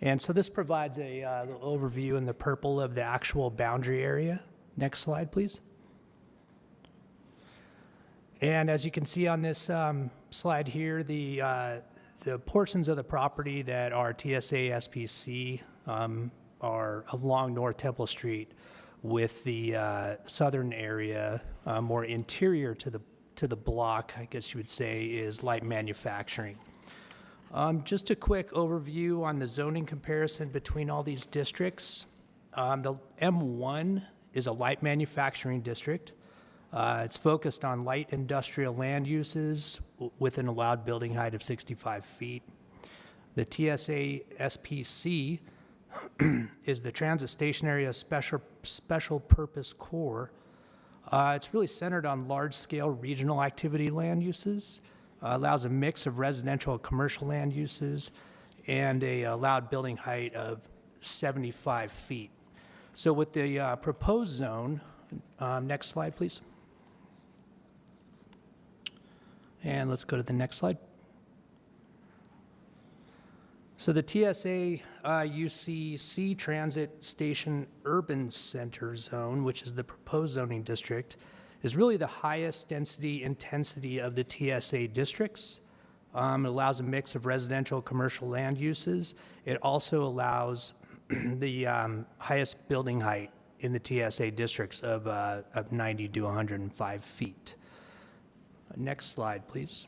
And so this provides a little overview in the purple of the actual boundary area. Next slide, please. And as you can see on this slide here, the portions of the property that are TSA SPC are along North Temple Street, with the southern area more interior to the block, I guess you would say, is light manufacturing. Just a quick overview on the zoning comparison between all these districts. The M1 is a light manufacturing district. It's focused on light industrial land uses with an allowed building height of 65 feet. The TSA SPC is the Transit Station Area Special Purpose Core. It's really centered on large-scale regional activity land uses. Allows a mix of residential and commercial land uses, and a allowed building height of 75 feet. So with the proposed zone, next slide, please. And let's go to the next slide. So the TSA UCC Transit Station Urban Center Zone, which is the proposed zoning district, is really the highest density intensity of the TSA districts. It allows a mix of residential, commercial land uses. It also allows the highest building height in the TSA districts of 90 to 105 feet. Next slide, please.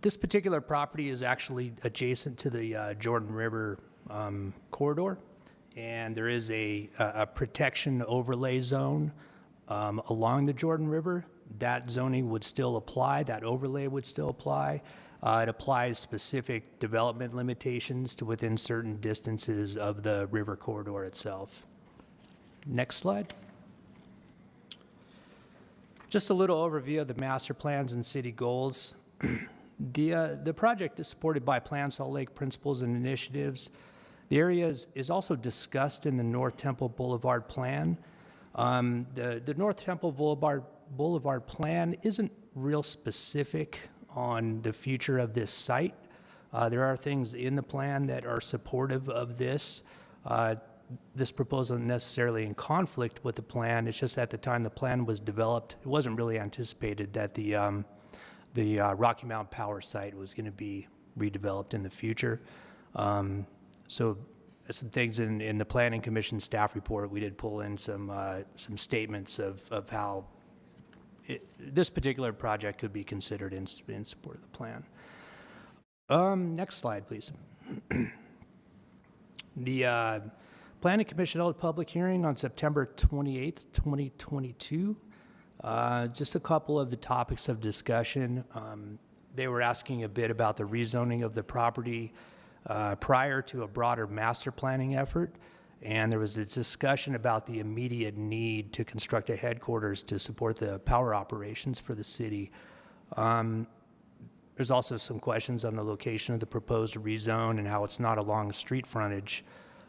This particular property is actually adjacent to the Jordan River corridor, and there is a protection overlay zone along the Jordan River. That zoning would still apply, that overlay would still apply. It applies specific development limitations to within certain distances of the river corridor itself. Next slide. Just a little overview of the master plans and city goals. The project is supported by Plan Salt Lake principles and initiatives. The area is also discussed in the North Temple Boulevard plan. The North Temple Boulevard plan isn't real specific on the future of this site. There are things in the plan that are supportive of this. This proposal isn't necessarily in conflict with the plan. It's just at the time the plan was developed, it wasn't really anticipated that the Rocky Mountain Power site was going to be redeveloped in the future. So some things in the Planning Commission staff report, we did pull in some statements of how this particular project could be considered in support of the plan. Next slide, please. The Planning Commission held a public hearing on September 28th, 2022. Just a couple of the topics of discussion. They were asking a bit about the rezoning of the property prior to a broader master planning effort. And there was a discussion about the immediate need to construct a headquarters to support the power operations for the city. There's also some questions on the location of the proposed rezone and how it's not along street frontage.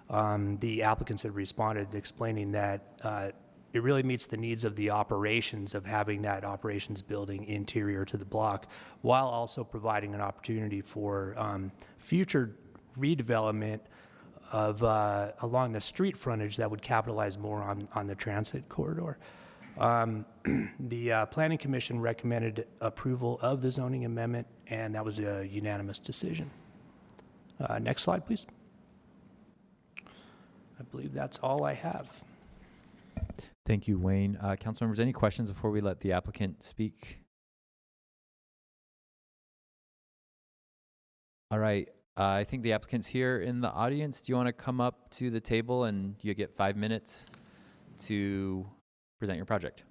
The applicants had responded explaining that it really meets the needs of the operations of having that operations building interior to the block, while also providing an opportunity for future redevelopment of along the street frontage that would capitalize more on the transit corridor. The Planning Commission recommended approval of the zoning amendment, and that was a unanimous decision. Next slide, please. I believe that's all I have. Thank you, Wayne. Council members, any questions before we let the applicant speak? All right. I think the applicant's here in the audience. Do you want to come up to the table and you get 5 minutes to present your project?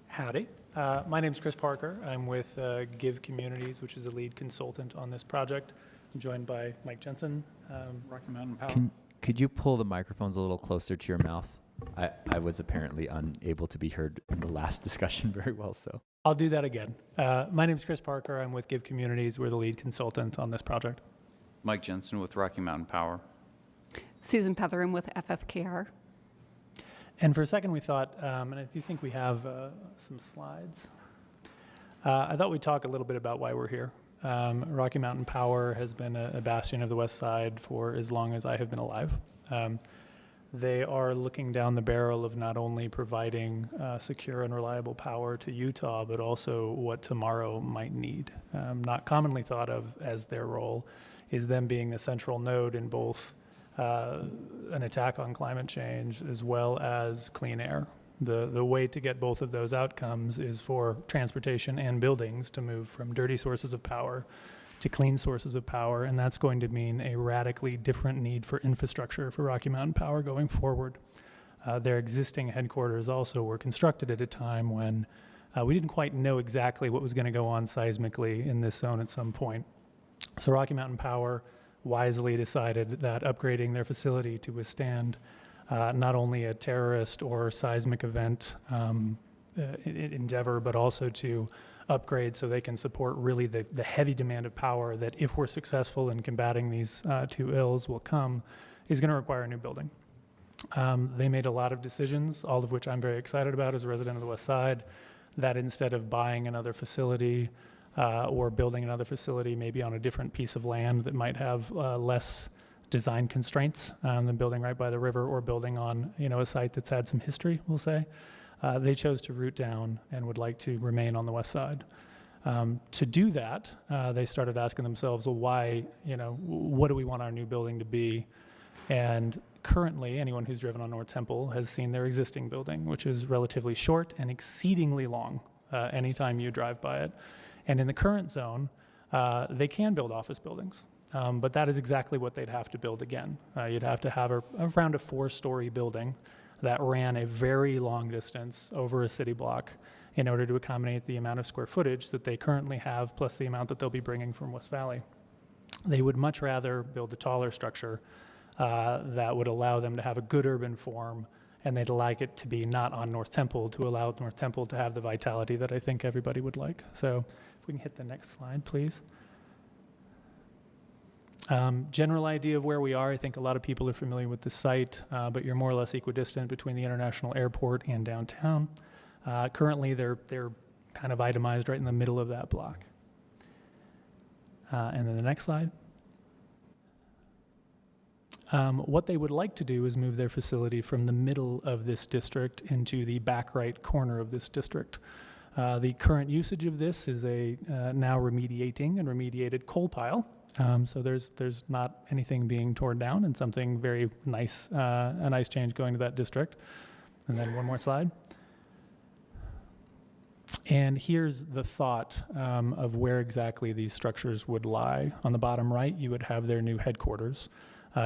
Howdy. My name is Chris Parker. I'm with Give Communities, which is the lead consultant on this project. I'm joined by Mike Jensen, Rocky Mountain Power. Could you pull the microphones a little closer to your mouth? I was apparently unable to be heard in the last discussion very well, so. I'll do that again. My name is Chris Parker. I'm with Give Communities. We're the lead consultant on this project. Mike Jensen with Rocky Mountain Power. Susan Petheram with FFKR. And for a second we thought, and I do think we have some slides, I thought we'd talk a little bit about why we're here. Rocky Mountain Power has been a bastion of the West Side for as long as I have been alive. They are looking down the barrel of not only providing secure and reliable power to Utah, but also what tomorrow might need. Not commonly thought of as their role is them being the central node in both an attack on climate change as well as clean air. The way to get both of those outcomes is for transportation and buildings to move from dirty sources of power to clean sources of power, and that's going to mean a radically different need for infrastructure for Rocky Mountain Power going forward. Their existing headquarters also were constructed at a time when we didn't quite know exactly what was going to go on seismically in this zone at some point. So Rocky Mountain Power wisely decided that upgrading their facility to withstand not only a terrorist or seismic event endeavor, but also to upgrade so they can support really the heavy demand of power that, if we're successful in combating these two ills, will come, is going to require a new building. They made a lot of decisions, all of which I'm very excited about as a resident of the West Side. that instead of buying another facility or building another facility maybe on a different piece of land that might have less design constraints than building right by the river or building on, a site that's had some history, we'll say, they chose to root down and would like to remain on the west side. To do that, they started asking themselves, well, why, what do we want our new building to be? And currently, anyone who's driven on North Temple has seen their existing building, which is relatively short and exceedingly long anytime you drive by it. And in the current zone, they can build office buildings, but that is exactly what they'd have to build again. You'd have to have around a 4-story building that ran a very long distance over a city block in order to accommodate the amount of square footage that they currently have, plus the amount that they'll be bringing from West Valley. They would much rather build a taller structure that would allow them to have a good urban form, and they'd like it to be not on North Temple to allow North Temple to have the vitality that I think everybody would like. So if we can hit the next slide, please. General idea of where we are, I think a lot of people are familiar with the site, but you're more or less equidistant between the international airport and downtown. Currently, they're kind of itemized right in the middle of that block. And then the next slide. What they would like to do is move their facility from the middle of this district into the back right corner of this district. The current usage of this is a now remediated coal pile. So there's not anything being torn down, and something very nice, a nice change going to that district. And then one more slide. And here's the thought of where exactly these structures would lie. On the bottom right, you would have their new headquarters.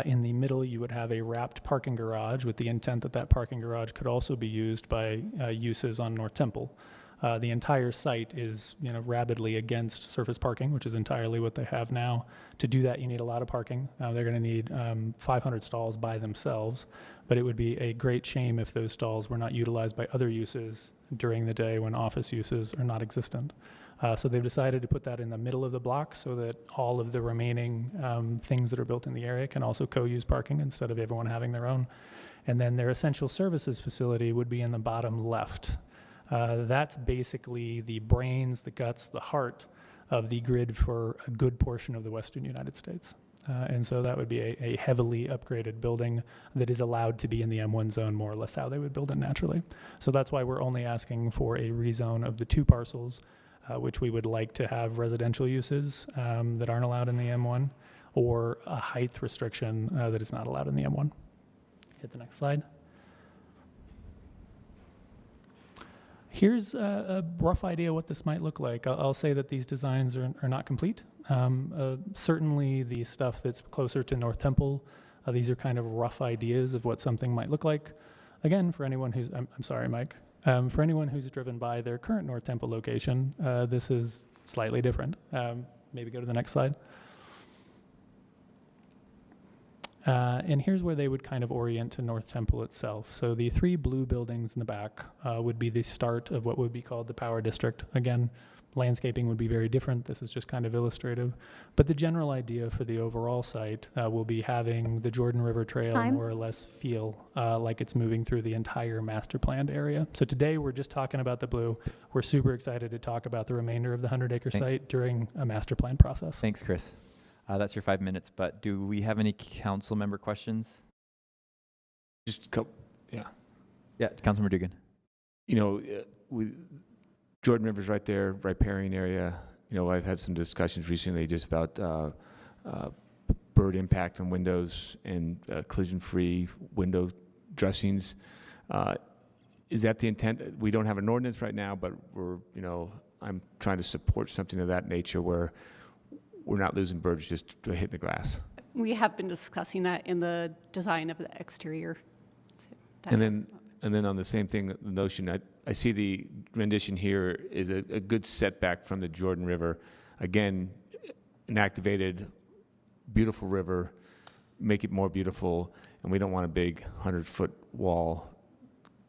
In the middle, you would have a wrapped parking garage with the intent that that parking garage could also be used by uses on North Temple. The entire site is, rabidly against surface parking, which is entirely what they have now. To do that, you need a lot of parking. They're going to need 500 stalls by themselves, but it would be a great shame if those stalls were not utilized by other uses during the day when office uses are not existent. So they've decided to put that in the middle of the block so that all of the remaining things that are built in the area can also co-use parking instead of everyone having their own. And then their essential services facility would be in the bottom left. That's basically the brains, the guts, the heart of the grid for a good portion of the western United States. And so that would be a heavily upgraded building that is allowed to be in the M1 zone, more or less how they would build it naturally. So that's why we're only asking for a rezone of the 2 parcels, which we would like to have residential uses that aren't allowed in the M1, or a height restriction that is not allowed in the M1. Hit the next slide. Here's a rough idea what this might look like. I'll say that these designs are not complete. Certainly the stuff that's closer to North Temple, these are kind of rough ideas of what something might look like. Again, for anyone who's, I'm sorry, Mike, for anyone who's driven by their current North Temple location, this is slightly different. Maybe go to the next slide. And here's where they would kind of orient to North Temple itself. So the 3 blue buildings in the back would be the start of what would be called the Power District. Again, landscaping would be very different. This is just kind of illustrative. But the general idea for the overall site will be having the Jordan River Trail more or less feel like it's moving through the entire master planned area. So today we're just talking about the blue. We're super excited to talk about the remainder of the 100-acre site during a master plan process. Thanks, Chris. That's your 5 minutes, but do we have any council member questions? Just a couple, yeah. Yeah, Councilmember Dugan. Jordan River's right there, riparian area. I've had some discussions recently just about bird impact on windows and collision-free window dressings. Is that the intent? We don't have an ordinance right now, but I'm trying to support something of that nature where we're not losing birds just to hit the glass. We have been discussing that in the design of the exterior. So and then on the same thing, the notion, I see the rendition here is a good setback from the Jordan River. Again, an activated, beautiful river, make it more beautiful, and we don't want a big 100-foot wall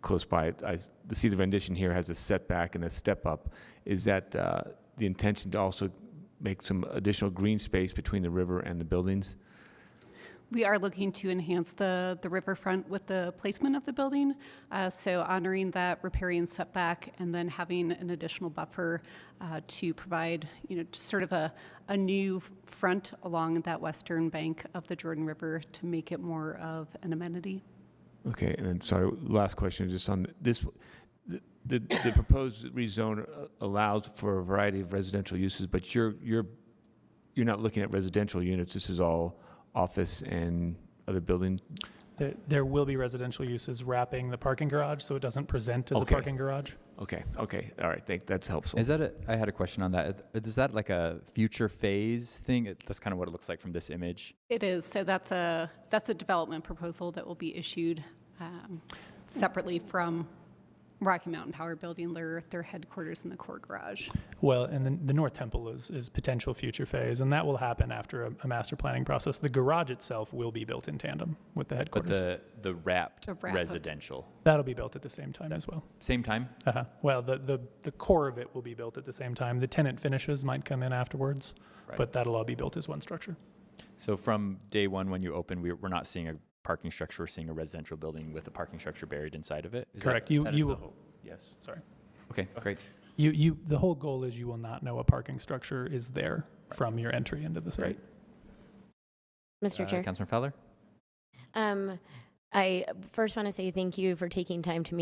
close by it. I see the rendition here has a setback and a step up. Is that the intention to also make some additional green space between the river and the buildings? We are looking to enhance the riverfront with the placement of the building. So honoring that riparian setback and then having an additional buffer to provide, just sort of a new front along that western bank of the Jordan River to make it more of an amenity. Okay, and then, sorry, last question, just on this. The proposed rezone allows for a variety of residential uses, but you're not looking at residential units. This is all office and other building. There will be residential uses wrapping the parking garage, so it doesn't present as a parking garage. Okay, all right, that's helpful. Is that I had a question on that. Is that like a future phase thing? That's kind of what it looks like from this image. It is. So that's a development proposal that will be issued separately from Rocky Mountain Power building their headquarters in the core garage. Well, and then the North Temple is potential future phase, and that will happen after a master planning process. The garage itself will be built in tandem with the headquarters. But the wrapped residential. That'll be built at the same time as well. Same time? Well, the core of it will be built at the same time. The tenant finishes might come in afterwards, but that'll all be built as one structure. So from day one when you open, we're not seeing a parking structure, we're seeing a residential building with a parking structure buried inside of it? Correct. That You is the will. hope? Yes. Sorry. Okay, great. The whole goal is you will not know a parking structure is there from your entry into the site. Mr. Chair. Councilor Fowler? I first want to say thank you for taking time to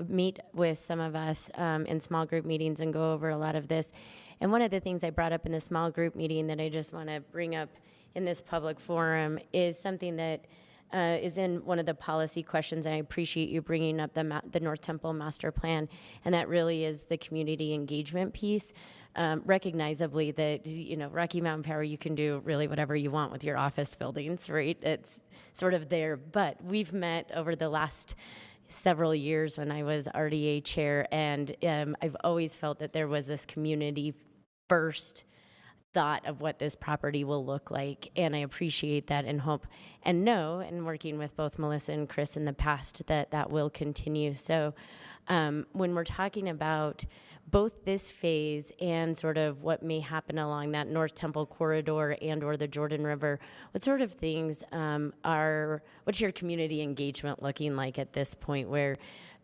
meet with some of us in small group meetings and go over a lot of this. And one of the things I brought up in the small group meeting that I just want to bring up in this public forum is something that is in one of the policy questions, and I appreciate you bringing up the North Temple Master Plan, and that really is the community engagement piece. Recognizably that, Rocky Mountain Power, you can do really whatever you want with your office buildings, right? It's sort of there, but we've met over the last several years when I was RDA chair, and I've always felt that there was this community first thought of what this property will look like, and I appreciate that and hope and know, and working with both Melissa and Chris in the past, that will continue. So when we're talking about both this phase and sort of what may happen along that North Temple corridor and or the Jordan River, what sort of things what's your community engagement looking like at this point where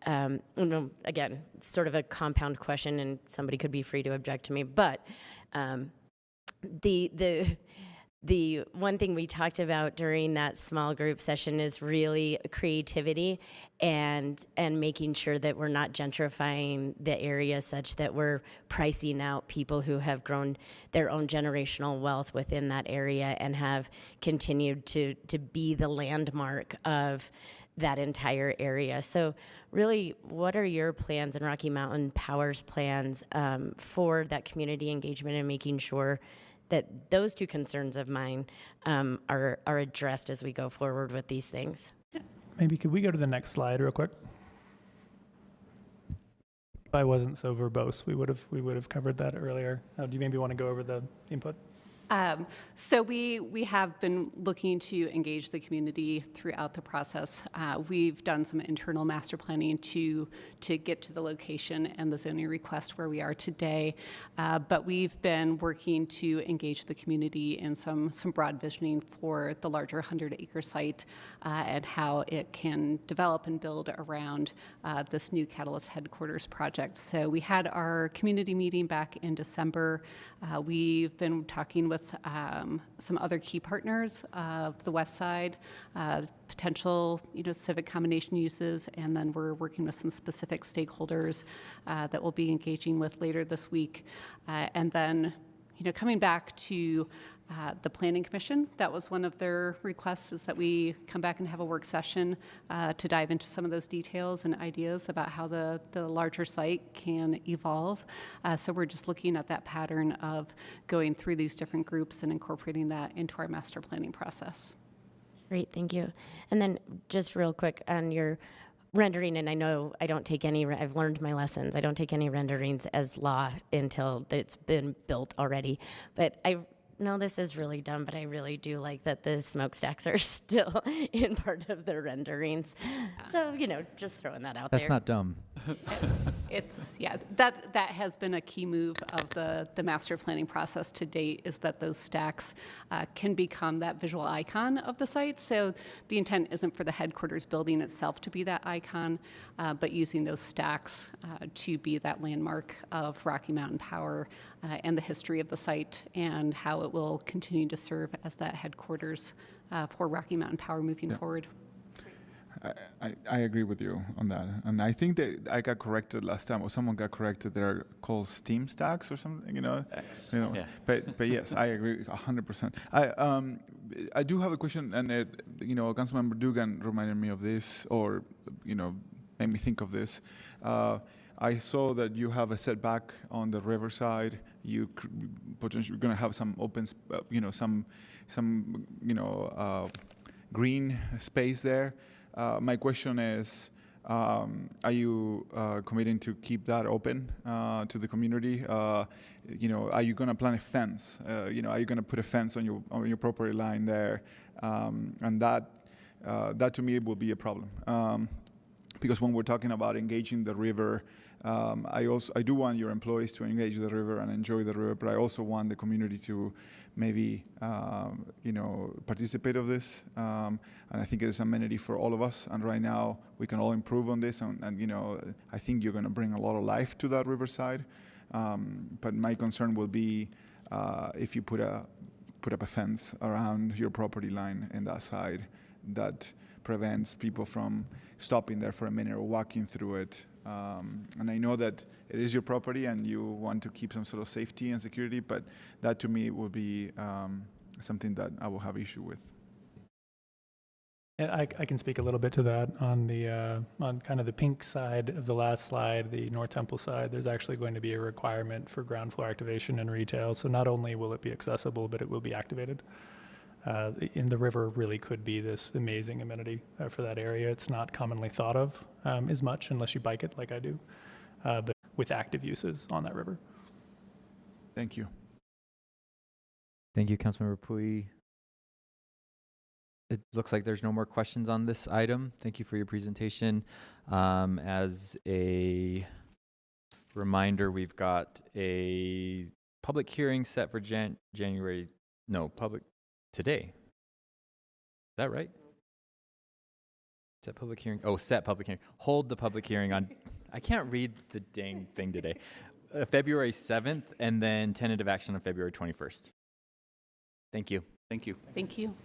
again, sort of a compound question, and somebody could be free to object to me, but the one thing we talked about during that small group session is really creativity and making sure that we're not gentrifying the area such that we're pricing out people who have grown their own generational wealth within that area and have continued to be the landmark of that entire area. So really, what are your plans and Rocky Mountain Power's plans for that community engagement and making sure that those two concerns of mine are addressed as we go forward with these things? Maybe could we go to the next slide real quick? If I wasn't so verbose, we would have covered that earlier. Do you maybe want to go over the input? So we have been looking to engage the community throughout the process. We've done some internal master planning to get to the location and the zoning request where we are today, but we've been working to engage the community in some broad visioning for the larger 100-acre site and how it can develop and build around this new Catalyst headquarters project. So we had our community meeting back in December. We've been talking with some other key partners of the West Side, potential civic combination uses, and then we're working with some specific stakeholders that we'll be engaging with later this week. And then coming back to the Planning Commission, that was one of their requests, is that we come back and have a work session to dive into some of those details and ideas about how the larger site can evolve. So we're just looking at that pattern of going through these different groups and incorporating that into our master planning process. Great, thank you. And then just real quick on your rendering, and I know I don't take any, I've learned my lessons, I don't take any renderings as law until it's been built already. But I no, this is really dumb, but I really do like that the smokestacks are still in part of the renderings. So, just throwing that out there. That's not dumb. That has been a key move of the master planning process to date, is that those stacks can become that visual icon of the site. So the intent isn't for the headquarters building itself to be that icon, but using those stacks to be that landmark of Rocky Mountain Power and the history of the site and how it will continue to serve as that headquarters for Rocky Mountain Power moving forward. I agree with you on that. And I think that I got corrected last time, or someone got corrected. They're called steam stacks or something, X. Yeah. But yes, I agree 100%. I do have a question, and Councilmember Dugan reminded me of this, or made me think of this. I saw that you have a setback on the riverside. You potentially going to have some open, green space there. My question is, are you committing to keep that open to the community? Are you going to plant a fence? Are you going to put a fence on your property line there? And that to me will be a problem. Because when we're talking about engaging the river, I do want your employees to engage the river and enjoy the river, but I also want the community to maybe participate of this. And I think it's an amenity for all of us. And right now we can all improve on this. And I think you're going to bring a lot of life to that riverside. But my concern will be if you put up a fence around your property line in that side that prevents people from stopping there for a minute or walking through it. And I know that it is your property and you want to keep some sort of safety and security, but that to me will be something that I will have issue with. And I can speak a little bit to that on the on kind of the pink side of the last slide, the North Temple side. There's actually going to be a requirement for ground floor activation and retail. So not only will it be accessible, but it will be activated. And the river really could be this amazing amenity for that area. It's not commonly thought of as much unless you bike it like I do, but with active uses on that river. Thank you. Thank you, Councilmember Pui. It looks like there's no more questions on this item. Thank you for your presentation. As a reminder, we've got a public hearing set for today. Is that right? Set public hearing. Oh, set public hearing. Hold the public hearing on, I can't read the dang thing today. February 7th, and then tentative action on February 21st. Thank you. Thank you. Thank you.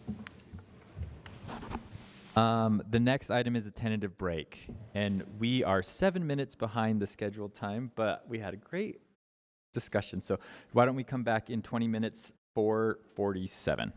The next item is a tentative break, and we are 7 minutes behind the scheduled time, but we had a great discussion. So why don't we come back in 20 minutes, 4:47.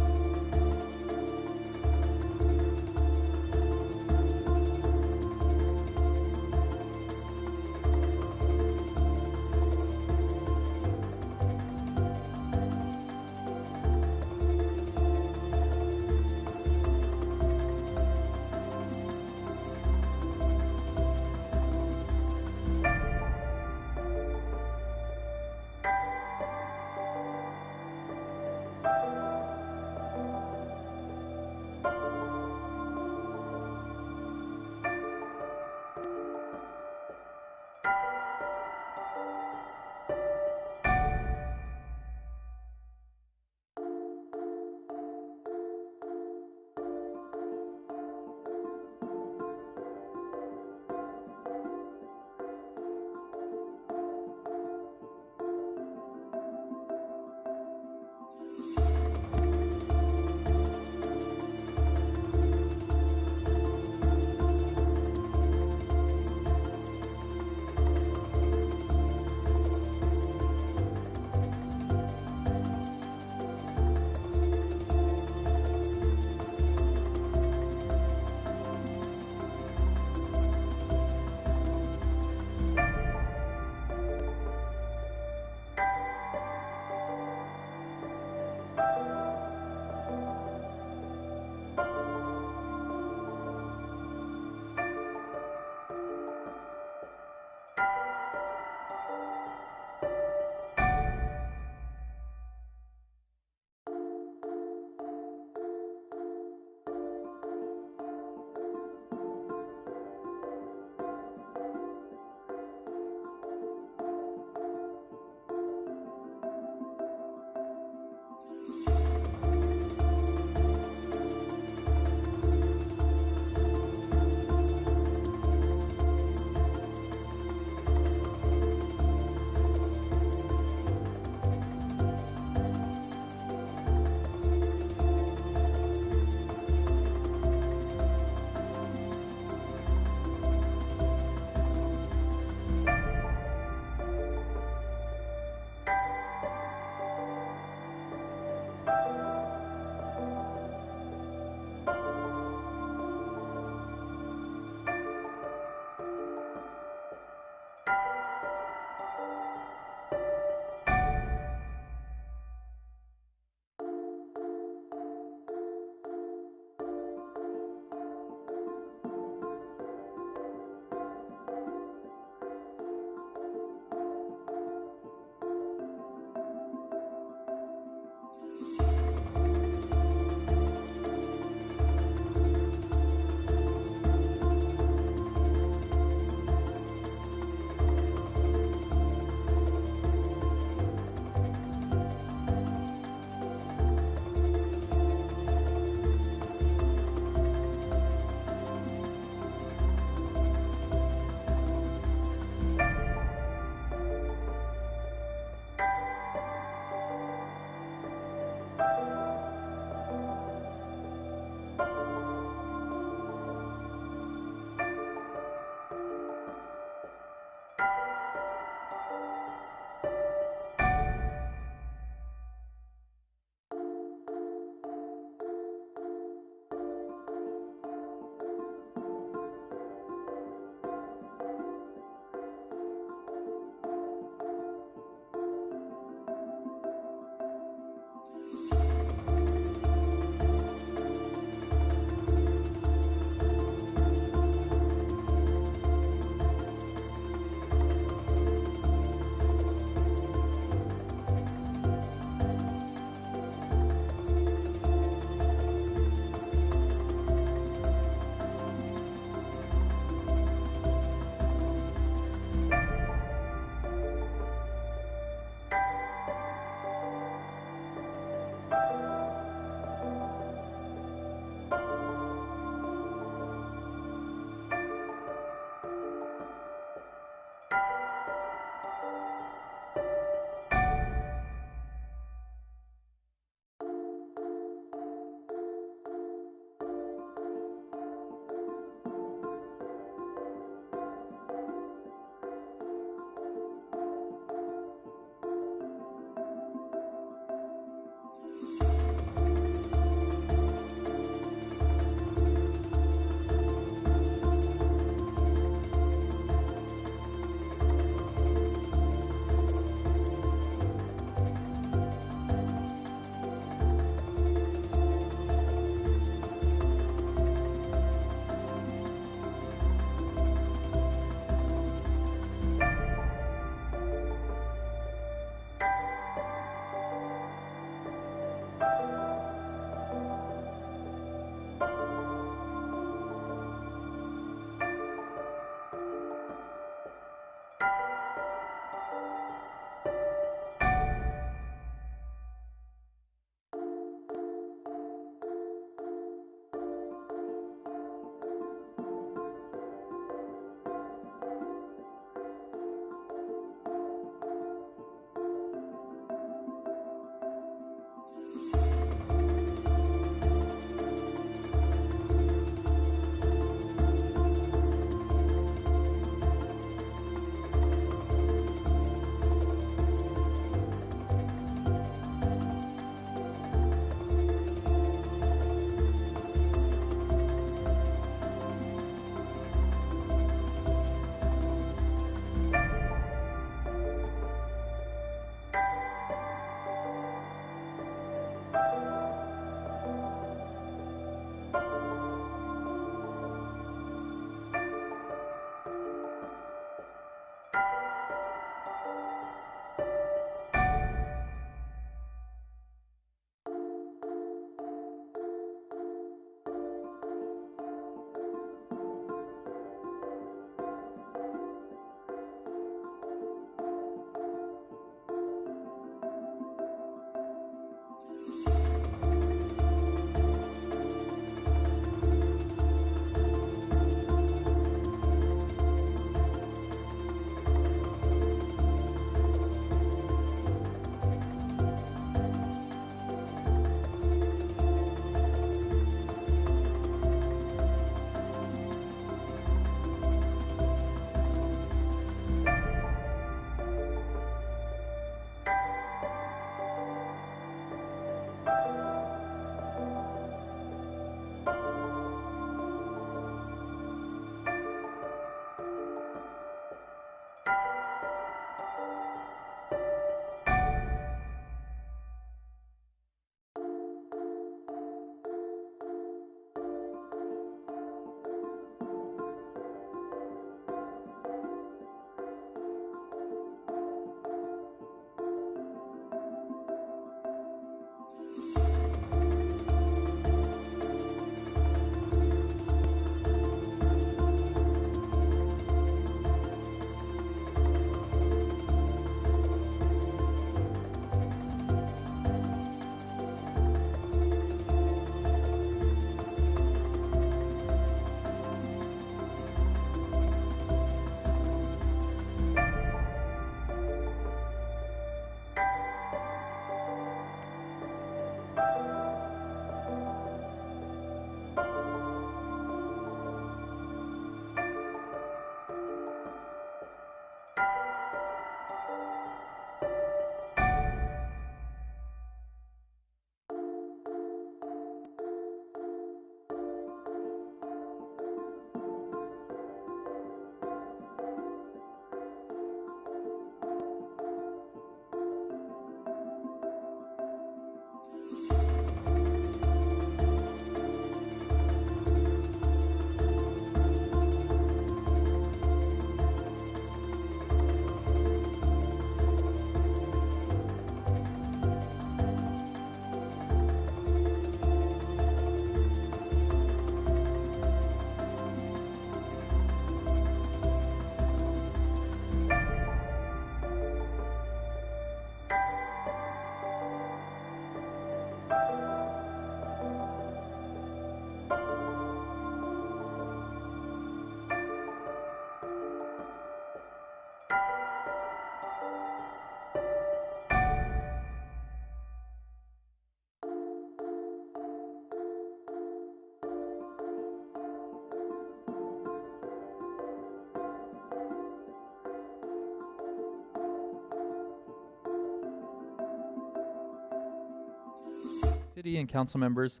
City and council members,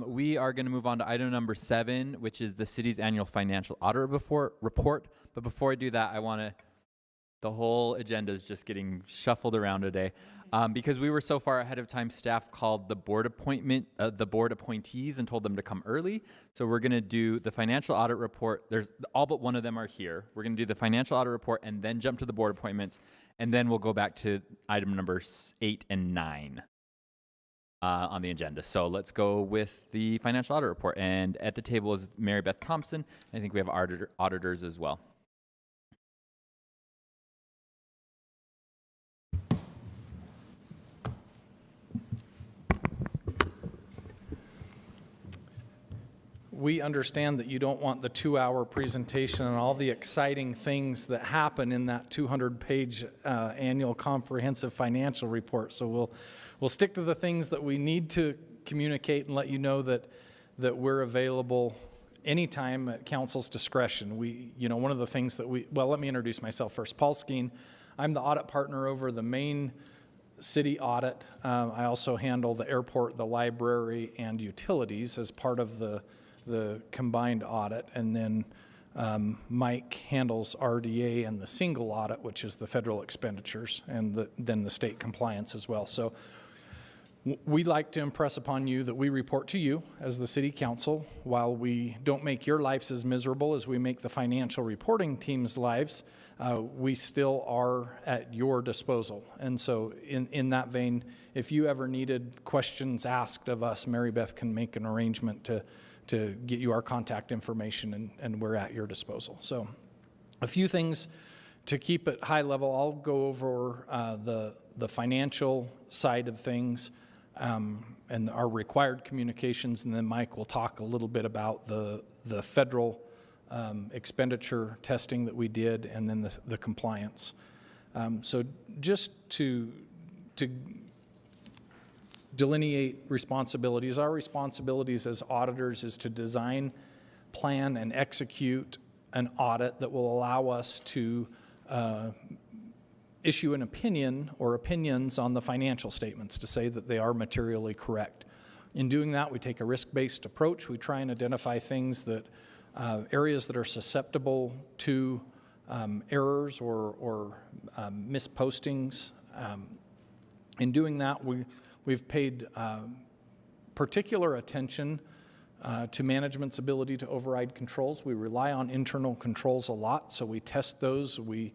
we are going to move on to item number 7, which is the city's annual financial audit report. But before I do that, the whole agenda is just getting shuffled around today. Because we were so far ahead of time, staff called the board appointees and told them to come early. So we're going to do the financial audit report. There's all but one of them are here. We're going to do the financial audit report and then jump to the board appointments. And then we'll go back to item numbers 8 and 9. On the agenda. So let's go with the financial audit report. And at the table is Mary Beth Thompson. I think we have auditors as well. We understand that you don't want the 2-hour presentation and all the exciting things that happen in that 200-page annual comprehensive financial report. So we'll stick to the things that we need to communicate and let you know that we're available anytime at council's discretion. One of the things that let me introduce myself first. Paul Skeen. I'm the audit partner over the main city audit. I also handle the airport, the library, and utilities as part of the combined audit. And then Mike handles RDA and the single audit, which is the federal expenditures, and then the state compliance as well. So we like to impress upon you that we report to you as the city council. While we don't make your lives as miserable as we make the financial reporting team's lives, we still are at your disposal. And so in that vein, if you ever needed questions asked of us, Mary Beth can make an arrangement to get you our contact information, and we're at your disposal. So a few things to keep it high level. I'll go over the financial side of things and our required communications, and then Mike will talk a little bit about the federal expenditure testing that we did, and then the compliance. So just to delineate responsibilities, our responsibilities as auditors is to design, plan, and execute an audit that will allow us to issue an opinion or opinions on the financial statements to say that they are materially correct. In doing that, we take a risk-based approach. We try and identify things that areas that are susceptible to errors or mispostings. In doing that, we've paid particular attention to management's ability to override controls. We rely on internal controls a lot, so we test those. We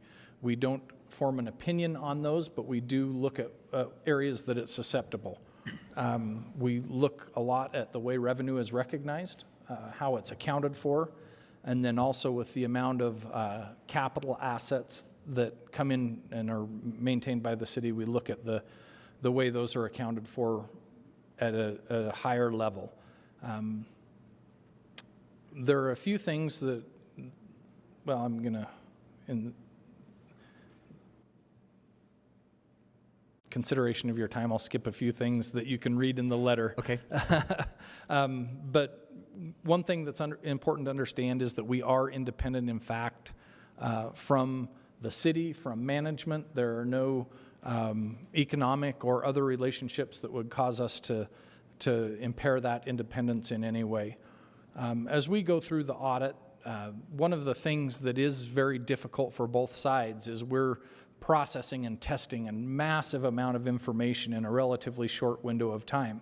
don't form an opinion on those, but we do look at areas that it's susceptible. We look a lot at the way revenue is recognized, how it's accounted for, and then also with the amount of capital assets that come in and are maintained by the city, we look at the way those are accounted for at a higher level. There are a few things that, I'm going to, in consideration of your time, I'll skip a few things that you can read in the letter. Okay. But one thing that's important to understand is that we are independent, in fact, from the city, from management. There are no economic or other relationships that would cause us to impair that independence in any way. As we go through the audit, one of the things that is very difficult for both sides is we're processing and testing a massive amount of information in a relatively short window of time.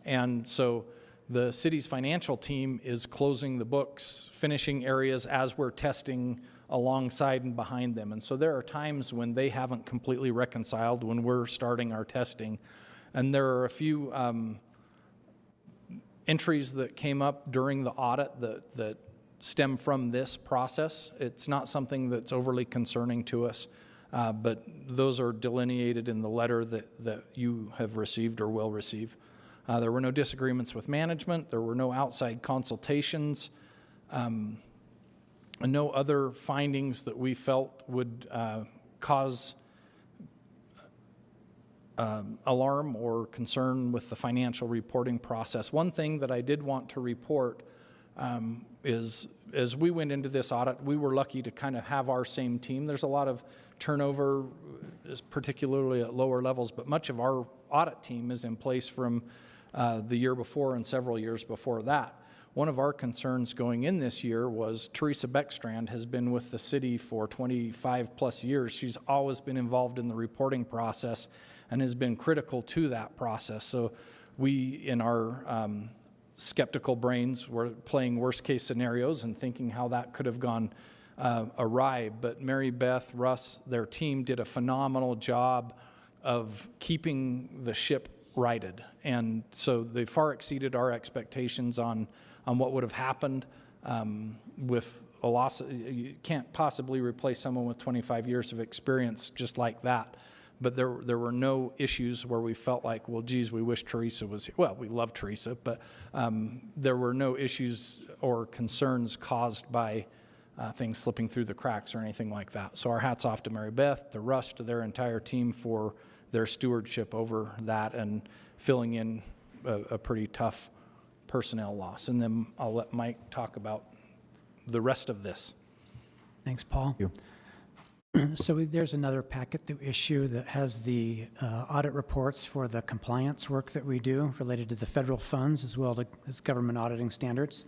And so the city's financial team is closing the books, finishing areas as we're testing alongside and behind them. And so there are times when they haven't completely reconciled when we're starting our testing. And there are a few entries that came up during the audit that stem from this process. It's not something that's overly concerning to us, but those are delineated in the letter that you have received or will receive. There were no disagreements with management. There were no outside consultations. no other findings that we felt would cause alarm or concern with the financial reporting process. One thing that I did want to report is as we went into this audit, we were lucky to kind of have our same team. There's a lot of turnover, particularly at lower levels, but much of our audit team is in place from the year before and several years before that. One of our concerns going in this year was Teresa Beckstrand has been with the city for 25 plus years. She's always been involved in the reporting process and has been critical to that process. So we, in our skeptical brains, were playing worst case scenarios and thinking how that could have gone awry. But Mary Beth, Russ, their team did a phenomenal job of keeping the ship righted. And so they far exceeded our expectations on what would have happened with a loss. You can't possibly replace someone with 25 years of experience just like that. But there were no issues where we felt like, well, geez, we wish Teresa was here. Well, we love Teresa, but there were no issues or concerns caused by things slipping through the cracks or anything like that. So our hats off to Mary Beth, to Russ, to their entire team for their stewardship over that and filling in a pretty tough personnel loss. And then I'll let Mike talk about the rest of this. Thanks, Paul. Thank you. So there's another packet that we issue that has the audit reports for the compliance work that we do related to the federal funds as well as government auditing standards.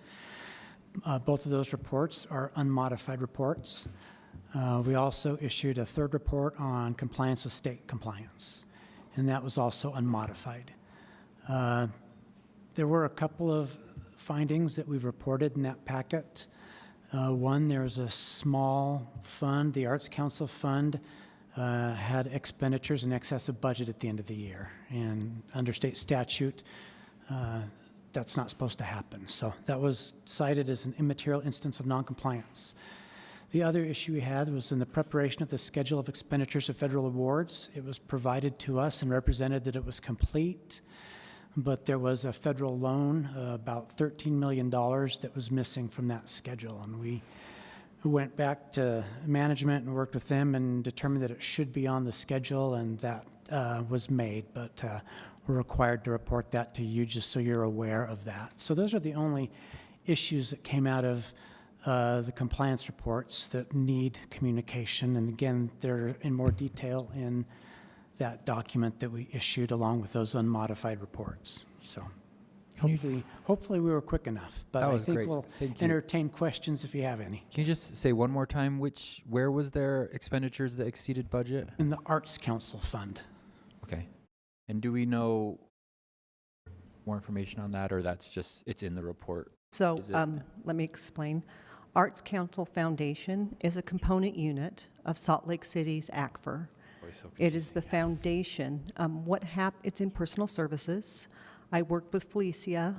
Both of those reports are unmodified reports. We also issued a third report on compliance with state compliance, and that was also unmodified. There were a couple of findings that we've reported in that packet. One, there's a small fund, the Arts Council Fund, had expenditures in excess of budget at the end of the year. And under state statute, that's not supposed to happen. So that was cited as an immaterial instance of noncompliance. The other issue we had was in the preparation of the schedule of expenditures of federal awards. It was provided to us and represented that it was complete, but there was a federal loan, about $13 million, that was missing from that schedule. And we went back to management and worked with them and determined that it should be on the schedule, and that was made. But we're required to report that to you just so you're aware of that. So those are the only issues that came out of the compliance reports that need communication. And again, they're in more detail in that document that we issued along with those unmodified reports. So hopefully we were quick enough, but I think we'll entertain questions if you have any. Can you just say one more time where was there expenditures that exceeded budget? In the Arts Council Fund. Okay. And do we know more information on that, or that's just, it's in the report? So let me explain. Arts Council Foundation is a component unit of Salt Lake City's ACFR. It is the foundation. It's in personal services. I worked with Felicia.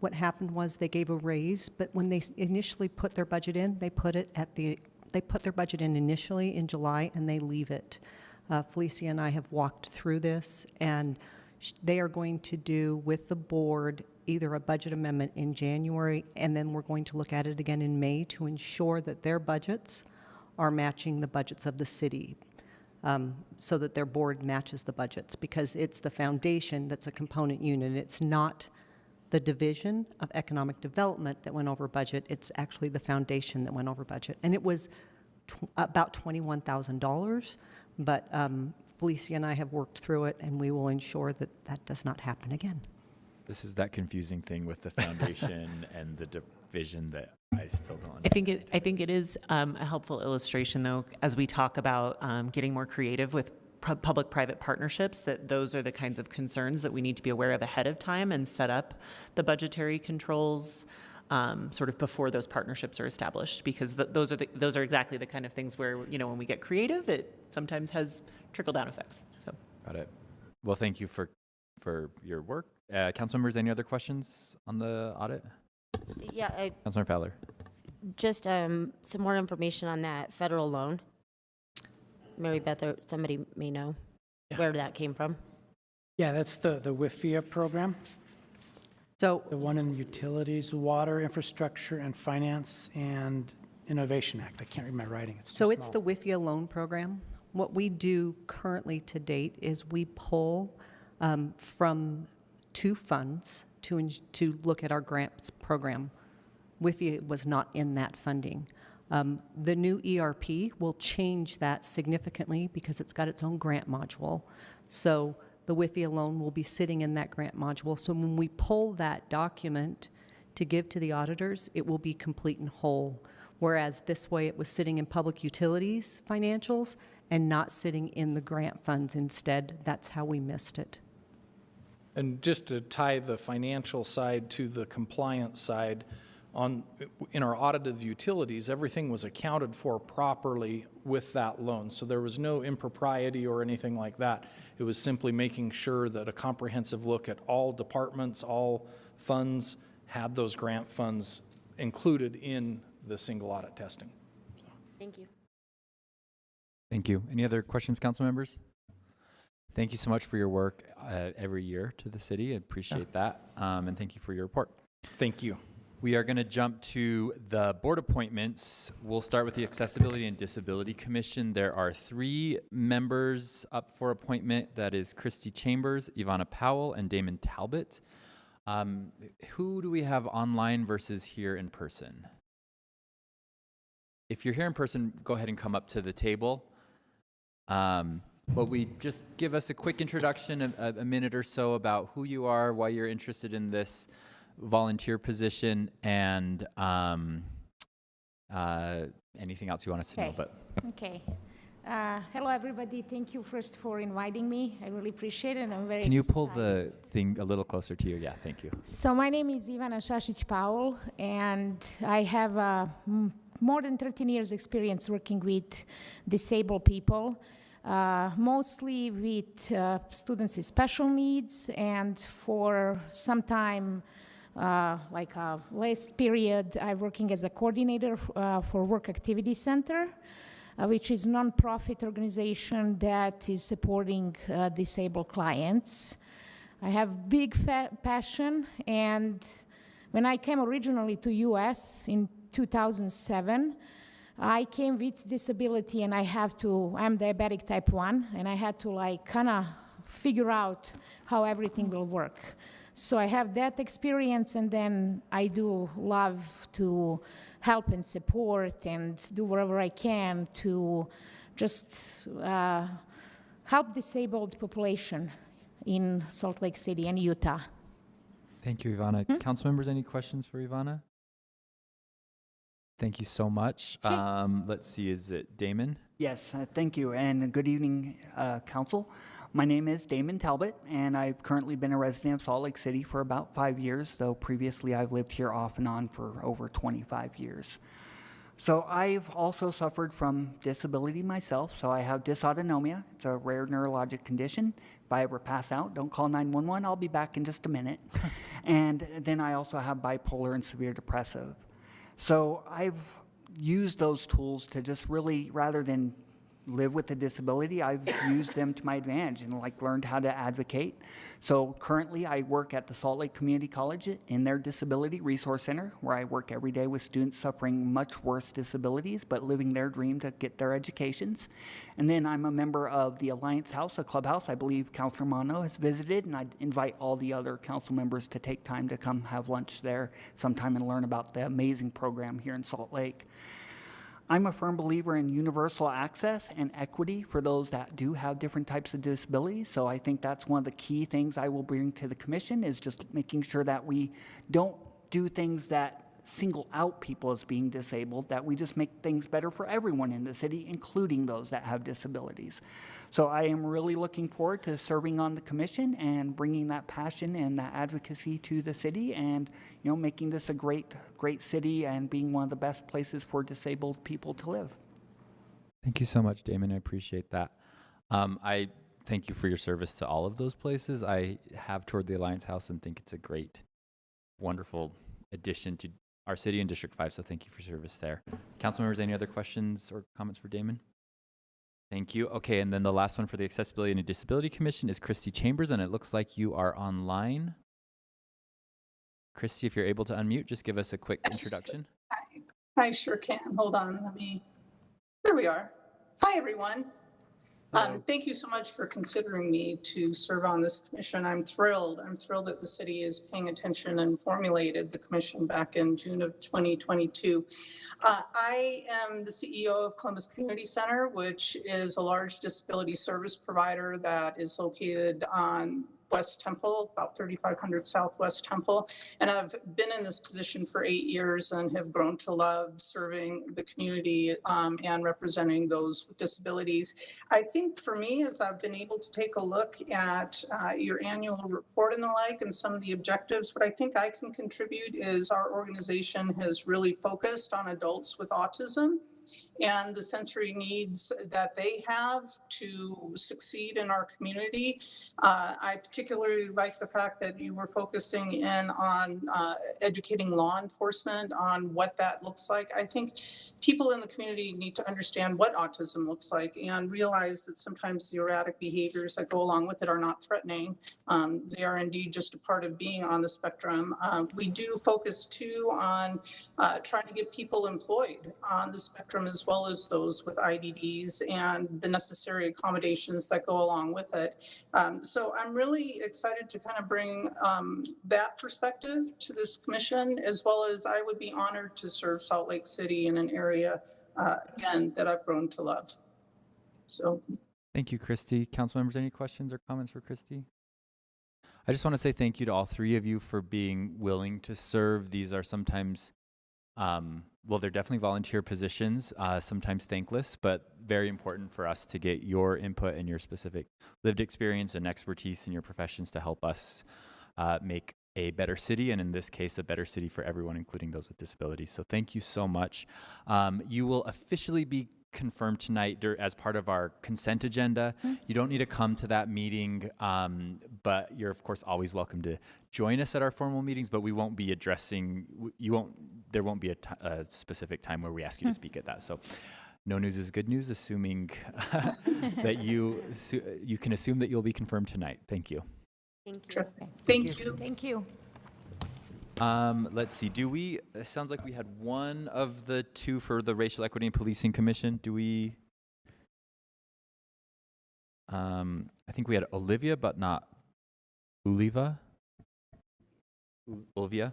What happened was they gave a raise, but when they initially put their budget in, they put their budget in initially in July and they leave it. Felicia and I have walked through this, and they are going to do with the board either a budget amendment in January, and then we're going to look at it again in May to ensure that their budgets are matching the budgets of the city. So that their board matches the budgets, because it's the foundation that's a component unit. It's not the division of economic development that went over budget. It's actually the foundation that went over budget. And it was about $21,000, but Felicia and I have worked through it, and we will ensure that that does not happen again. This is that confusing thing with the foundation and the division that I still don't understand. I think it is a helpful illustration, though, as we talk about getting more creative with public-private partnerships, that those are the kinds of concerns that we need to be aware of ahead of time and set up the budgetary controls sort of before those partnerships are established, because those are exactly the kind of things where, when we get creative, it sometimes has trickle-down effects. So. Got it. Well, thank you for your work. Council members, any other questions on the audit? Yeah, Councilmember Fowler. Just some more information on that federal loan. Mary Beth, or somebody may know where that came from. Yeah, that's the WIFIA program. So the one in utilities, water, infrastructure, and finance, and Innovation Act. I can't read my writing. It's too So it's small. the WIFIA loan program. What we do currently to date is we pull from two funds to look at our grants program. WIFIA was not in that funding. The new ERP will change that significantly because it's got its own grant module. So the WIFIA loan will be sitting in that grant module. So when we pull that document to give to the auditors, it will be complete and whole. Whereas this way it was sitting in public utilities financials and not sitting in the grant funds instead. That's how we missed it. And just to tie the financial side to the compliance side, in our audit of the utilities, everything was accounted for properly with that loan. So there was no impropriety or anything like that. It was simply making sure that a comprehensive look at all departments, all funds, had those grant funds included in the single audit testing. So. Thank you. Thank you. Any other questions, council members? Thank you so much for your work every year to the city. I appreciate that. And thank you for your report. Thank you. We are going to jump to the board appointments. We'll start with the Accessibility and Disability Commission. There are 3 members up for appointment. That is Christy Chambers, Ivana Powell, and Damon Talbot. Who do we have online versus here in person? If you're here in person, go ahead and come up to the table. But we just give us a quick introduction, a minute or so about who you are, why you're interested in this volunteer position, and anything else you want us to know. But Okay. Hello, everybody. Thank you first for inviting me. I really appreciate it. I'm very can you pull excited. the thing a little closer to you? Yeah, thank you. So my name is Ivana Šašić-Paul, and I have more than 13 years experience working with disabled people, mostly with students with special needs, and for some time, last period, I'm working as a coordinator for Work Activity Center, which is a non-profit organization that is supporting disabled clients. I have big passion, and when I came originally to US in 2007, I came with disability, and I'm diabetic type 1, and I had to kind of figure out how everything will work. So I have that experience, and then I do love to help and support and do whatever I can to just help disabled population in Salt Lake City and Utah. Thank you, Ivana. Council members, any questions for Ivana? Thank you so much. Let's see, is it Damon? Yes, thank you, and good evening, council. My name is Damon Talbot, and I've currently been a resident of Salt Lake City for about 5 years, though previously I've lived here off and on for over 25 years. So I've also suffered from disability myself, so I have dysautonomia. It's a rare neurologic condition. If I ever pass out, don't call 911, I'll be back in just a minute. And then I also have bipolar and severe depressive. So I've used those tools to just really, rather than live with a disability, I've used them to my advantage and learned how to advocate. So currently I work at the Salt Lake Community College in their Disability Resource Center, where I work every day with students suffering much worse disabilities, but living their dream to get their educations. And then I'm a member of the Alliance House, a clubhouse I believe Councilor Mono has visited, and I invite all the other council members to take time to come have lunch there sometime and learn about the amazing program here in Salt Lake. I'm a firm believer in universal access and equity for those that do have different types of disabilities. So I think that's one of the key things I will bring to the commission, is just making sure that we don't do things that single out people as being disabled, that we just make things better for everyone in the city, including those that have disabilities. So I am really looking forward to serving on the commission and bringing that passion and that advocacy to the city, and making this a great city and being one of the best places for disabled people to live. Thank you so much, Damon. I appreciate that. I thank you for your service to all of those places. I have toured the Alliance House and think it's a great, wonderful addition to our city and District 5, so thank you for your service there. Council members, any other questions or comments for Damon? Thank you. Okay, and then the last one for the Accessibility and Disability Commission is Christy Chambers, and it looks like you are online. Christy, if you're able to unmute, just give us a quick introduction. I sure can. Hold on, there we are. Hi, everyone. Thank you so much for considering me to serve on this commission. I'm thrilled. I'm thrilled that the city is paying attention and formulated the commission back in June of 2022. I am the CEO of Columbus Community Center, which is a large disability service provider that is located on West Temple, about 3500 Southwest Temple. And I've been in this position for 8 years and have grown to love serving the community and representing those with disabilities. I think for me, as I've been able to take a look at your annual report and the like and some of the objectives, what I think I can contribute is our organization has really focused on adults with autism and the sensory needs that they have to succeed in our community. I particularly like the fact that you were focusing in on educating law enforcement on what that looks like. I think people in the community need to understand what autism looks like and realize that sometimes the erratic behaviors that go along with it are not threatening. They are indeed just a part of being on the spectrum. We do focus too on trying to get people employed on the spectrum as well as those with IDDs and the necessary accommodations that go along with it. So I'm really excited to kind of bring that perspective to this commission, as well as I would be honored to serve Salt Lake City in an area, again, that I've grown to love. So. Thank you, Christy. Council members, any questions or comments for Christy? I just want to say thank you to all three of you for being willing to serve. These are sometimes well, they're definitely volunteer positions, sometimes thankless, but very important for us to get your input and your specific lived experience and expertise in your professions to help us make a better city, and in this case, a better city for everyone, including those with disabilities. So thank you so much. You will officially be confirmed tonight as part of our consent agenda. You don't need to come to that meeting, but you're of course always welcome to join us at our formal meetings, but we won't be addressing, there won't be a specific time where we ask you to speak at that. So no news is good news, assuming that you can assume that you'll be confirmed tonight. Thank you. Thank you. Thank you. Thank you. Let's see, it sounds like we had one of the two for the Racial Equity and Policing Commission. Do we, I think we had Olivia, but not Uliva. Olivia,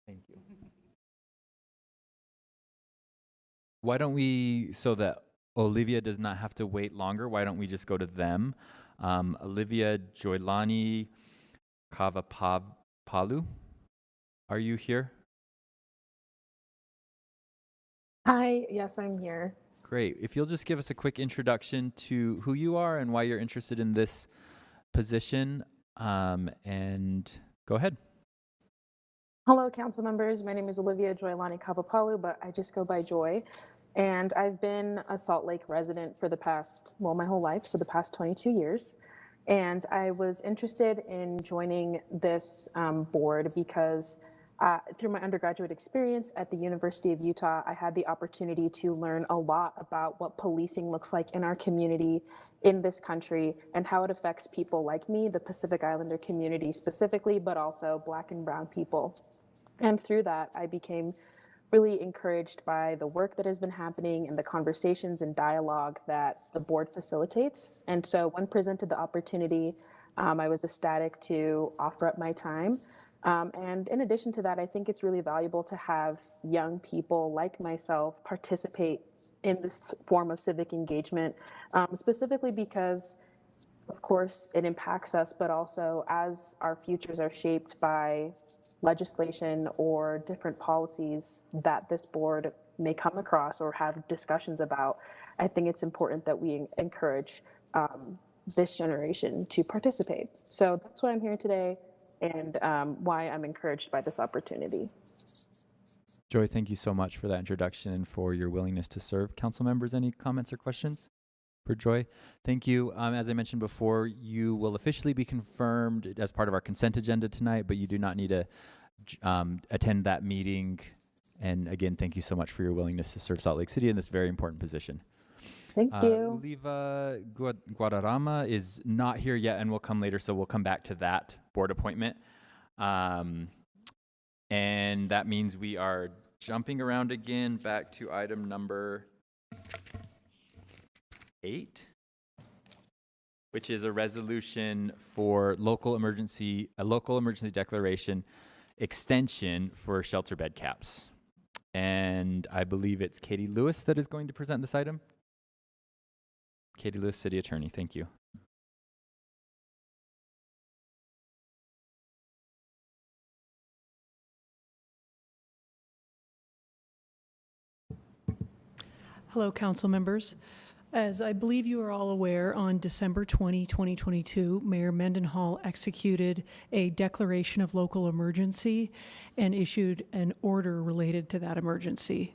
thank you. Why don't we, so that Olivia does not have to wait longer, why don't we just go to them? Olivia Joylani Kavapalu. Are you here? Hi, yes, I'm here. Great. If you'll just give us a quick introduction to who you are and why you're interested in this position, and go ahead. Hello, council members. My name is Olivia Joylani Kavapalu, but I just go by Joy. And I've been a Salt Lake resident for the past, well, my whole life, so the past 22 years. And I was interested in joining this board because through my undergraduate experience at the University of Utah, I had the opportunity to learn a lot about what policing looks like in our community, in this country, and how it affects people like me, the Pacific Islander community specifically, but also Black and Brown people. And through that, I became really encouraged by the work that has been happening and the conversations and dialogue that the board facilitates. And so when presented the opportunity, I was ecstatic to offer up my time. And in addition to that, I think it's really valuable to have young people like myself participate in this form of civic engagement, specifically because, of course, it impacts us, but also as our futures are shaped by legislation or different policies that this board may come across or have discussions about, I think it's important that we encourage this generation to participate. So that's why I'm here today and why I'm encouraged by this opportunity. Joy, thank you so much for that introduction and for your willingness to serve. Council members, any comments or questions for Joy? Thank you. As I mentioned before, you will officially be confirmed as part of our consent agenda tonight, but you do not need to attend that meeting. And again, thank you so much for your willingness to serve Salt Lake City in this very important position. Thank you. Oliva Guadarrama is not here yet and will come later, so we'll come back to that board appointment. And that means we are jumping around again back to item number 8, which is a resolution for a local emergency declaration extension for shelter bed caps. And I believe it's Katie Lewis that is going to present this item. Katie Lewis, City Attorney, thank you. Hello, council members. As I believe you are all aware, on December 20, 2022, Mayor Mendenhall executed a declaration of local emergency and issued an order related to that emergency.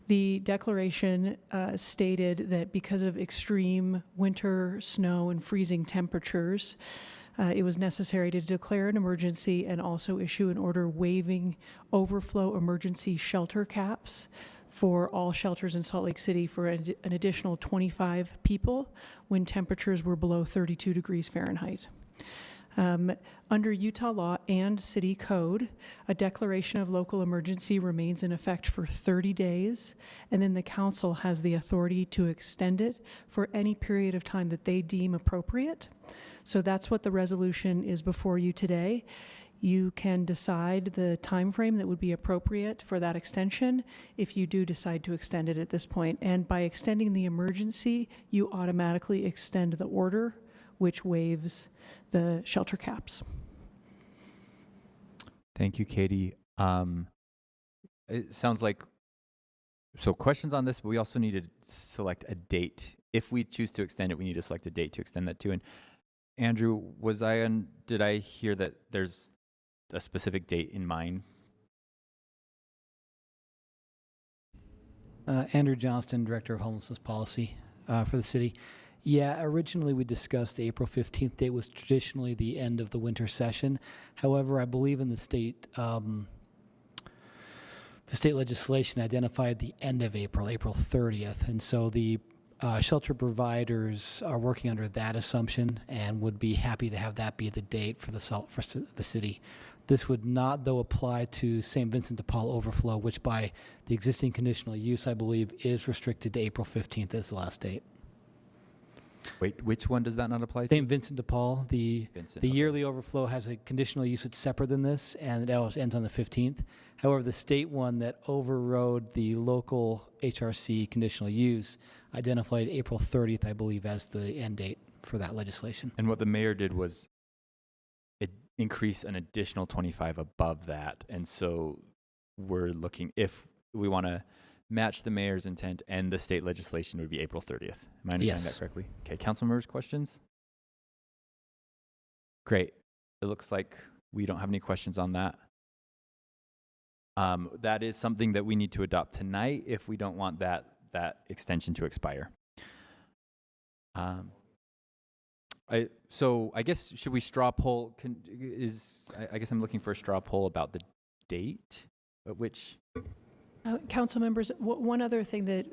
The declaration stated that because of extreme winter, snow, and freezing temperatures, it was necessary to declare an emergency and also issue an order waiving overflow emergency shelter caps for all shelters in Salt Lake City for an additional 25 people when temperatures were below 32 degrees Fahrenheit. Under Utah law and city code, a declaration of local emergency remains in effect for 30 days, and then the council has the authority to extend it for any period of time that they deem appropriate. So that's what the resolution is before you today. You can decide the time frame that would be appropriate for that extension if you do decide to extend it at this point. And by extending the emergency, you automatically extend the order, which waives the shelter caps. Thank you, Katie. It sounds like, so questions on this, but we also need to select a date. If we choose to extend it, we need to select a date to extend that to. And Andrew, did I hear that there's a specific date in mind? Andrew Johnston, Director of Homelessness Policy for the city. Yeah, originally we discussed the April 15th date was traditionally the end of the winter session. However, I believe in the state legislation identified the end of April 30th. And so the shelter providers are working under that assumption and would be happy to have that be the date for the city. This would not, though, apply to St. Vincent de Paul overflow, which by the existing conditional use, I believe, is restricted to April 15th as the last date. Wait, which one does that not apply to? St. Vincent de Paul, the yearly overflow has a conditional use that's separate than this, and it always ends on the 15th. However, the state one that overrode the local HRC conditional use identified April 30th, I believe, as the end date for that legislation. And what the mayor did was increase an additional 25 above that. And so we're looking, if we want to match the mayor's intent and the state legislation, would be April 30th. Am I understanding that correctly? Okay, council members, questions? Great. It looks like we don't have any questions on that. That is something that we need to adopt tonight if we don't want that extension to expire. So I guess, should we straw poll? I guess I'm looking for a straw poll about the date at which. Council members, one other thing that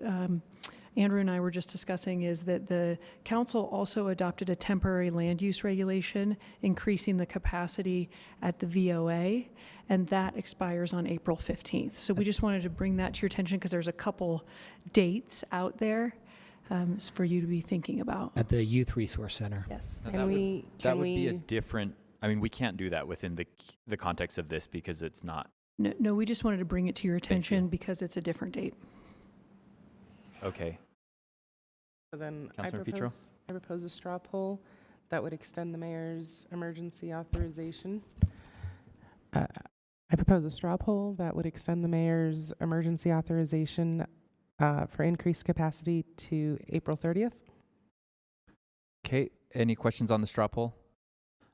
Andrew and I were just discussing is that the council also adopted a temporary land use regulation increasing the capacity at the VOA, and that expires on April 15th. So we just wanted to bring that to your attention because there's a couple dates out there for you to be thinking about. At the Youth Resource Center. Yes. That would be a different, I mean, we can't do that within the context of this because it's not. No, we just wanted to bring it to your attention because it's a different date. Okay. So then I Councilor Petro? propose a straw poll that would extend the mayor's emergency authorization. I propose a straw poll that would extend the mayor's emergency authorization for increased capacity to April 30th. Okay, any questions on the straw poll?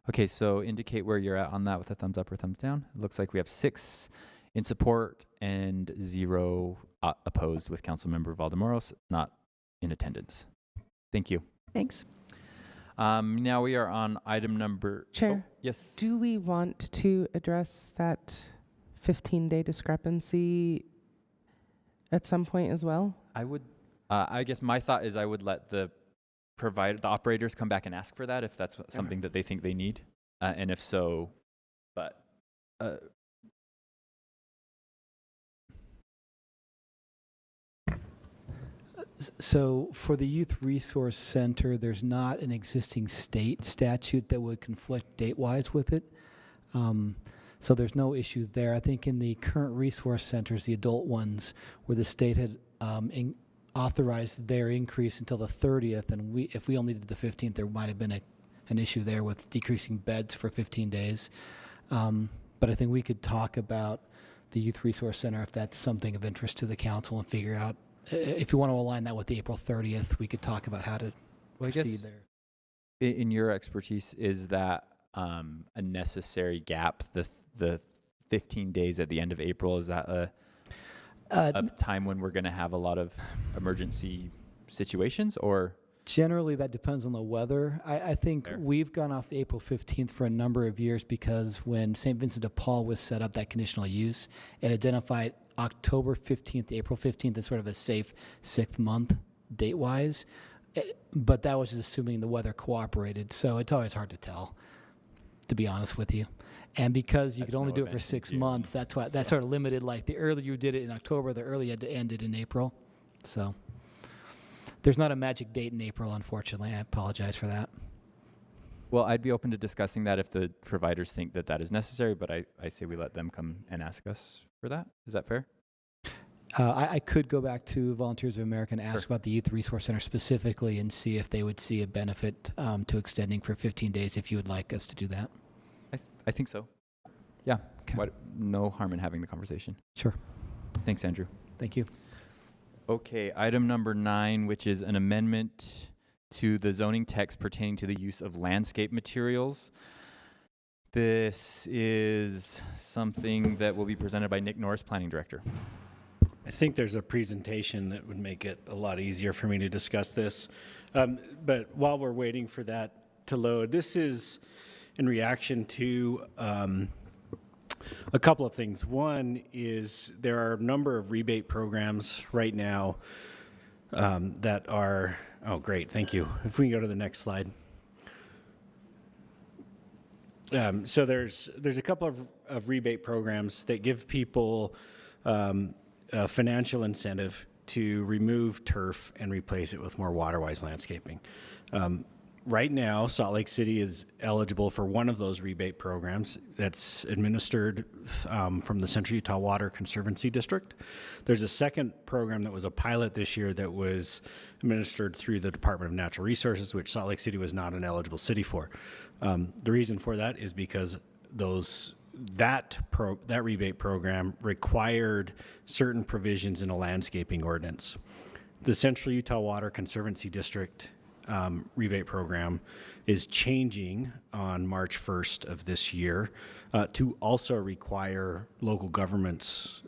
Okay, so indicate where you're at on that with a thumbs up or thumbs down. It looks like we have 6 in support and 0 opposed, with Councilmember Valdemoros not in attendance. Thank you. Thanks. Now we are on item number... Chair? Oh, yes. Do we want to address that 15-day discrepancy at some point as well? I would, I guess my thought is I would let the operators come back and ask for that if that's something that they think they need. And if so, but So for the Youth Resource Center, there's not an existing state statute that would conflict date-wise with it. So there's no issue there. I think in the current resource centers, the adult ones, where the state had authorized their increase until the 30th, and if we only did the 15th, there might have been an issue there with decreasing beds for 15 days. But I think we could talk about the Youth Resource Center if that's something of interest to the council and figure out, if you want to align that with the April 30th, we could talk about how to proceed there. In your expertise, is that a necessary gap, the 15 days at the end of April? Is that a time when we're going to have a lot of emergency situations, or? Generally, that depends on the weather. I think we've gone off April 15th for a number of years because when St. Vincent de Paul was set up, that conditional use, it identified October 15th to April 15th as sort of a safe 6th month date-wise. But that was just assuming the weather cooperated, so it's always hard to tell, to be honest with you. And because you could only do it for 6 months, that's why that sort of limited. Like the earlier you did it in October, the earlier you had to end it in April. So there's not a magic date in April, unfortunately. I apologize for that. Well, I'd be open to discussing that if the providers think that that is necessary, but I say we let them come and ask us for that. Is that fair? I could go back to Volunteers of America and ask about the Youth Resource Center specifically and see if they would see a benefit to extending for 15 days if you would like us to do that. I think so. Yeah. Okay. No harm in having the conversation. Sure. Thanks, Andrew. Thank you. Okay, item number 9, which is an amendment to the zoning text pertaining to the use of landscape materials. This is something that will be presented by Nick Norris, Planning Director. I think there's a presentation that would make it a lot easier for me to discuss this. But while we're waiting for that to load, this is in reaction to a couple of things. One is there are a number of rebate programs right now that are, oh great, thank you. If we can go to the next slide. So there's a couple of rebate programs that give people a financial incentive to remove turf and replace it with more water-wise landscaping. Right now, Salt Lake City is eligible for one of those rebate programs that's administered from the Central Utah Water Conservancy District. There's a second program that was a pilot this year that was administered through the Department of Natural Resources, which Salt Lake City was not an eligible city for. The reason for that is because that rebate program required certain provisions in a landscaping ordinance. The Central Utah Water Conservancy District rebate program is changing on March 1st of this year to also require local governments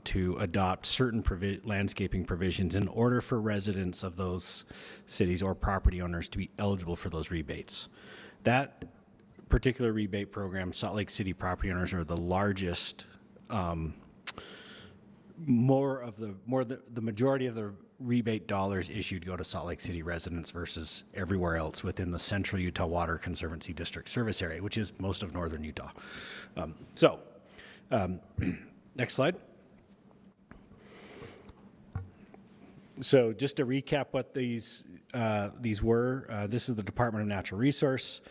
to adopt certain landscaping provisions in order for residents of those cities or property owners to be eligible for those rebates. That particular rebate program, Salt Lake City property owners are the largest, the majority of the rebate dollars issued go to Salt Lake City residents versus everywhere else within the Central Utah Water Conservancy District service area, which is most of northern Utah. Next slide. So just to recap what these were, this is the Department of Natural Resource.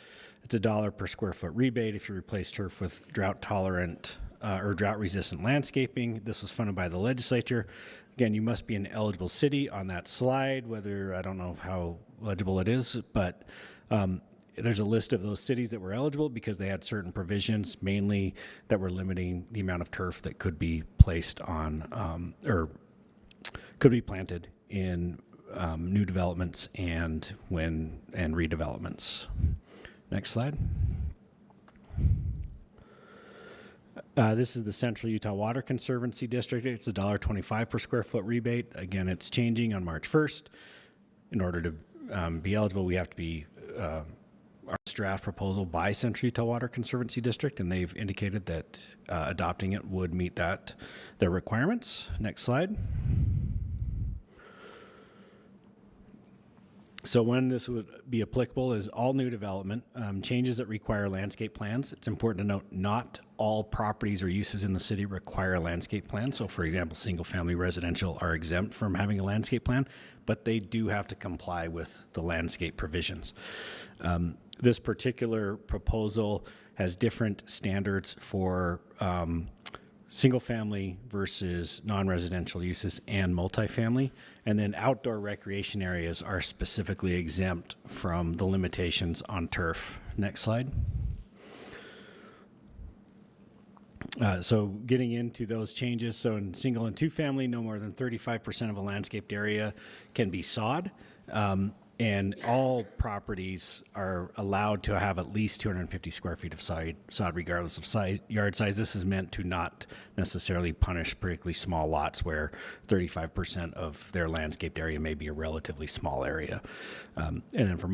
It's $1 per square foot rebate if you replace turf with drought-tolerant or drought-resistant landscaping. This was funded by the legislature. Again, you must be an eligible city on that slide, whether, I don't know how legible it is, but there's a list of those cities that were eligible because they had certain provisions, mainly that were limiting the amount of turf that could be placed on or could be planted in new developments and redevelopments. Next slide. This is the Central Utah Water Conservancy District. It's $1.25 per square foot rebate. Again, it's changing on March 1st. In order to be eligible, we have to be our draft proposal by Central Utah Water Conservancy District, and they've indicated that adopting it would meet their requirements. Next slide. So when this would be applicable is all new development, changes that require landscape plans. It's important to note not all properties or uses in the city require a landscape plan. So for example, single-family residential are exempt from having a landscape plan, but they do have to comply with the landscape provisions. This particular proposal has different standards for single-family versus non-residential uses and multifamily. And then outdoor recreation areas are specifically exempt from the limitations on turf. Next slide. So getting into those changes, so in single and two-family, no more than 35% of a landscaped area can be sod. And all properties are allowed to have at least 250 square feet of sod regardless of yard size. This is meant to not necessarily punish particularly small lots where 35% of their landscaped area may be a relatively small area. And then for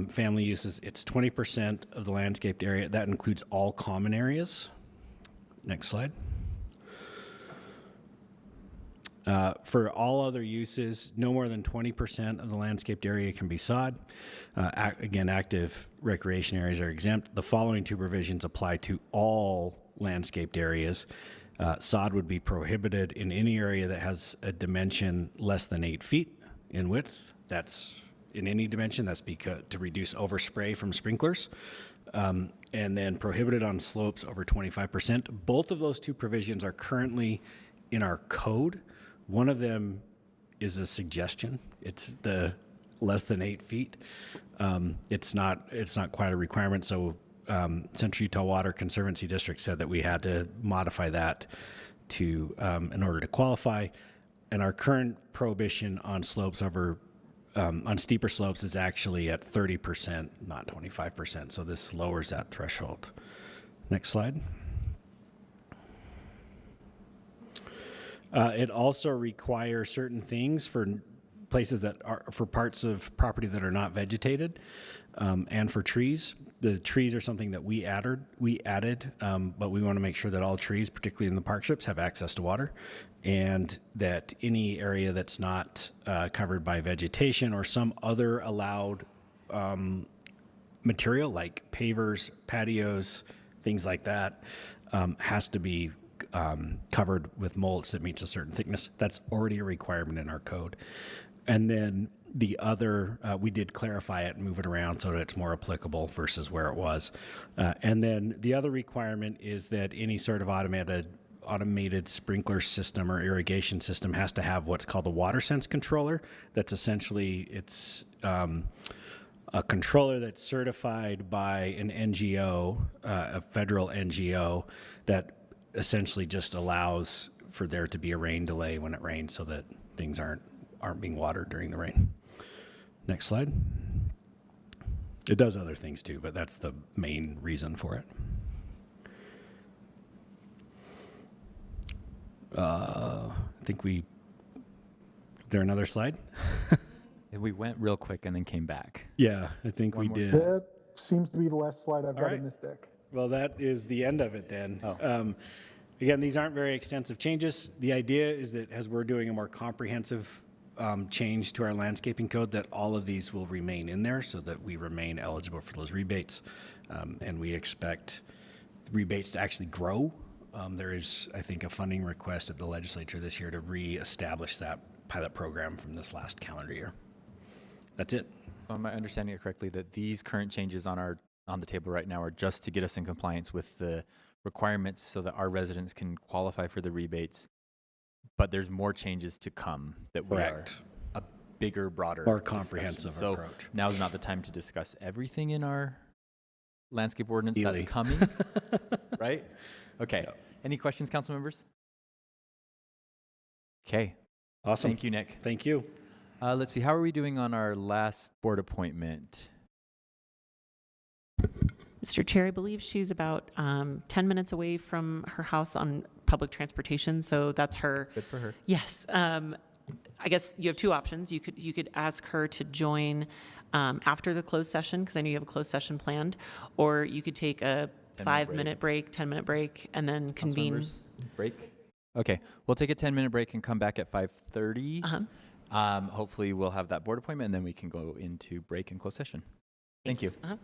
family uses, it's 20% of the landscaped area. That includes all common areas. Next slide. For all other uses, no more than 20% of the landscaped area can be sod. Again, active recreation areas are exempt. The following two provisions apply to all landscaped areas. Sod would be prohibited in any area that has a dimension less than 8 feet in width. That's in any dimension. That's because to reduce overspray from sprinklers. And then prohibited on slopes over 25%. Both of those two provisions are currently in our code. One of them is a suggestion. It's the less than 8 feet. It's not quite a requirement. So Central Utah Water Conservancy District said that we had to modify that to in order to qualify. And our current prohibition on slopes over on steeper slopes is actually at 30%, not 25%. So this lowers that threshold. Next slide. It also requires certain things for places that are for parts of property that are not vegetated, and for trees. The trees are something that we added, but we want to make sure that all trees, particularly in the park strips, have access to water, and that any area that's not covered by vegetation or some other allowed material like pavers, patios, things like that, has to be covered with mulch that meets a certain thickness. That's already a requirement in our code. And then the other, we did clarify it and move it around so that it's more applicable versus where it was. And then the other requirement is that any sort of automated sprinkler system or irrigation system has to have what's called a water sense controller. That's essentially, it's a controller that's certified by an NGO, a federal NGO, that essentially just allows for there to be a rain delay when it rains so that things aren't being watered during the rain. Next slide. It does other things too, but that's the main reason for it. I think is there another slide? We went real quick and then came back. Yeah, I think we did. That seems to be the last slide I've got right. in this deck. Well, that is the end of it then. Again, these aren't very extensive changes. The idea is that as we're doing a more comprehensive change to our landscaping code, that all of these will remain in there so that we remain eligible for those rebates. And we expect rebates to actually grow. There is, I think, a funding request at the legislature this year to reestablish that pilot program from this last calendar year. That's it. Am I understanding it correctly that these current changes on the table right now are just to get us in compliance with the requirements so that our residents can qualify for the rebates, but there's more changes to come that we are a bigger, broader, more comprehensive so approach. Now's not the time to discuss everything in our landscape ordinance Really? that's coming, right? Okay. Yeah. Any questions, council members? Okay. Awesome. Thank you, Nick. Thank you. Let's see. How are we doing on our last board appointment? Mr. Chair, I believe she's about 10 minutes away from her house on public transportation, so that's her. Good for her. Yes. I guess you have two options. You could ask her to join after the closed session, because I know you have a closed session planned, or you could take a 5-minute break, 10-minute break, and then convene. Break? Okay. We'll take a 10-minute break and come back at 5:30. Hopefully we'll have that board appointment and then we can go into break and closed session. Thank you. Uh-huh.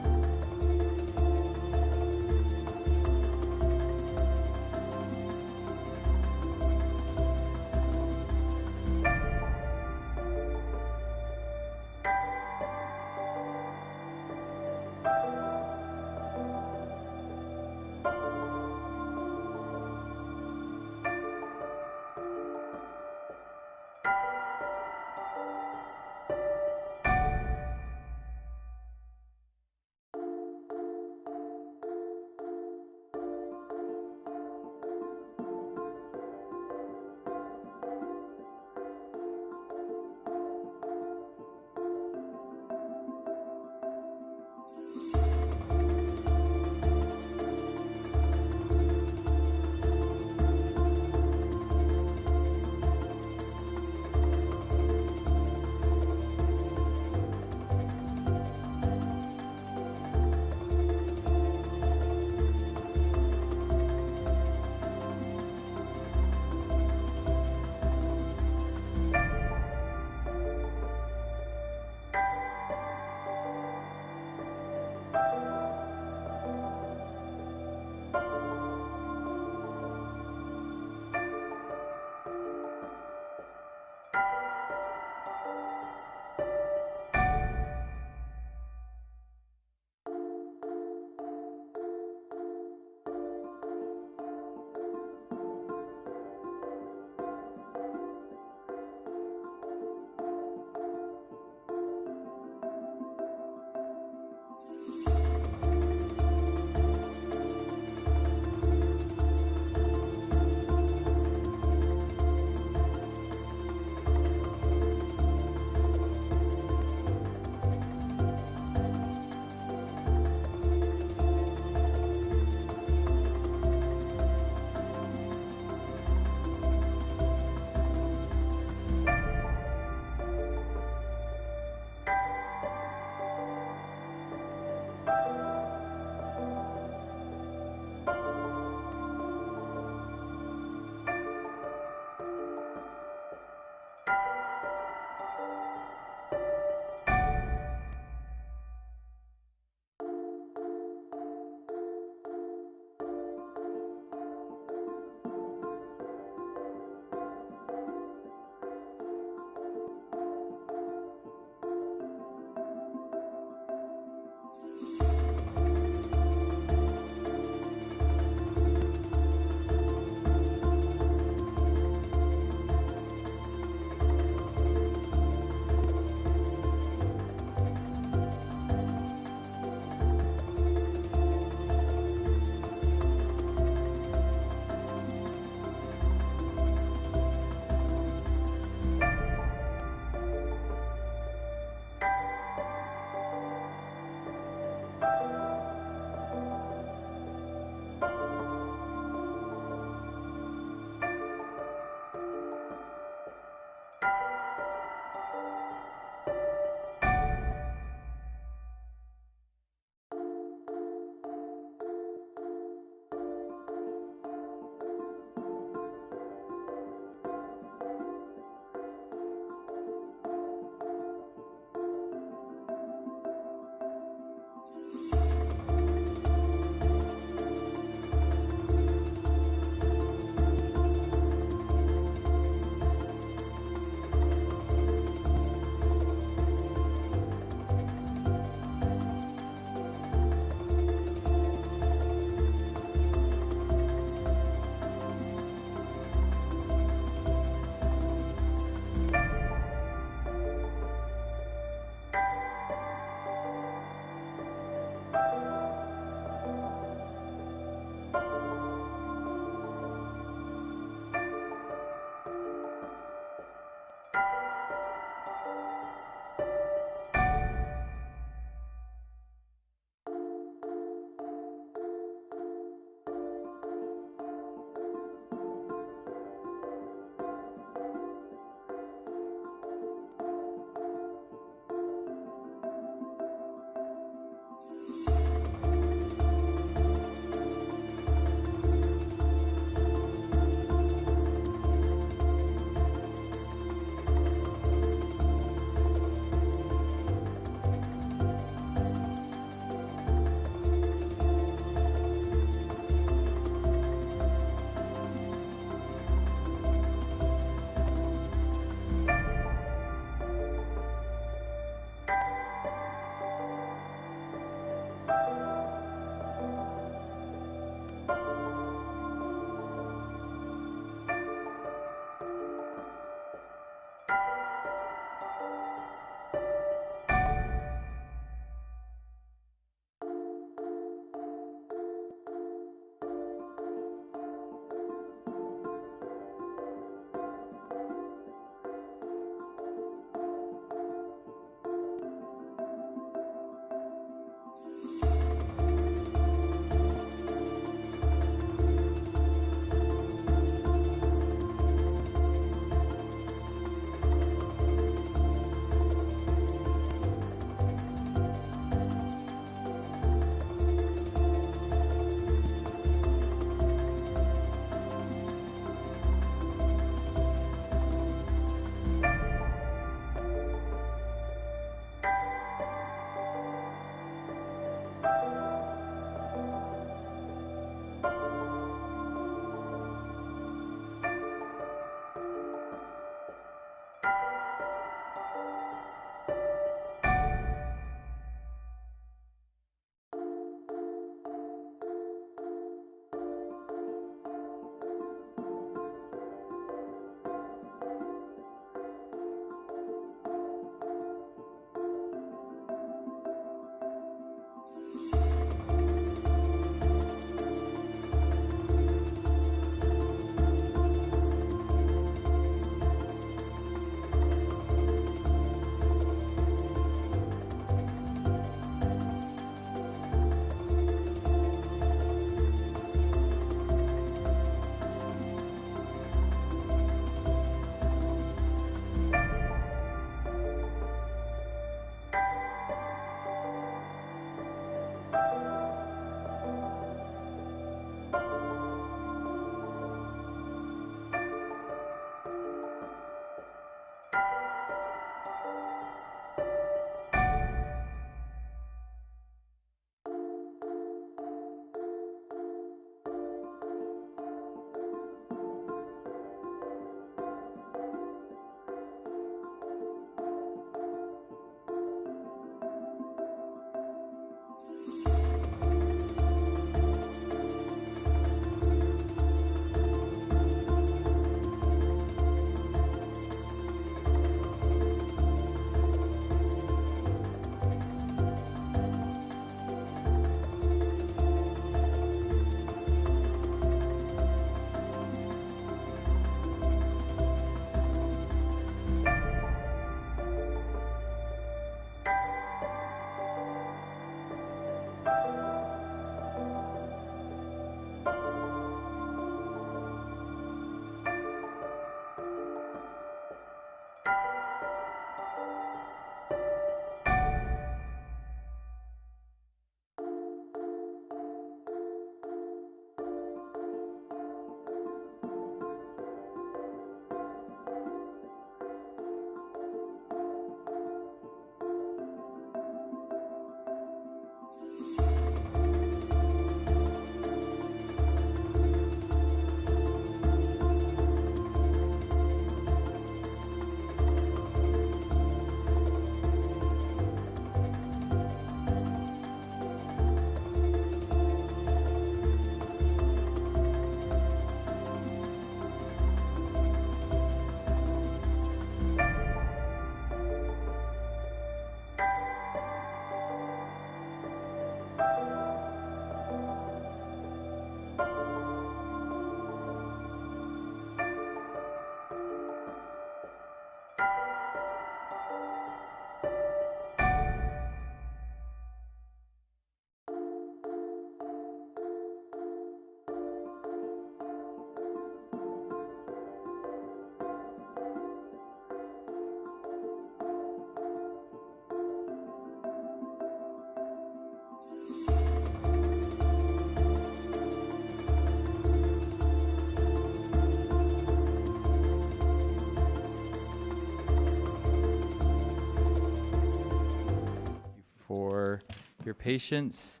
for your patience.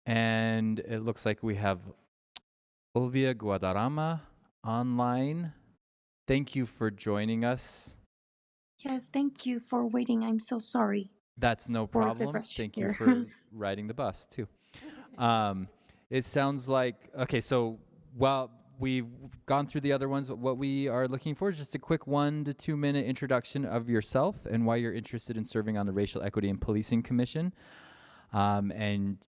And it looks like we have Olvia Guadarrama online. Thank you for joining us. Yes, thank you for waiting. I'm so sorry. That's no for the problem. rush Thank here. you for riding the bus too. It sounds like, okay, so while we've gone through the other ones, what we are looking for is just a quick 1 to 2 minute introduction of yourself and why you're interested in serving on the Racial Equity and Policing Commission. And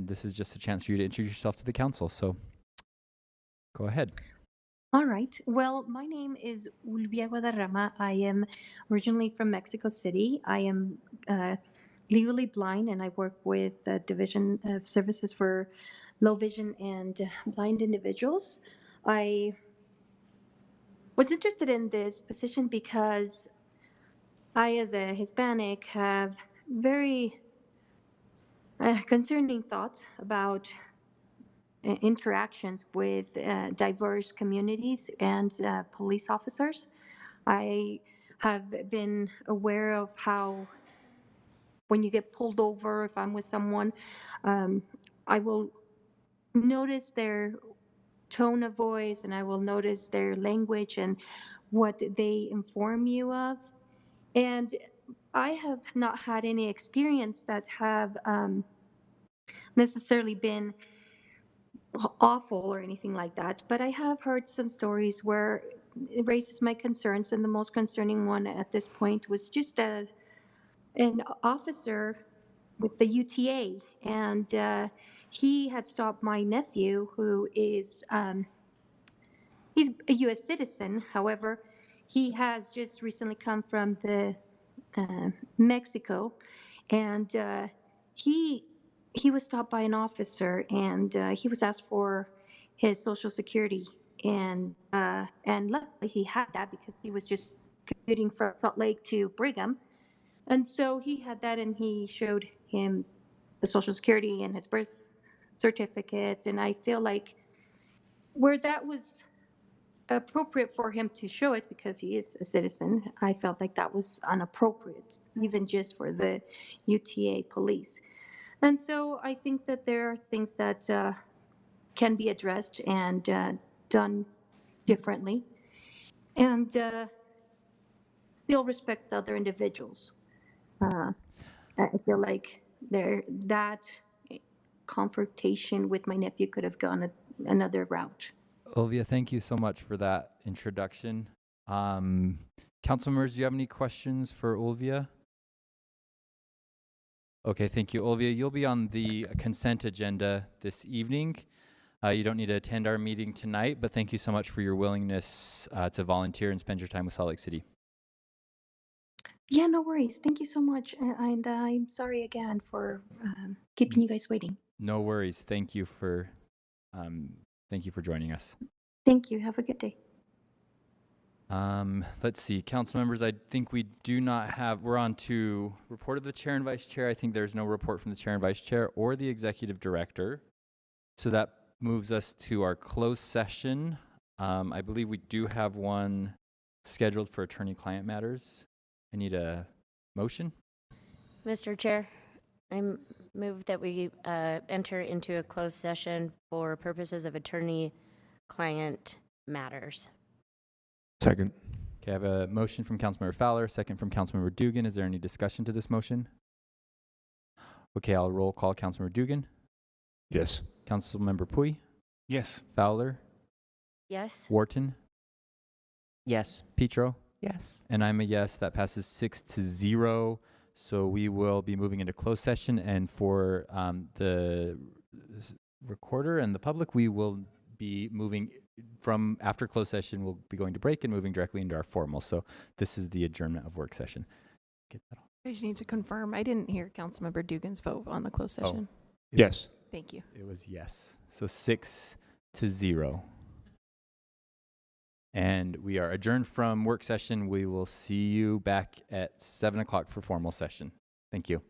this is just a chance for you to introduce yourself to the council. So go ahead. All right. Well, my name is Ulvia Guadarrama. I am originally from Mexico City. I am legally blind, and I work with the Division of Services for Low Vision and Blind Individuals. I was interested in this position because I, as a Hispanic, have very concerning thoughts about interactions with diverse communities and police officers. I have been aware of how when you get pulled over, if I'm with someone, I will notice their tone of voice, and I will notice their language and what they inform you of. And I have not had any experience that have necessarily been awful or anything like that, but I have heard some stories where it raises my concerns, and the most concerning one at this point was just an officer with the UTA, and he had stopped my nephew, who is he's a U.S. citizen. However, he has just recently come from the Mexico, and he was stopped by an officer, and he was asked for his Social Security, and luckily he had that because he was just commuting from Salt Lake to Brigham, and so he had that, and he showed him the Social Security and his birth certificate, and I feel like where that was appropriate for him to show it because he is a citizen, I felt like that was inappropriate, even just for the UTA police. And so I think that there are things that can be addressed and done differently, and still respect the other individuals. I feel like that confrontation with my nephew could have gone another route. Olivia, thank you so much for that introduction. Council members, do you have any questions for Olivia? Okay, thank you. Olivia, you'll be on the consent agenda this evening. You don't need to attend our meeting tonight, but thank you so much for your willingness to volunteer and spend your time with Salt Lake City. Yeah, no worries. Thank you so much. And I'm sorry again for keeping you guys waiting. No worries. Thank you for joining us. Thank you. Have a good day. Let's see, council members, I think we do not have, we're on to report of the chair and vice chair. I think there's no report from the chair and vice chair or the executive director. So that moves us to our closed session. I believe we do have one scheduled for attorney-client matters. I need a motion. Mr. Chair, I move that we enter into a closed session for purposes of attorney-client matters. Second. Okay, I have a motion from Councilmember Fowler, second from Councilmember Dugan. Is there any discussion to this motion? Okay, I'll roll call. Councilmember Dugan? Yes. Councilmember Pui? Yes. Fowler? Yes. Wharton? Yes. Petro? Yes. And I'm a yes. That passes 6-0. So we will be moving into closed session, and for the recorder and the public, we will be moving from after closed session. We'll be going to break and moving directly into our formal. So this is the adjournment of work session. Get that all. I just need to confirm. I didn't hear Councilmember Dugan's vote on the closed session. Yes. Thank you. It was yes. So 6-0. And we are adjourned from work session. We will see you back at 7 o'clock for formal session. Thank you.